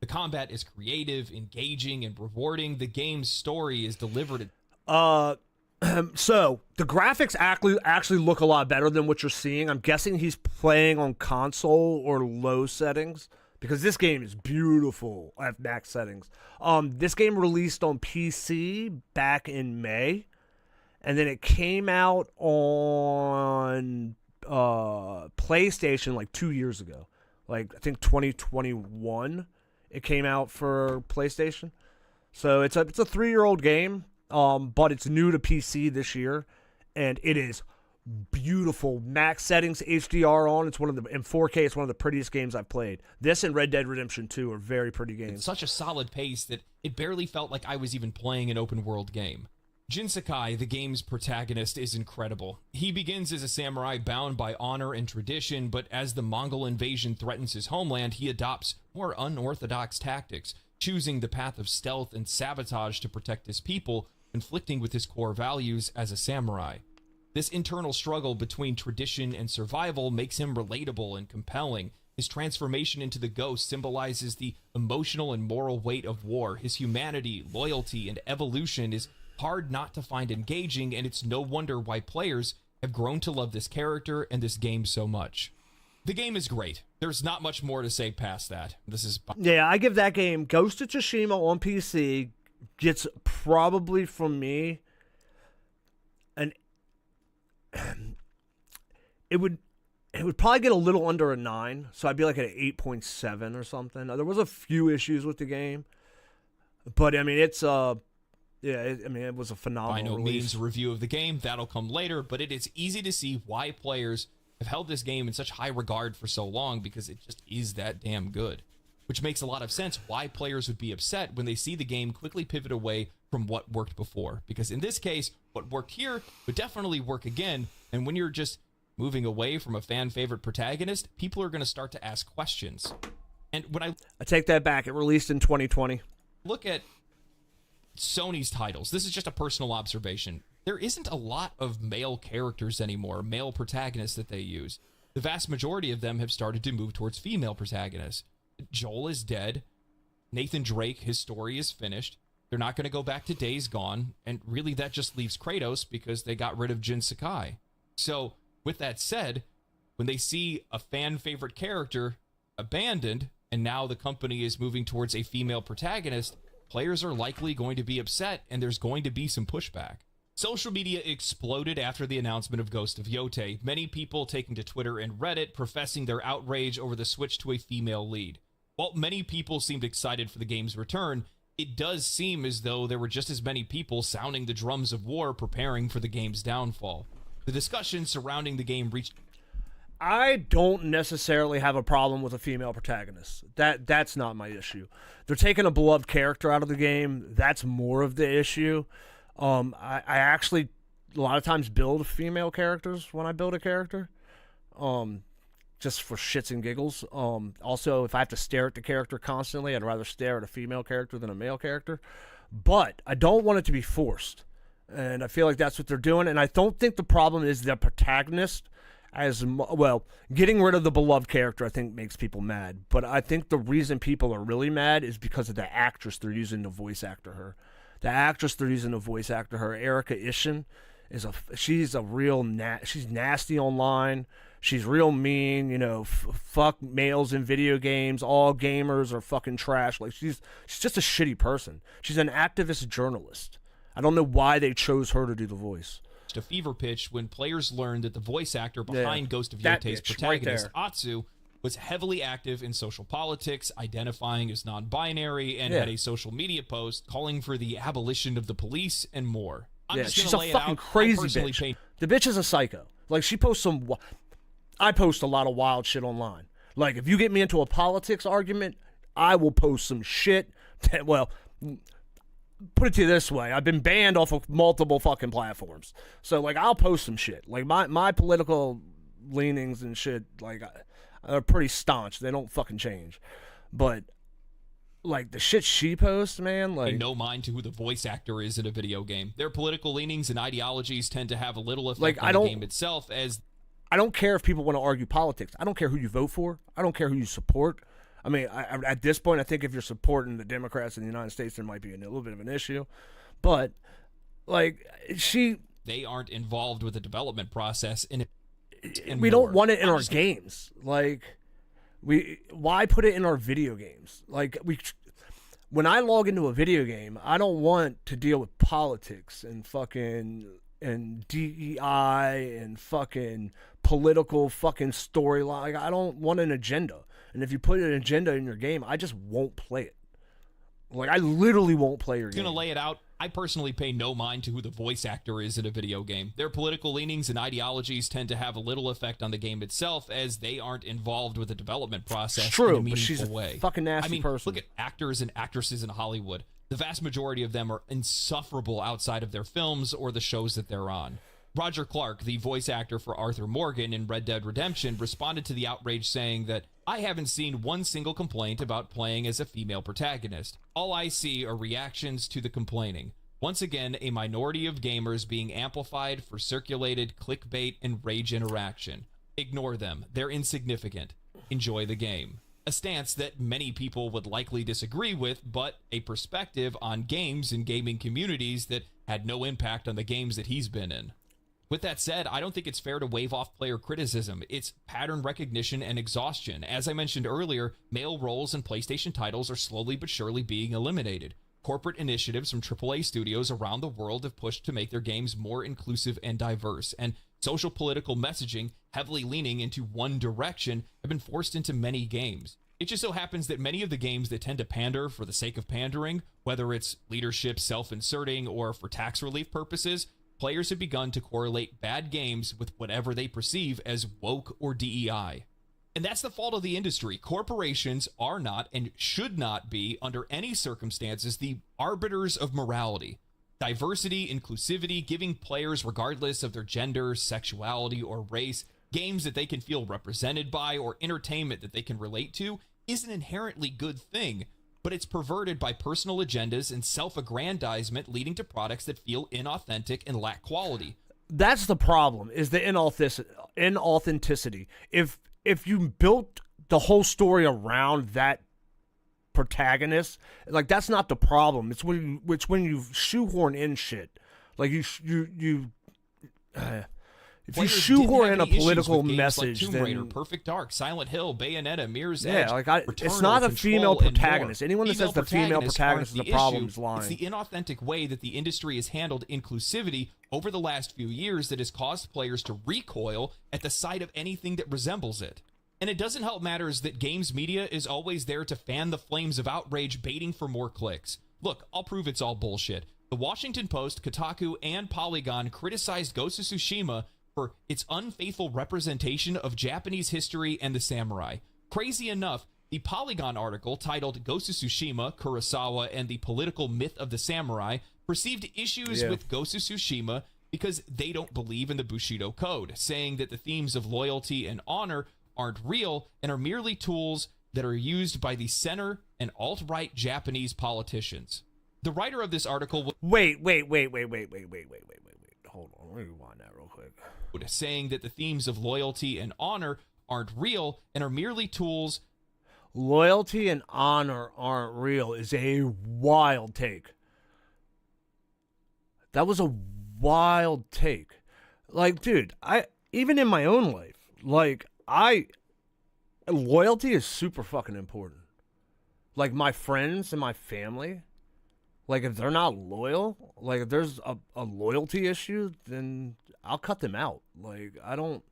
The combat is creative, engaging, and rewarding. The game's story is delivered. So the graphics actually look a lot better than what you're seeing. I'm guessing he's playing on console or low settings because this game is beautiful at max settings. This game released on PC back in May, and then it came out on PlayStation like 2 years ago. Like I think 2021, it came out for PlayStation. So it's a 3-year-old game. But it's new to PC this year, and it is beautiful. Max settings, HDR on. It's in 4K. It's one of the prettiest games I've played. This and Red Dead Redemption 2 are very pretty games. It's such a solid pace that it barely felt like I was even playing an open world game. Jin Sakai, the game's protagonist, is incredible. He begins as a samurai bound by honor and tradition, but as the Mongol invasion threatens his homeland, he adopts more unorthodox tactics, choosing the path of stealth and sabotage to protect his people, conflicting with his core values as a samurai. This internal struggle between tradition and survival makes him relatable and compelling. His transformation into the ghost symbolizes the emotional and moral weight of war. His humanity, loyalty, and evolution is hard not to find engaging, and it's no wonder why players have grown to love this character and this game so much. The game is great. There's not much more to say past that. Yeah, I give that game, Ghost of Tsushima on PC, gets probably from me it would probably get a little under a 9, so I'd be like at an 8.7 or something. There was a few issues with the game, but I mean it was a phenomenal by no release. means a review of the game, that'll come later, but it is easy to see why players have held this game in such high regard for so long, because it just is that damn good. Which makes a lot of sense why players would be upset when they see the game quickly pivot away from what worked before. Because in this case, what worked here would definitely work again, and when you're just moving away from a fan-favorite protagonist, people are going to start to ask questions. And when I take that back, it released in 2020. Look at Sony's titles. This is just a personal observation. There isn't a lot of male characters anymore, male protagonists that they use. The vast majority of them have started to move towards female protagonists. Joel is dead. Nathan Drake, his story is finished. They're not going to go back to Days Gone, and really that just leaves Kratos because they got rid of Jin Sakai. So, with that said, when they see a fan-favorite character abandoned, and now the company is moving towards a female protagonist, players are likely going to be upset, and there's going to be some pushback. Social media exploded after the announcement of Ghost of Yotei, many people taking to Twitter and Reddit professing their outrage over the switch to a female lead. While many people seemed excited for the game's return, it does seem as though there were just as many people sounding the drums of war preparing for the game's downfall. The discussion surrounding the game reached... I don't necessarily have a problem with a female protagonist. That's not my issue. They're taking a beloved character out of the game. That's more of the issue. I actually a lot of times build female characters when I build a character. Just for shits and giggles. Also, if I have to stare at the character constantly, I'd rather stare at a female character than a male character. But I don't want it to be forced. And I feel like that's what they're doing. And I don't think the problem is the protagonist well, getting rid of the beloved character, I think, makes people mad. But I think the reason people are really mad is because of the actress they're using to voice actor her. The actress they're using to voice actor her, Erika Ishin, she's a real she's nasty online. She's real mean, fuck males in video games. All gamers are fucking trash. Like she's just a shitty person. She's an activist journalist. I don't know why they chose her to do the voice. A fever pitch when players learned that the voice actor behind Ghost of Yotei's protagonist, right Atsu, was heavily active in social politics, identifying as non-binary, and had a social media post calling for the abolition of the police and more. I'm Yeah, just she's gonna a lay it fucking out. crazy I personally bitch. pay The bitch is a psycho. Like, she posts some. I post a lot of wild shit online. Like, if you get me into a politics argument, I will post some shit. Well, put it to you this way: I've been banned off of multiple fucking platforms. So, like, I'll post some shit. Like, my political leanings and shit, like, are pretty staunch. They don't fucking change. But, like, the shit she posts, man, like, no mind to who the voice actor is in a video game. Their political leanings and ideologies tend to have a little effect Like, on the game itself, as I don't care if people want to argue politics. I don't care who you vote for. I don't care who you support. I mean, at this point, I think if you're supporting the Democrats in the United States, there might be a little bit of an issue. But, like, they aren't involved with the development process. We don't want it in our games. Like, why put it in our video games? Like, when I log into a video game, I don't want to deal with politics and fucking and DEI and fucking political fucking storyline. Like, I don't want an agenda. And if you put an agenda in your game, I just won't play it. Like, I literally won't play your game. Gonna lay it out. I personally pay no mind to who the voice actor is in a video game. Their political leanings and ideologies tend to have a little effect on the game itself, as they aren't involved with the development process It's true, in a but meaningful she's a way. fucking nasty person. Look at actors and actresses in Hollywood. The vast majority of them are insufferable outside of their films or the shows that they're on. Roger Clark, the voice actor for Arthur Morgan in Red Dead Redemption, responded to the outrage saying that, "I haven't seen one single complaint about playing as a female protagonist. All I see are reactions to the complaining. Once again, a minority of gamers being amplified for circulated clickbait and rage interaction. Ignore them. They're insignificant. Enjoy the game." A stance that many people would likely disagree with, but a perspective on games and gaming communities that had no impact on the games that he's been in. With that said, I don't think it's fair to wave off player criticism. It's pattern recognition and exhaustion. As I mentioned earlier, male roles in PlayStation titles are slowly but surely being eliminated. Corporate initiatives from AAA studios around the world have pushed to make their games more inclusive and diverse, and social political messaging, heavily leaning into one direction, have been forced into many games. It just so happens that many of the games that tend to pander for the sake of pandering, whether it's leadership self-inserting or for tax relief purposes, players have begun to correlate bad games with whatever they perceive as woke or DEI. And that's the fault of the industry. Corporations are not and should not be, under any circumstances, the arbiters of morality. Diversity, inclusivity, giving players, regardless of their gender, sexuality, or race, games that they can feel represented by or entertainment that they can relate to is an inherently good thing, but it's perverted by personal agendas and self-aggrandizement, leading to products that feel inauthentic and lack quality. That's the problem, is the inauthenticity. If you built the whole story around that protagonist, like, that's not the problem. It's when you shoehorn in shit. Like, if you shoehorn in a political message, like Tomb then Raider, Perfect Dark, Silent Hill, Bayonetta, Mirror's yeah, Edge, like Returnal, it's not a female Control, and protagonist. more. Anyone that says the female protagonist is the problem is lying. It's the inauthentic way that the industry has handled inclusivity over the last few years that has caused players to recoil at the sight of anything that resembles it. And it doesn't help matters that games media is always there to fan the flames of outrage, baiting for more clicks. Look, I'll prove it's all bullshit. The Washington Post, Kotaku, and Polygon criticized Ghost of Tsushima for its unfaithful representation of Japanese history and the samurai. Crazy enough, the Polygon article titled Ghost of Tsushima, Kurosawa, and the Political Myth of the Samurai perceived issues with Ghost of Tsushima because they don't believe in the Bushido Code, saying that the themes of loyalty and honor aren't real and are merely tools that are used by the center and alt-right Japanese politicians. The writer of this article... Wait. Hold on, let me rewind that real quick. Saying that the themes of loyalty and honor aren't real and are merely tools. Loyalty and honor aren't real is a wild take. That was a wild take. Like, dude, even in my own life, like, loyalty is super fucking important. Like, my friends and my family, like, if they're not loyal, like, if there's a loyalty issue, then I'll cut them out. Like, I don't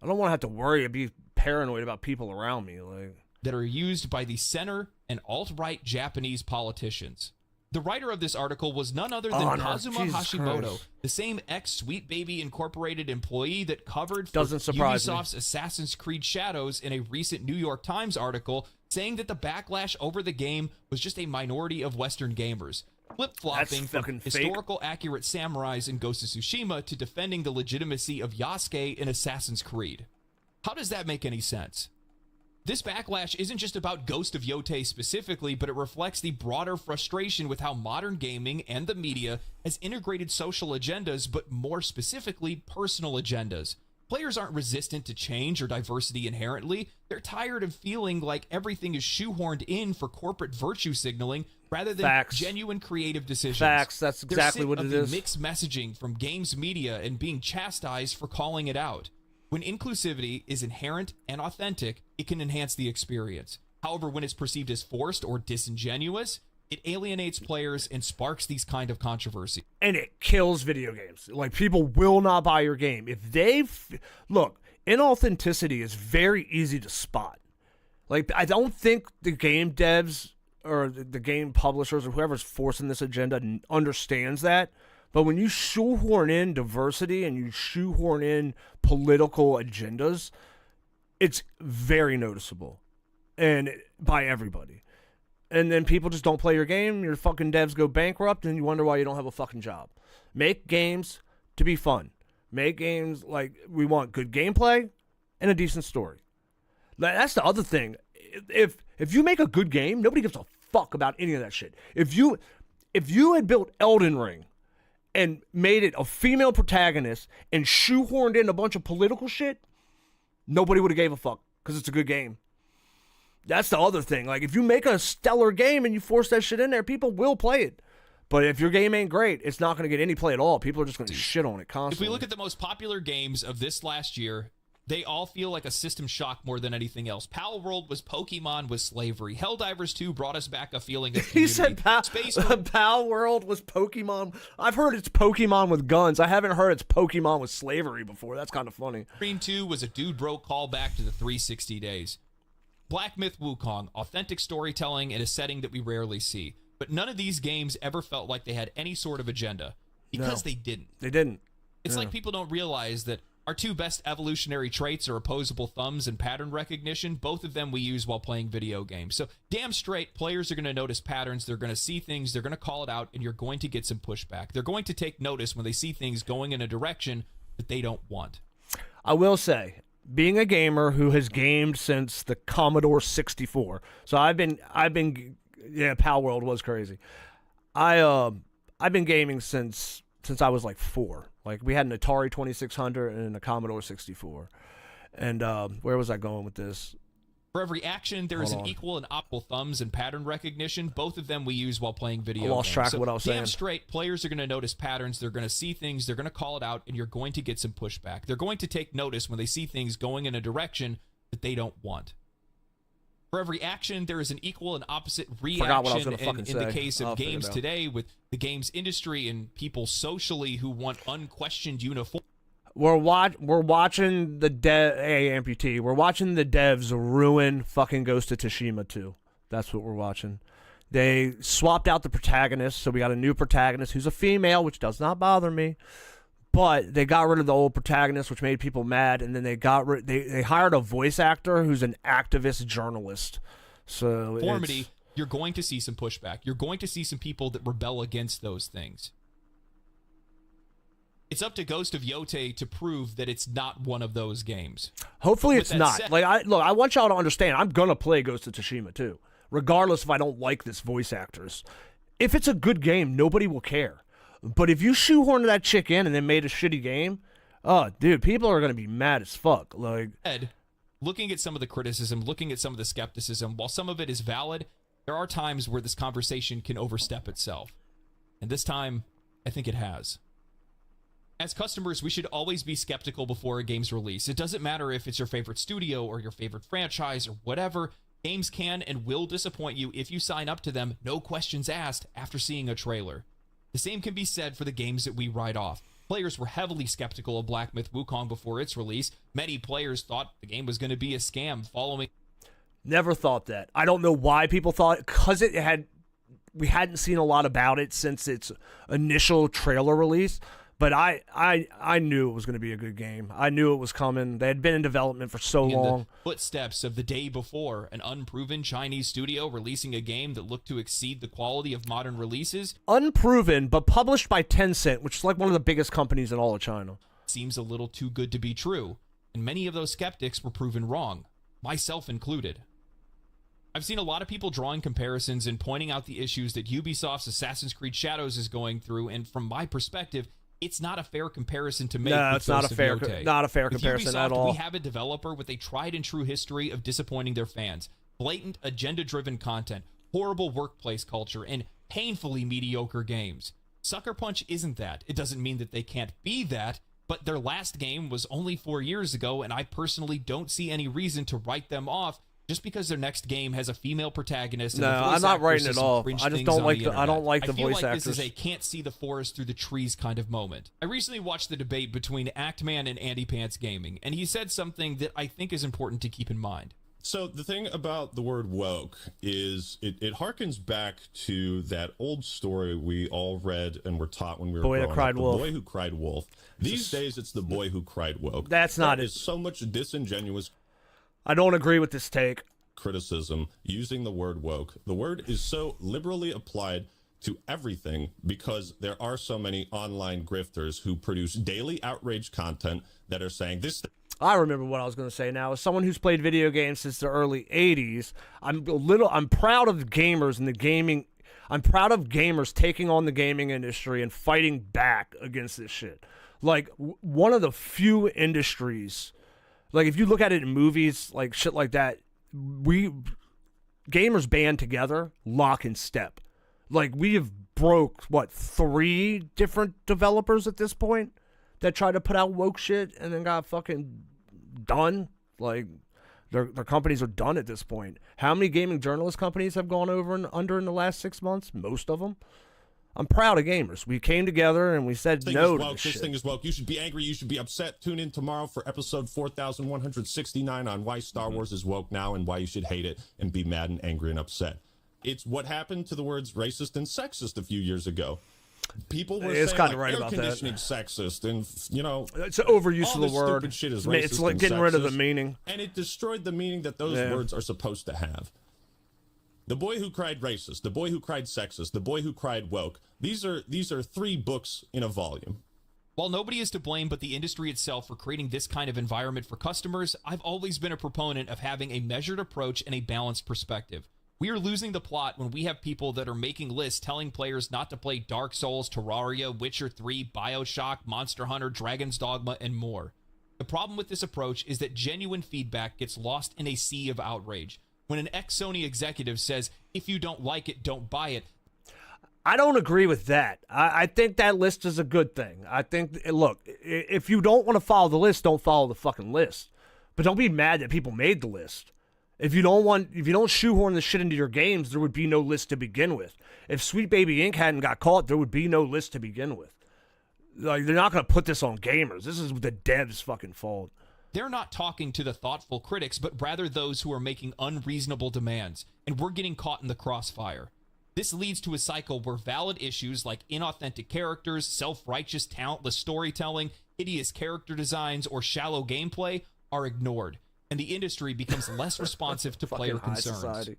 want to have to worry and be paranoid about people around me. Like, that are used by the center and alt-right Japanese politicians. The writer of this article was none other than Honor. Kazuma Jesus Hashimoto, Christ. the same ex-Sweet Baby Incorporated employee that covered for Doesn't surprise me. Ubisoft's Assassin's Creed Shadows in a recent New York Times article, saying that the backlash over the game was just a minority of Western gamers, flip-flopping That's from fucking fake. historical accurate samurais in Ghost of Tsushima to defending the legitimacy of Yasuke in Assassin's Creed. How does that make any sense? This backlash isn't just about Ghost of Yotei specifically, but it reflects the broader frustration with how modern gaming and the media has integrated social agendas, but more specifically, personal agendas. Players aren't resistant to change or diversity inherently. They're tired of feeling like everything is shoehorned in for corporate virtue signaling rather than Facts. genuine creative decisions. Facts. That's They're exactly sick what of it the is. mixed messaging from games media and being chastised for calling it out. When inclusivity is inherent and authentic, it can enhance the experience. However, when it's perceived as forced or disingenuous, it alienates players and sparks these kind of controversy. And it kills video games. Like, people will not buy your game. If they look, inauthenticity is very easy to spot. Like, I don't think the game devs or the game publishers or whoever's forcing this agenda understands that. But when you shoehorn in diversity and you shoehorn in political agendas, it's very noticeable, and by everybody. And then people just don't play your game. Your fucking devs go bankrupt, and you wonder why you don't have a fucking job. Make games to be fun. Make games like we want good gameplay and a decent story. That's the other thing. If you make a good game, nobody gives a fuck about any of that shit. If you had built Elden Ring and made it a female protagonist and shoehorned in a bunch of political shit, nobody would have gave a fuck because it's a good game. That's the other thing. Like, if you make a stellar game and you force that shit in there, people will play it. But if your game ain't great, it's not going to get any play at all. People are just going to shit on it constantly. If we look at the most popular games of this last year, they all feel like a system shock more than anything else. Pal World was Pokemon with slavery. Helldivers 2 brought us back a feeling of community. He said Pal World was Pokemon. I've heard it's Pokemon with guns. I haven't heard it's Pokemon with slavery before. That's kind of funny. Cream 2 was a dude bro callback to the 360 days. Black Myth Wukong, authentic storytelling in a setting that we rarely see. But none of these games ever felt like they had any sort of agenda. Because they didn't. They didn't. It's like people don't realize that our two best evolutionary traits are opposable thumbs and pattern recognition. Both of them we use while playing video games. So damn straight, players are going to notice patterns. They're going to see things. They're going to call it out, and you're going to get some pushback. They're going to take notice when they see things going in a direction that they don't want. I will say, being a gamer who has gamed since the Commodore 64, so I've been, Pal World was crazy. I've been gaming since I was like 4. Like, we had an Atari 2600 and a Commodore 64. And where was I going with this? For every action, there is an equal and optimal thumbs and pattern recognition. Both of them we use while playing video games. I lost track of what I was saying. Damn straight, players are going to notice patterns. They're going to see things. They're going to call it out, and you're going to get some pushback. They're going to take notice when they see things going in a direction that they don't want. For every action, there is an equal and opposite reaction. And in the case of games today, with the games industry and people socially who want unquestioned uniform. We're watching the amputee. We're watching the devs ruin fucking Ghost of Tsushima 2. That's what we're watching. They swapped out the protagonist, so we got a new protagonist who's a female, which does not bother me. But they got rid of the old protagonist, which made people mad, and then they hired a voice actor who's an activist journalist. So you're going to see some pushback. You're going to see some people that rebel against those things. It's up to Ghost of Yotei to prove that it's not one of those games. Hopefully it's not. I want y'all to understand, I'm going to play Ghost of Tsushima too, regardless if I don't like this voice actors. If it's a good game, nobody will care. But if you shoehorn that chick in and then made a shitty game, dude, people are going to be mad as fuck. Like, Ed, looking at some of the criticism, looking at some of the skepticism, while some of it is valid, there are times where this conversation can overstep itself. And this time, I think it has. As customers, we should always be skeptical before a game's release. It doesn't matter if it's your favorite studio or your favorite franchise or whatever. Games can and will disappoint you if you sign up to them, no questions asked, after seeing a trailer. The same can be said for the games that we write off. Players were heavily skeptical of Black Myth Wukong before its release. Many players thought the game was going to be a scam following... Never thought that. I don't know why people thought, because it had we hadn't seen a lot about it since its initial trailer release. But I knew it was going to be a good game. I knew it was coming. They had been in development for so In long. the footsteps of the day before, an unproven Chinese studio releasing a game that looked to exceed the quality of modern releases Unproven, but published by Tencent, which is like one of the biggest companies in all of China. seems a little too good to be true. And many of those skeptics were proven wrong, myself included. I've seen a lot of people drawing comparisons and pointing out the issues that Ubisoft's Assassin's Creed Shadows is going through, and from my perspective, it's not a fair comparison to make. No, with it's not Ghost a of fair, Yotei. not a fair With comparison Ubisoft, at all. We have a developer with a tried and true history of disappointing their fans, blatant agenda-driven content, horrible workplace culture, and painfully mediocre games. Sucker Punch isn't that. It doesn't mean that they can't be that, but their last game was only 4 years ago, and I personally don't see any reason to write them off just because their next game has a female protagonist. And No, the voice I'm not actors writing say it some off. cringe I just things don't on like the the- I don't internet. like the I feel voice like this is actors. a can't see the forest through the trees kind of moment. I recently watched the debate between Actman and Andy Pants Gaming, and he said something that I think is important to keep in mind. So the thing about the word woke is it harkens back to that old story we all read and were taught when we were Boy That growing Cried up, Wolf. The Boy Who Cried Wolf. These days it's the boy who cried woke. That's not There it. is so much disingenuous I don't agree with this take. criticism using the word woke. The word is so liberally applied to everything because there are so many online grifters who produce daily outrage content that are saying this. I remember what I was going to say now. As someone who's played video games since the early 80s, I'm proud of gamers and the gaming. I'm proud of gamers taking on the gaming industry and fighting back against this shit. Like, one of the few industries, like, if you look at it in movies, like, shit like that, gamers band together, lock and step. Like, we have broke, 3 different developers at this point that tried to put out woke shit and then got fucking done. Like, their companies are done at this point. How many gaming journalist companies have gone over and under in the last 6 months? Most of them. I'm proud of gamers. We came together and we said no to this This shit. thing is woke. You should be angry. You should be upset. Tune in tomorrow for episode 4169 on why Star Wars is woke now and why you should hate it and be mad and angry and upset. It's what happened to the words racist and sexist a few years ago. People were It's saying kinda like, right air about that. conditioning sexist and, you know, It's an overuse all of the this word. stupid shit is It's racist like and getting rid of the sexist, meaning. and it destroyed the meaning that those Yeah. words are supposed to have. The Boy Who Cried Racist, The Boy Who Cried Sexist, The Boy Who Cried Woke. These are 3 books in a volume. While nobody is to blame but the industry itself for creating this kind of environment for customers, I've always been a proponent of having a measured approach and a balanced perspective. We are losing the plot when we have people that are making lists telling players not to play Dark Souls, Terraria, Witcher 3, BioShock, Monster Hunter, Dragon's Dogma, and more. The problem with this approach is that genuine feedback gets lost in a sea of outrage. When an ex-Sony executive says, if you don't like it, don't buy it, I don't agree with that. I think that list is a good thing. I think, look, if you don't want to follow the list, don't follow the fucking list. But don't be mad that people made the list. If you don't shoehorn the shit into your games, there would be no list to begin with. If Sweet Baby Inc. hadn't got caught, there would be no list to begin with. Like, they're not going to put this on gamers. This is the devs' fucking fault. they're not talking to the thoughtful critics, but rather those who are making unreasonable demands, and we're getting caught in the crossfire. This leads to a cycle where valid issues like inauthentic characters, self-righteous, talentless storytelling, hideous character designs, or shallow gameplay are ignored, and the industry becomes less responsive to player Fucking high concerns. society.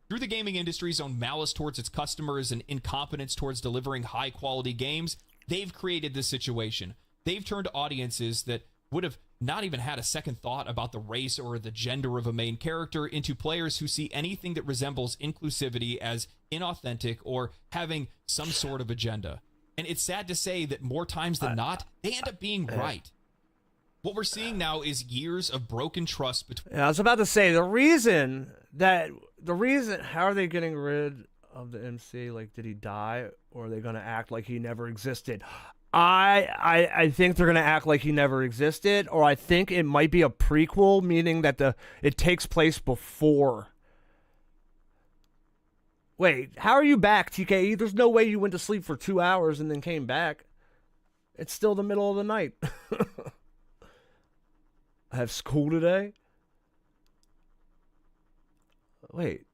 Through the gaming industry's own malice towards its customers and incompetence towards delivering high-quality games, they've created this situation. They've turned audiences that would have not even had a second thought about the race or the gender of a main character into players who see anything that resembles inclusivity as inauthentic or having some sort of agenda. And it's sad to say that more times than not, they end up being right. What we're seeing now is years of broken trust between... Yeah, I was about to say, the reason, how are they getting rid of the MC? Like, did he die? Or are they going to act like he never existed? I think they're going to act like he never existed, or I think it might be a prequel, meaning that it takes place before. Wait, how are you back, TKE? There's no way you went to sleep for 2 hours and then came back. It's still the middle of the night. I have school today. Wait.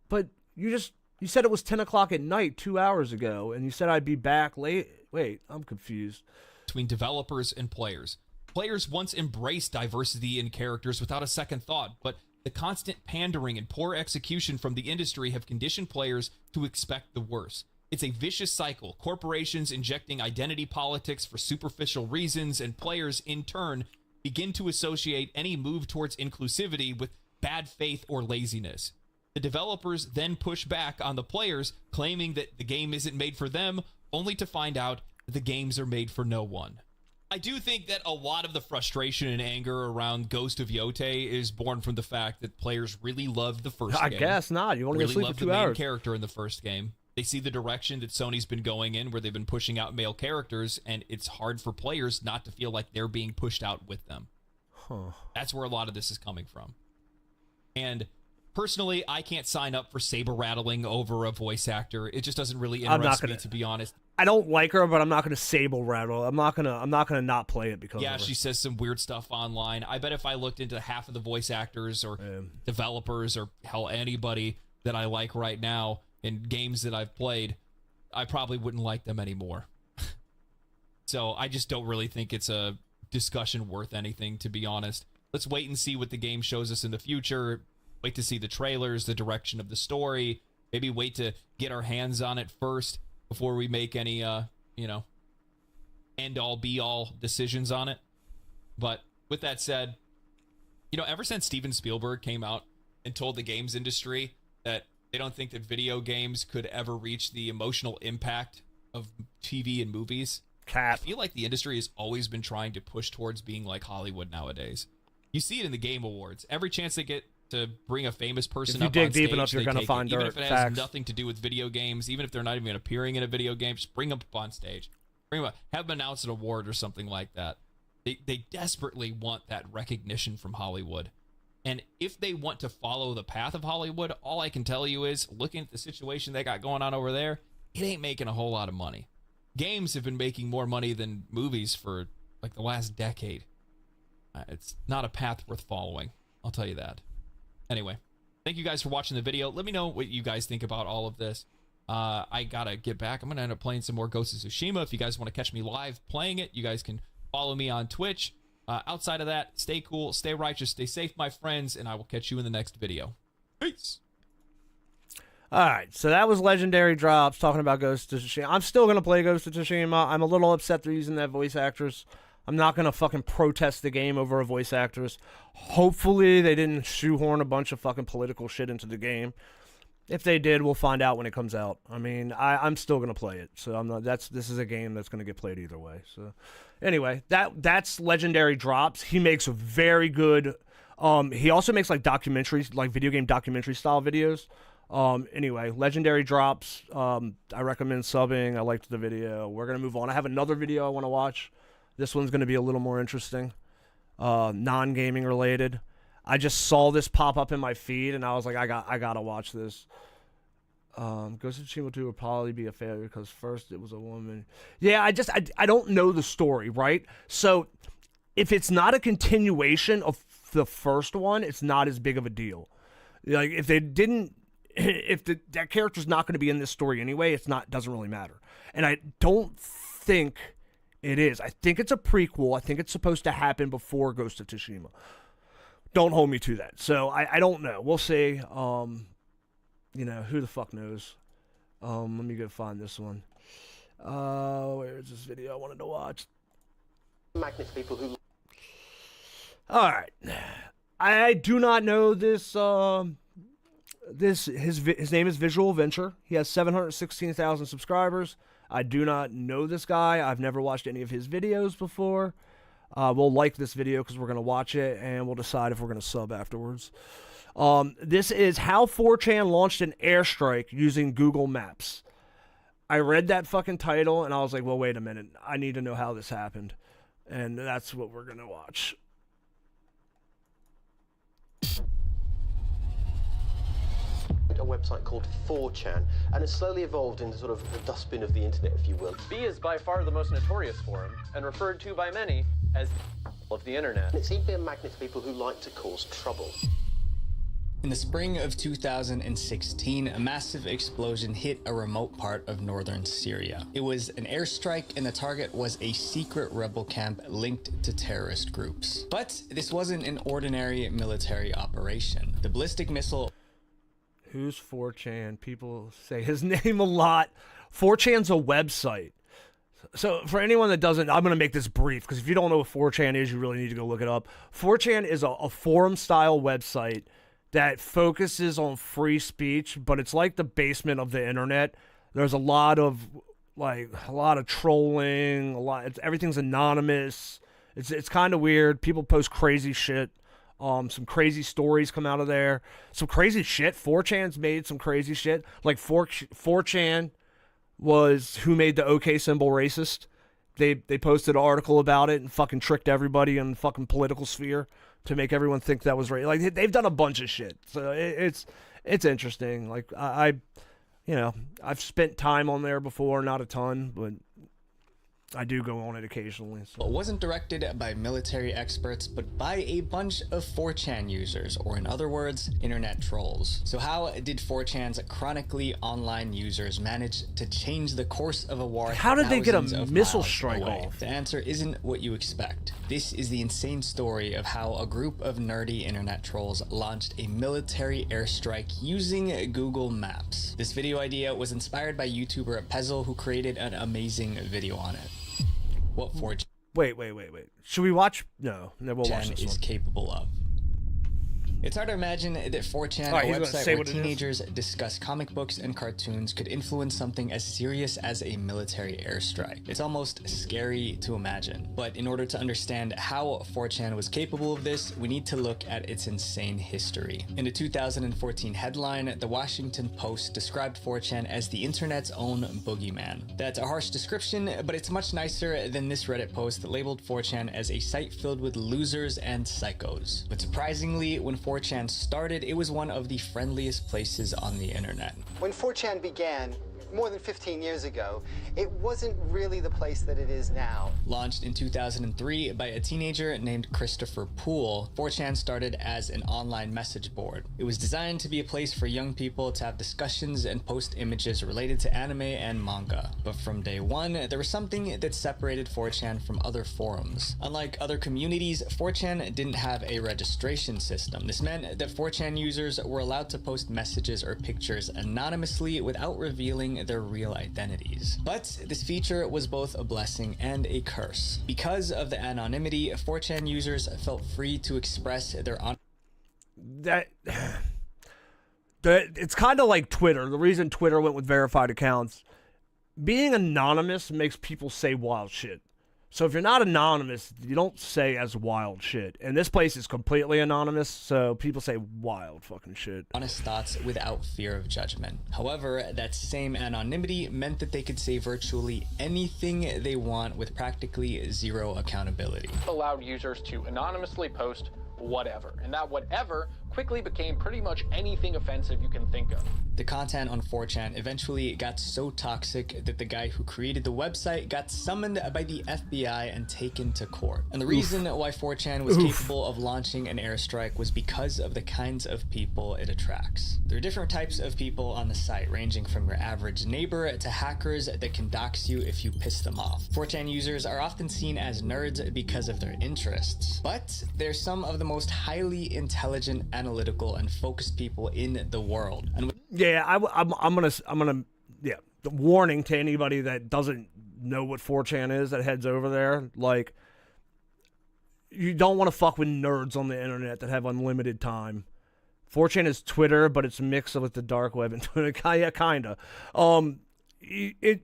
But you You said it was 10 o'clock at night 2 hours ago, and you said I'd be back late. Wait, I'm confused. Between developers and players. Players once embraced diversity in characters without a second thought, but the constant pandering and poor execution from the industry have conditioned players to expect the worst. It's a vicious cycle. Corporations injecting identity politics for superficial reasons, and players, in turn, begin to associate any move towards inclusivity with bad faith or laziness. The developers then push back on the players, claiming that the game isn't made for them, only to find out that the games are made for no one. I do think that a lot of the frustration and anger around Ghost of Yotei is born from the fact that players really loved the first game. I guess not. You only really sleep loved for 2 the main hours. character in the first game. They see the direction that Sony's been going in, where they've been pushing out male characters, and it's hard for players not to feel like they're being pushed out with them. That's where a lot of this is coming from. And personally, I can't sign up for saber rattling over a voice actor. It just doesn't really interest me, to be honest. I don't like her, but I'm not gonna saber rattle. I'm not gonna not play it because yeah, of her. she says some weird stuff online. I bet if I looked into half of the voice actors or developers or hell anybody that I like right now in games that I've played, I probably wouldn't like them anymore. So I just don't really think it's a discussion worth anything, to be honest. Let's wait and see what the game shows us in the future. Wait to see the trailers, the direction of the story. Maybe wait to get our hands on it first before we make any, end-all, be-all decisions on it. But with that said, ever since Steven Spielberg came out and told the games industry that they don't think that video games could ever reach the emotional impact of TV and movies, I feel like the industry has always been trying to push towards being like Hollywood nowadays. You see it in the Game Awards. Every chance they get to bring a famous person up on stage, if you dig deep enough, you're going to find even dirt, if it has facts. nothing to do with video games, even if they're not even appearing in a video game, just bring them up on stage. Bring them up, have them announce an award or something like that. They desperately want that recognition from Hollywood. And if they want to follow the path of Hollywood, all I can tell you is, looking at the situation they got going on over there, it ain't making a whole lot of money. Games have been making more money than movies for like the last decade. It's not a path worth following, I'll tell you that. Anyway, thank you guys for watching the video. Let me know what you guys think about all of this. I gotta get back. I'm gonna end up playing some more Ghost of Tsushima. If you guys want to catch me live playing it, you guys can follow me on Twitch. Outside of that, stay cool, stay righteous, stay safe, my friends, and I will catch you in the next video. Peace. All right, so that was Legendary Drops talking about Ghost of Tsushima. I'm still going to play Ghost of Tsushima. I'm a little upset they're using that voice actress. I'm not going to fucking protest the game over a voice actress. Hopefully they didn't shoehorn a bunch of fucking political shit into the game. If they did, we'll find out when it comes out. I mean, I'm still going to play it. So I'm not. This is a game that's going to get played either way. So anyway, that's Legendary Drops. He makes a very good he also makes like documentaries, like video game documentary style videos. Anyway, Legendary Drops. I recommend subbing. I liked the video. We're going to move on. I have another video I want to watch. This one's going to be a little more interesting. Non-gaming related. I just saw this pop up in my feed, and I was like, I got to watch this. Ghost of Tsushima 2 will probably be a failure because first it was a woman. Yeah, I don't know the story, right? So if it's not a continuation of the first one, it's not as big of a deal. Like if they didn't, if that character's not going to be in this story anyway, doesn't really matter. And I don't think it is. I think it's a prequel. I think it's supposed to happen before Ghost of Tsushima. Don't hold me to that. So I don't know. We'll see. Who the fuck knows? Let me go find this one. Where is this video I wanted to watch? Magnets people who... Alright. I do not know this, his name is Visual Venture. He has 716,000 subscribers. I do not know this guy. I've never watched any of his videos before. We'll like this video because we're going to watch it, and we'll decide if we're going to sub afterwards. This is how 4chan launched an airstrike using Google Maps. I read that fucking title, and I was like, well, wait a minute. I need to know how this happened. And that's what we're going to watch. A website called 4chan, and it's slowly evolved into sort of the dustbin of the internet, if you will. B is by far the most notorious forum, and referred to by many as of the internet. And it seemed to be a magnet to people who like to cause trouble. In the spring of 2016, a massive explosion hit a remote part of northern Syria. It was an airstrike, and the target was a secret rebel camp linked to terrorist groups. But this wasn't an ordinary military operation. The ballistic missile... Who's 4chan? People say his name a lot. 4chan's a website. So for anyone that doesn't, I'm going to make this brief, because if you don't know what 4chan is, you really need to go look it up. 4chan is a forum-style website that focuses on free speech, but it's like the basement of the internet. There's a lot of trolling, everything's anonymous. It's kind of weird. People post crazy shit. Some crazy stories come out of there. Some crazy shit. 4chan's made some crazy shit. Like 4chan was who made the OK symbol racist. They posted an article about it and fucking tricked everybody in the fucking political sphere to make everyone think that was right. Like, they've done a bunch of shit. So it's interesting. Like, I've spent time on there before, not a ton, but I do go on it occasionally. So. It wasn't directed by military experts, but by a bunch of 4chan users, or in other words, internet trolls. So how did 4chan's chronically online users manage to change the course of a war? How did they get a missile strike off? The answer isn't what you expect. This is the insane story of how a group of nerdy internet trolls launched a military airstrike using Google Maps. This video idea was inspired by YouTuber Pezzle, who created an amazing video on it. What 4chan Wait. Should we watch? No, we'll watch this is one. capable of. It's hard to imagine that 4chan, a website where teenagers discuss comic books and cartoons, could influence something as serious as a military airstrike. It's almost scary to imagine. But in order to understand how 4chan was capable of this, we need to look at its insane history. In a 2014 headline, the Washington Post described 4chan as the internet's own boogeyman. That's a harsh description, but it's much nicer than this Reddit post that labeled 4chan as a site filled with losers and psychos. But surprisingly, when 4chan started, it was one of the friendliest places on the internet. When 4chan began, more than 15 years ago, it wasn't really the place that it is now. Launched in 2003 by a teenager named Christopher Poole, 4chan started as an online message board. It was designed to be a place for young people to have discussions and post images related to anime and manga. But from day one, there was something that separated 4chan from other forums. Unlike other communities, 4chan didn't have a registration system. This meant that 4chan users were allowed to post messages or pictures anonymously without revealing their real identities. But this feature was both a blessing and a curse. Because of the anonymity, 4chan users felt free to express their it's kind of like Twitter. The reason Twitter went with verified accounts, being anonymous makes people say wild shit. So if you're not anonymous, you don't say as wild shit. And this place is completely anonymous, so people say wild fucking shit. Honest thoughts without fear of judgment. However, that same anonymity meant that they could say virtually anything they want with practically zero accountability. Allowed users to anonymously post whatever, and that whatever quickly became pretty much anything offensive you can think of. The content on 4chan eventually got so toxic that the guy who created the website got summoned by the FBI and taken to court. And the reason why 4chan was capable of launching an airstrike was because of the kinds of people it attracts. There are different types of people on the site, ranging from your average neighbor to hackers that can dox you if you piss them off. 4chan users are often seen as nerds because of their interests, but they're some of the most highly intelligent, analytical, and focused people in the world. And yeah, I'm gonna the warning to anybody that doesn't know what 4chan is that heads over there. Like, you don't want to fuck with nerds on the internet that have unlimited time. 4chan is Twitter, but it's a mix with the dark web and Twitter. Yeah, kinda. If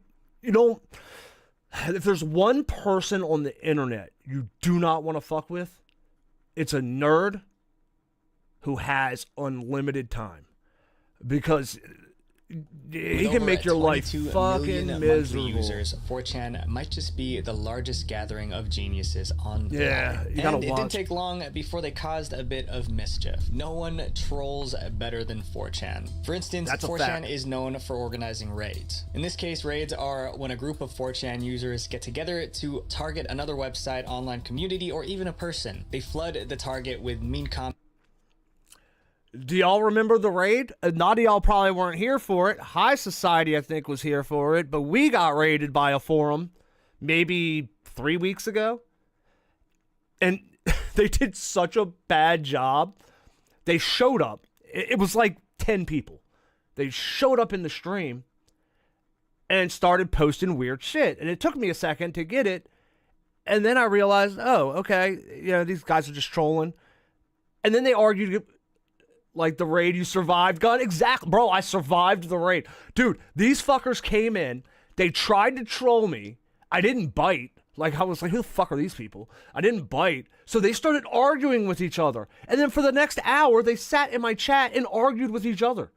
there's one person on the internet you do not want to fuck with, it's a nerd who has unlimited time, because he can make your life fucking miserable. Users, 4chan might just be the largest gathering of geniuses on the internet. You gotta watch. It didn't take long before they caused a bit of mischief. No one trolls better than 4chan. For instance, 4chan is known for organizing raids. In this case, raids are when a group of 4chan users get together to target another website, online community, or even a person. They flood the target with mean comments. Do y'all remember the raid? Not y'all probably weren't here for it. High Society, I think, was here for it, but we got raided by a forum maybe 3 weeks ago. And they did such a bad job. They showed up. It was like 10 people. They showed up in the stream and started posting weird shit. And it took me a second to get it. And then I realized, oh, okay, these guys are just trolling. And then they argued, like, the raid you survived. God, exactly. Bro, I survived the raid. Dude, these fuckers came in. They tried to troll me. I didn't bite. Like, I was like, who the fuck are these people? I didn't bite. So they started arguing with each other. And then for the next hour, they sat in my chat and argued with each other.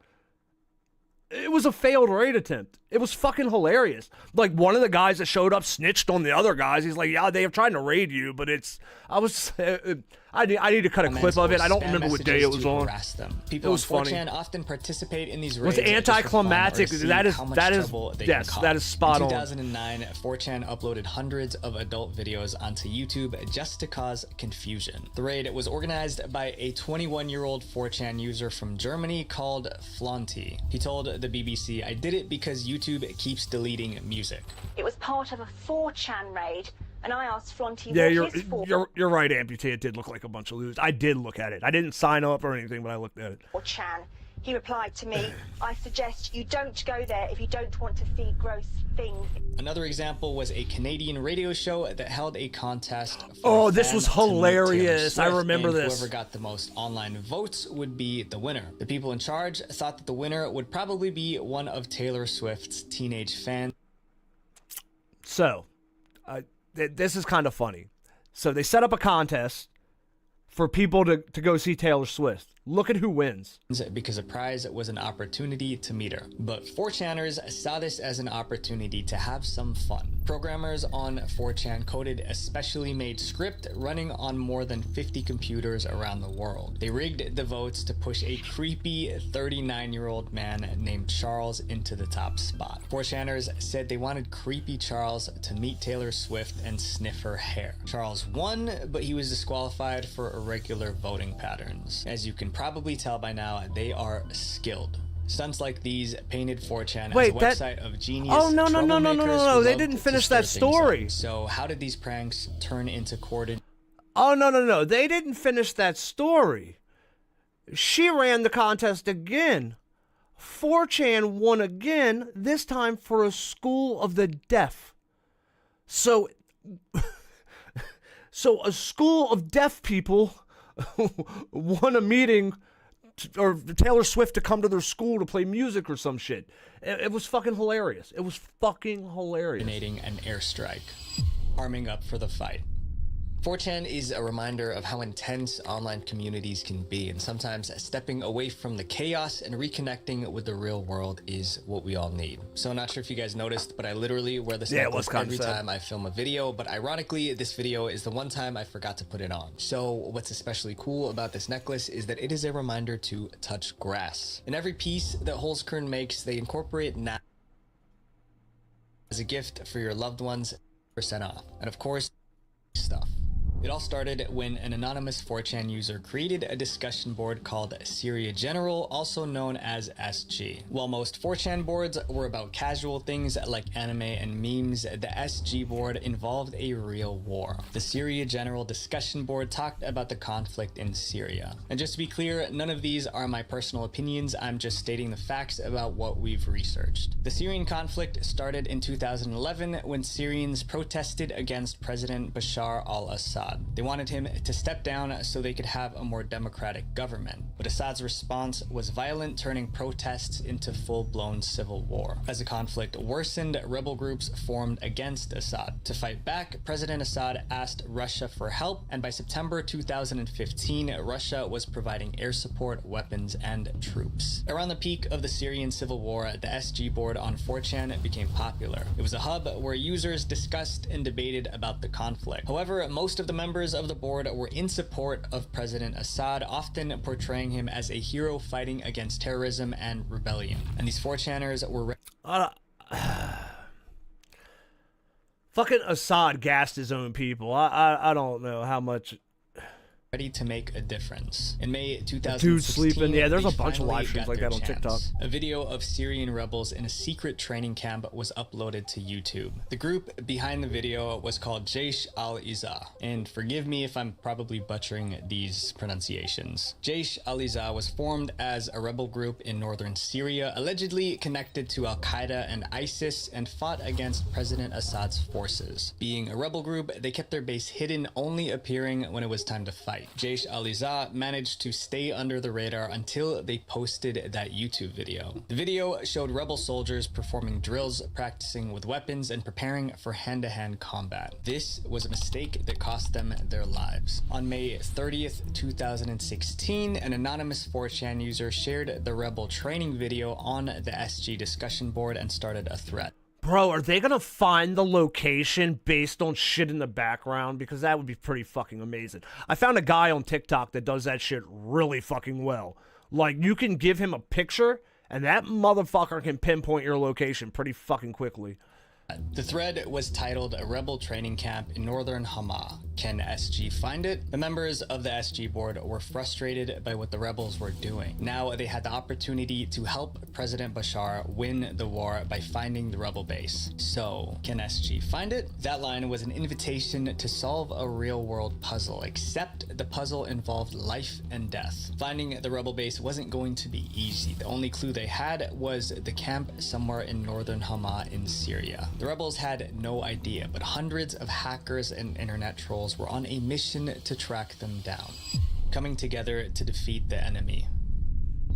It was a failed raid attempt. It was fucking hilarious. Like, one of the guys that showed up snitched on the other guys. He's like, yeah, they have tried to raid you, but I need to cut a clip of it. I don't remember what day it was on. People it was on funny. 4chan often participate in these It raids. was anticlimactic. That is spot on. on. In 2009, 4chan uploaded hundreds of adult videos onto YouTube just to cause confusion. The raid was organized by a 21-year-old 4chan user from Germany called Flaunty. He told the BBC, "I did it because YouTube keeps deleting music." It was part of a 4chan raid, and I asked Flaunty what his you're right, Amputee. It did look like a bunch of losers. I did look at it. I didn't sign up or anything, but I looked at it. 4chan. He replied to me, I suggest you don't go there if you don't want to see gross things. Another example was a Canadian radio show that held a contest for this was hilarious. I remember this. Whoever got the most online votes would be the winner. The people in charge thought that the winner would probably be one of Taylor Swift's teenage fans. So, this is kind of funny. So they set up a contest for people to go see Taylor Swift. Look at who wins. Because a prize was an opportunity to meet her. But 4chaners saw this as an opportunity to have some fun. Programmers on 4chan coded a specially made script running on more than 50 computers around the world. They rigged the votes to push a creepy 39-year-old man named Charles into the top spot. 4chaners said they wanted creepy Charles to meet Taylor Swift and sniff her hair. Charles won, but he was disqualified for irregular voting patterns. As you can probably tell by now, they are skilled. Stunts like these painted 4chan as a website of genius. Oh, no. They didn't finish that story. So how did these pranks turn into coordinated? Oh, no. They didn't finish that story. She ran the contest again. 4chan won again, this time for a school of the deaf. So a school of deaf people won a meeting or Taylor Swift to come to their school to play music or some shit. It was fucking hilarious. It was fucking hilarious. Coordinating an airstrike, arming up for the fight. 4chan is a reminder of how intense online communities can be, and sometimes stepping away from the chaos and reconnecting with the real world is what we all need. So I'm not sure if you guys noticed, but I literally wear this necklace every time I film a video, but ironically, this video is the one time I forgot to put it on. So what's especially cool about this necklace is that it is a reminder to touch grass. In every piece that Holzkern makes, they incorporate as a gift for your loved ones, % off. And of course, stuff. It all started when an anonymous 4chan user created a discussion board called Syria General, also known as SG. While most 4chan boards were about casual things like anime and memes, the SG board involved a real war. The Syria General discussion board talked about the conflict in Syria. And just to be clear, none of these are my personal opinions, I'm just stating the facts about what we've researched. The Syrian conflict started in 2011 when Syrians protested against President Bashar al-Assad. They wanted him to step down so they could have a more democratic government. But Assad's response was violent, turning protests into full-blown civil war. As the conflict worsened, rebel groups formed against Assad. To fight back, President Assad asked Russia for help, and by September 2015, Russia was providing air support, weapons, and troops. Around the peak of the Syrian civil war, the SG board on 4chan became popular. It was a hub where users discussed and debated about the conflict. However, most of the members of the board were in support of President Assad, often portraying him as a hero fighting against terrorism and rebellion. And these 4chaners were fucking Assad gassed his own people. I don't know how much. ready to make a difference. In May 2016, dude sleeping. Yeah, there's they a bunch of live finally streams got like their that on TikTok. chance. A video of Syrian rebels in a secret training camp was uploaded to YouTube. The group behind the video was called Jaish al-Izah, and forgive me if I'm probably butchering these pronunciations. Jaish al-Izah was formed as a rebel group in northern Syria, allegedly connected to Al-Qaeda and ISIS, and fought against President Assad's forces. Being a rebel group, they kept their base hidden, only appearing when it was time to fight. Jaish al-Izah managed to stay under the radar until they posted that YouTube video. The video showed rebel soldiers performing drills, practicing with weapons, and preparing for hand-to-hand combat. This was a mistake that cost them their lives. On May 30th, 2016, an anonymous 4chan user shared the rebel training video on the SG discussion board and started a threat. Bro, are they gonna find the location based on shit in the background? Because that would be pretty fucking amazing. I found a guy on TikTok that does that shit really fucking well. Like, you can give him a picture, and that motherfucker can pinpoint your location pretty fucking quickly. The thread was titled "A Rebel Training Camp in Northern Hama. Can SG find it?" The members of the SG board were frustrated by what the rebels were doing. Now they had the opportunity to help President Bashar win the war by finding the rebel base. So, can SG find it? That line was an invitation to solve a real-world puzzle, except the puzzle involved life and death. Finding the rebel base wasn't going to be easy. The only clue they had was the camp somewhere in northern Hama in Syria. The rebels had no idea, but hundreds of hackers and internet trolls were on a mission to track them down, coming together to defeat the enemy.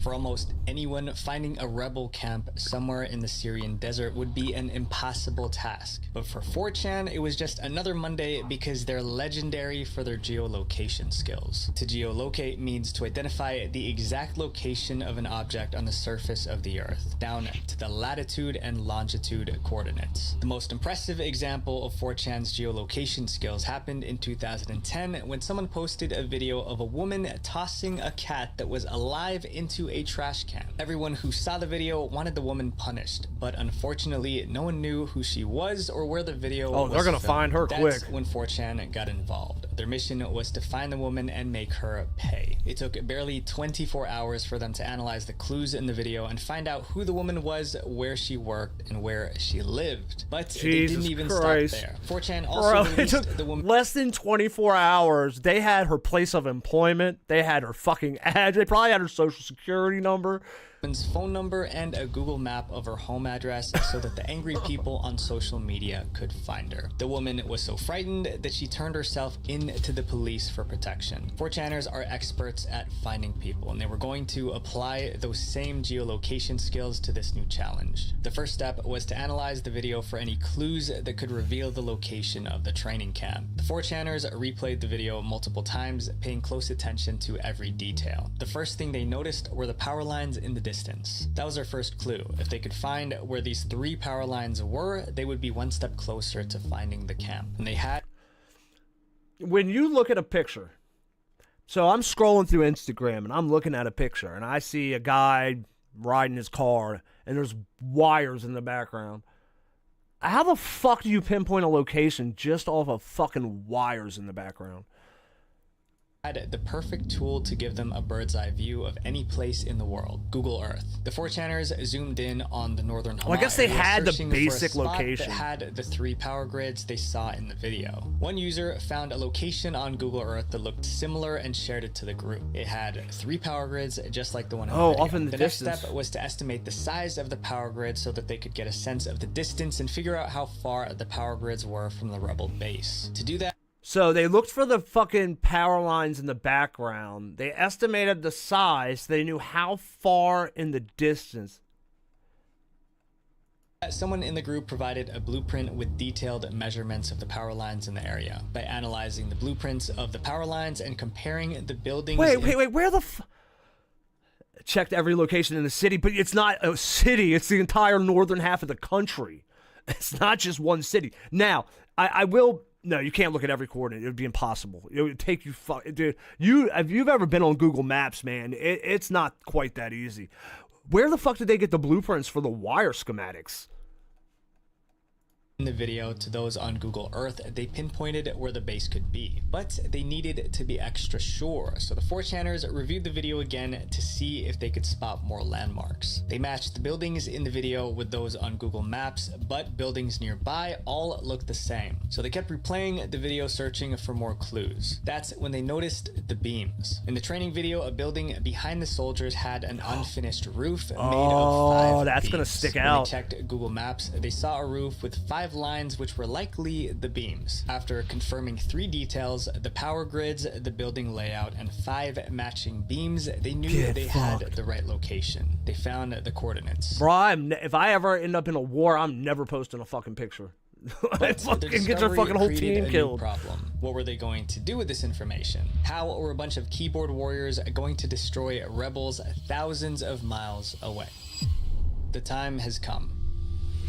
For almost anyone, finding a rebel camp somewhere in the Syrian desert would be an impossible task. But for 4chan, it was just another Monday because they're legendary for their geolocation skills. To geolocate means to identify the exact location of an object on the surface of the Earth, down to the latitude and longitude coordinates. The most impressive example of 4chan's geolocation skills happened in 2010 when someone posted a video of a woman tossing a cat that was alive into a trash can. Everyone who saw the video wanted the woman punished, but unfortunately, no one knew who she was or where the video was. Oh, they're gonna find her quick. That's when 4chan got involved. Their mission was to find the woman and make her pay. It took barely 24 hours for them to analyze the clues in the video and find out who the woman was, where she worked, and where she lived. But they didn't even stop there. 4chan also released the woman. Less than 24 hours. They had her place of employment. They had her fucking address. They probably had her social security number, phone number, and a Google map of her home address so that the angry people on social media could find her. The woman was so frightened that she turned herself in to the police for protection. 4chaners are experts at finding people, and they were going to apply those same geolocation skills to this new challenge. The first step was to analyze the video for any clues that could reveal the location of the training camp. The 4chaners replayed the video multiple times, paying close attention to every detail. The first thing they noticed were the power lines in the distance. That was their first clue. If they could find where these 3 power lines were, they would be one step closer to finding the camp. And they had... When you look at a picture, so I'm scrolling through Instagram and I'm looking at a picture and I see a guy riding his car and there's wires in the background. How the fuck do you pinpoint a location just off of fucking wires in the background? Had the perfect tool to give them a bird's eye view of any place in the world: Google Earth. The 4chaners zoomed in on the northern Hama. Well, I guess they area, had the searching for a basic spot location. that had the 3 power grids they saw in the video. One user found a location on Google Earth that looked similar and shared it to the group. It had 3 power grids just like the one in the video. Off in the next distance. step was to estimate the size of the power grid so that they could get a sense of the distance and figure out how far the power grids were from the rebel base. To do that, so they looked for the fucking power lines in the background. They estimated the size. So they knew how far in the distance. Someone in the group provided a blueprint with detailed measurements of the power lines in the area. By analyzing the blueprints of the power lines and comparing the buildings... Wait, where the checked every location in the city, but it's not a city. It's the entire northern half of the country. It's not just one city. Now, I will... No, you can't look at every coordinate. It would be impossible. It would take you... Dude, if you've ever been on Google Maps, man, it's not quite that easy. Where the fuck did they get the blueprints for the wire schematics? In the video to those on Google Earth, they pinpointed where the base could be, but they needed to be extra sure, so the 4chaners reviewed the video again to see if they could spot more landmarks. They matched the buildings in the video with those on Google Maps, but buildings nearby all looked the same, so they kept replaying the video searching for more clues. That's when they noticed the beams. In the training video, a building behind the soldiers had an unfinished roof made of 5 that's beams. gonna stick When out. they checked Google Maps, they saw a roof with 5 lines which were likely the beams. After confirming 3 details, the power grids, the building layout, and 5 matching beams, they knew they had the right location. They found the coordinates. Bro, if I ever end up in a war, I'm never posting a fucking picture. But fucking their get your discovery fucking whole created team a new killed. problem. What were they going to do with this information? How were a bunch of keyboard warriors going to destroy rebels thousands of miles away? The time has come.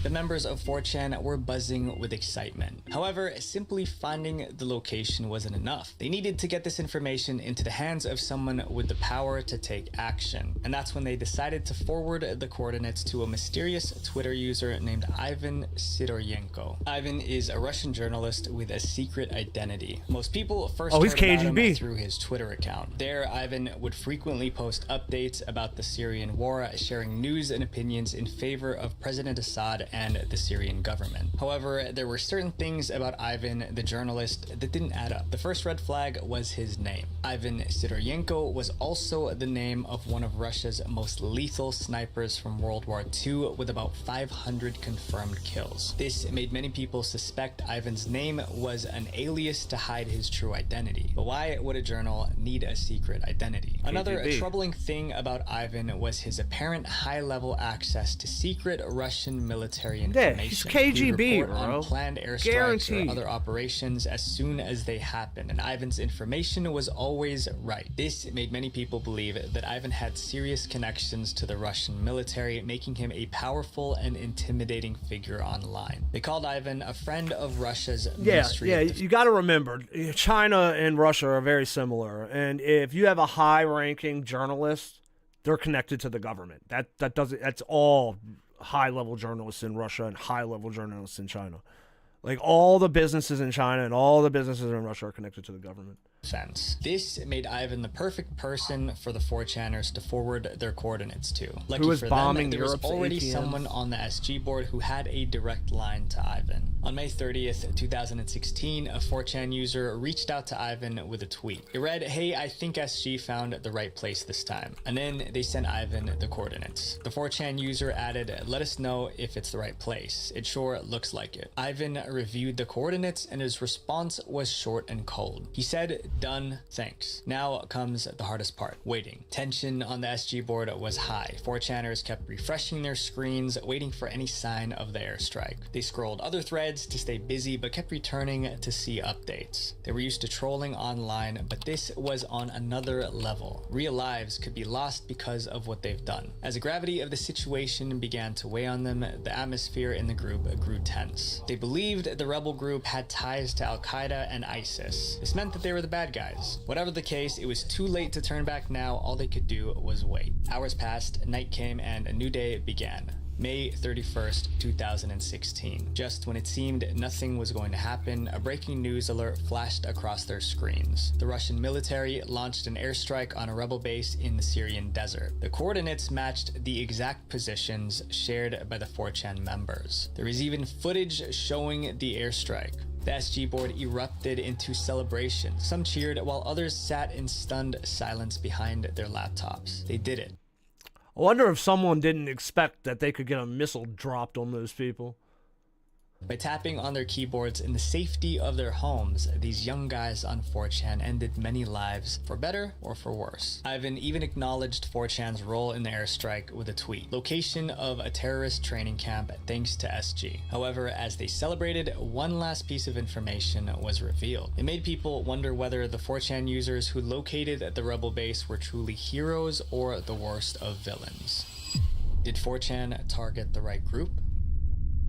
The members of 4chan were buzzing with excitement. However, simply finding the location wasn't enough. They needed to get this information into the hands of someone with the power to take action. And that's when they decided to forward the coordinates to a mysterious Twitter user named Ivan Sidoryenko. Ivan is a Russian journalist with a secret identity. Most people first he's heard about him KGB. through his Twitter account. There, Ivan would frequently post updates about the Syrian war, sharing news and opinions in favor of President Assad and the Syrian government. However, there were certain things about Ivan, the journalist, that didn't add up. The first red flag was his name. Ivan Sidoryenko was also the name of one of Russia's most lethal snipers from World War II, with about 500 confirmed kills. This made many people suspect Ivan's name was an alias to hide his true identity. But why would a journal need a secret identity? Another KGB. troubling thing about Ivan was his apparent high-level access to secret Russian military information. He's He'd KGB, report on bro. planned airstrikes Guaranteed. or other operations as soon as they happened, and Ivan's information was always right. This made many people believe that Ivan had serious connections to the Russian military, making him a powerful and intimidating figure online. They called Ivan a friend of Russia's Ministry of Defense. You got to remember, China and Russia are very similar, and if you have a high-ranking journalist, they're connected to the government. That's all high-level journalists in Russia and high-level journalists in China. Like, all the businesses in China and all the businesses in Russia are connected to the government. This made Ivan the perfect person for the 4chaners to forward their coordinates to. Lucky Who was for bombing them, there was Europe's already ATMs? someone on the SG board who had a direct line to Ivan. On May 30th, 2016, a 4chan user reached out to Ivan with a tweet. It read, "Hey, I think SG found the right place this time." And then they sent Ivan the coordinates. The 4chan user added, "Let us know if it's the right place. It sure looks like it." Ivan reviewed the coordinates and his response was short and cold. He said, "Done, thanks." Now comes the hardest part, waiting. Tension on the SG board was high. 4chaners kept refreshing their screens, waiting for any sign of the airstrike. They scrolled other threads to stay busy, but kept returning to see updates. They were used to trolling online, but this was on another level. Real lives could be lost because of what they've done. As the gravity of the situation began to weigh on them, the atmosphere in the group grew tense. They believed the rebel group had ties to Al-Qaeda and ISIS. This meant that they were the bad guys. Whatever the case, it was too late to turn back now. All they could do was wait. Hours passed, night came, and a new day began. May 31st, 2016. Just when it seemed nothing was going to happen, a breaking news alert flashed across their screens. The Russian military launched an airstrike on a rebel base in the Syrian desert. The coordinates matched the exact positions shared by the 4chan members. There was even footage showing the airstrike. The SG board erupted into celebration. Some cheered while others sat in stunned silence behind their laptops. They did it. I wonder if someone didn't expect that they could get a missile dropped on those people. By tapping on their keyboards in the safety of their homes, these young guys on 4chan ended many lives, for better or for worse. Ivan even acknowledged 4chan's role in the airstrike with a tweet. Location of a terrorist training camp thanks to SG. However, as they celebrated, one last piece of information was revealed. It made people wonder whether the 4chan users who located the rebel base were truly heroes or the worst of villains. Did 4chan target the right group?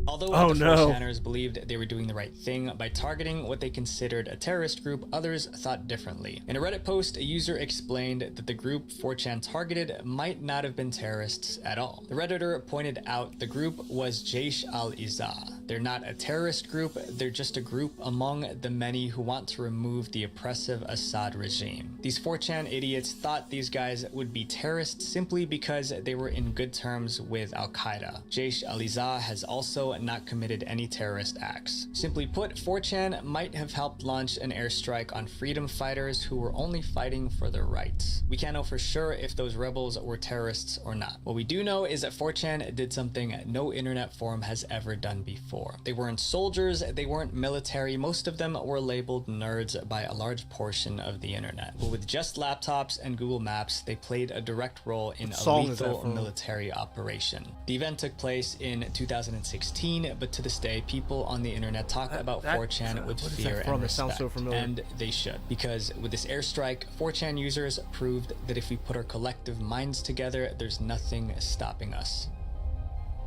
Although the 4chaners believed they were doing the right thing by targeting what they considered a terrorist group, others thought differently. In a Reddit post, a user explained that the group 4chan targeted might not have been terrorists at all. The Redditor pointed out the group was Jaish al-Izah, They're not a terrorist group, they're just a group among the many who want to remove the oppressive Assad regime. These 4chan idiots thought these guys would be terrorists simply because they were in good terms with Al-Qaeda. Jaish al-Islam has also not committed any terrorist acts. Simply put, 4chan might have helped launch an airstrike on freedom fighters who were only fighting for their rights. We can't know for sure if those rebels were terrorists or not. What we do know is that 4chan did something no internet forum has ever done before. They weren't soldiers, they weren't military, most of them were labeled nerds by a large portion of the internet. But with just laptops and Google Maps, they played a direct role in a lethal military operation. The event took place in 2016, but to this day, people on the internet talk about 4chan with fear and respect, and they should. Because with this airstrike, 4chan users proved that if we put our collective minds together, there's nothing stopping us.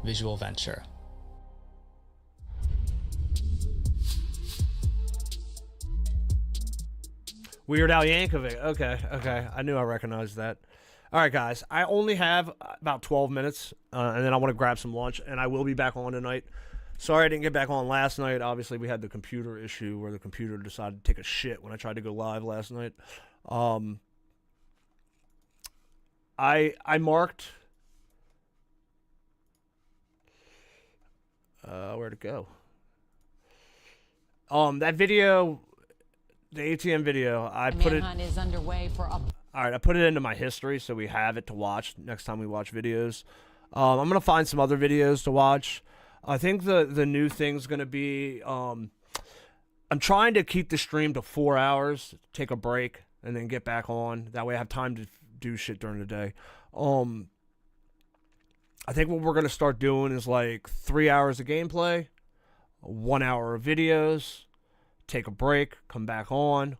Visual Venture. Weird Al Yankovic. Okay. I knew I recognized that. All right, guys. I only have about 12 minutes, and then I want to grab some lunch, and I will be back on tonight. Sorry I didn't get back on last night. Obviously, we had the computer issue where the computer decided to take a shit when I tried to go live last night. I marked... where'd it go? That video... The ATM video, I put it... is underway for all right, I put it into my history so we have it to watch next time we watch videos. I'm going to find some other videos to watch. I think the new thing's going to be... I'm trying to keep the stream to 4 hours, take a break, and then get back on. That way I have time to do shit during the day. I think what we're going to start doing is like 3 hours of gameplay, 1 hour of videos... take a break, come back on,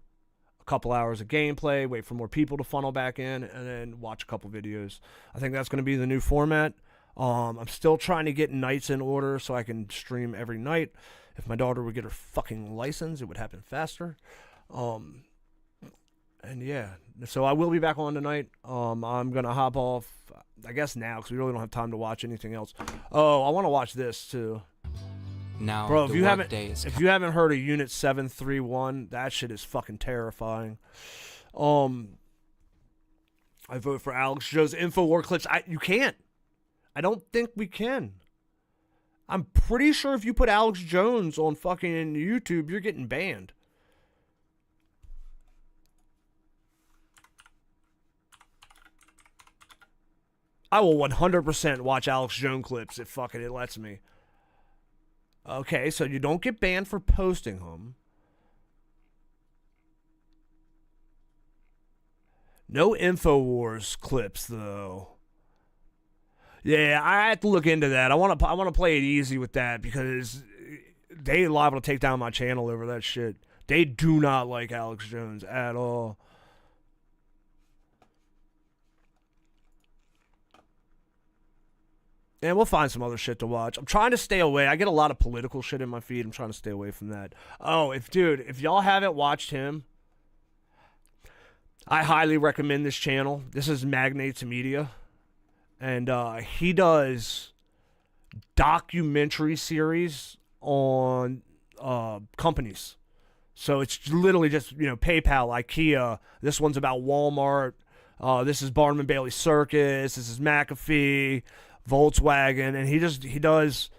a couple hours of gameplay, wait for more people to funnel back in, and then watch a couple videos. I think that's going to be the new format. I'm still trying to get nights in order so I can stream every night. If my daughter would get her fucking license, it would happen faster. And yeah, so I will be back on tonight. I'm going to hop off, I guess now, because we really don't have time to watch anything else. Oh, I want to watch this too. Now, bro, if you haven't heard of Unit 731, that shit is fucking terrifying. I vote for Alex Jones InfoWar clips. You can't. I don't think we can. I'm pretty sure if you put Alex Jones on fucking YouTube, you're getting banned. I will 100% watch Alex Jones clips if fucking it lets me. Okay, so you don't get banned for posting them. No InfoWars clips, though. Yeah, I have to look into that. I want to play it easy with that because they liable to take down my channel over that shit. They do not like Alex Jones at all. And we'll find some other shit to watch. I'm trying to stay away. I get a lot of political shit in my feed. I'm trying to stay away from that. Oh, if y'all haven't watched him, I highly recommend this channel. This is Magnates Media. And he does documentary series on companies. So it's literally just, PayPal, IKEA. This one's about Walmart. This is Barnum and Bailey Circus. This is McAfee, Volkswagen, and he does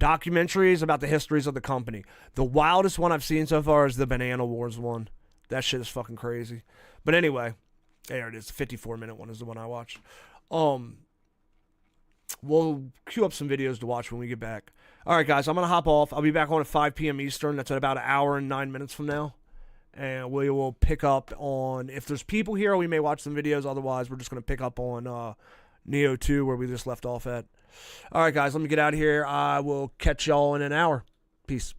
documentaries about the histories of the company. The wildest one I've seen so far is the Banana Wars one. That shit is fucking crazy. But anyway, there it is. The 54-minute one is the one I watched. We'll queue up some videos to watch when we get back. All right, guys, I'm going to hop off. I'll be back on at 5 p.m. Eastern. That's at about an hour and 9 minutes from now. And we will pick up on, if there's people here, we may watch some videos. Otherwise, we're just going to pick up on Nioh 2, where we just left off at. All right, guys, let me get out of here. I will catch y'all in an hour. Peace.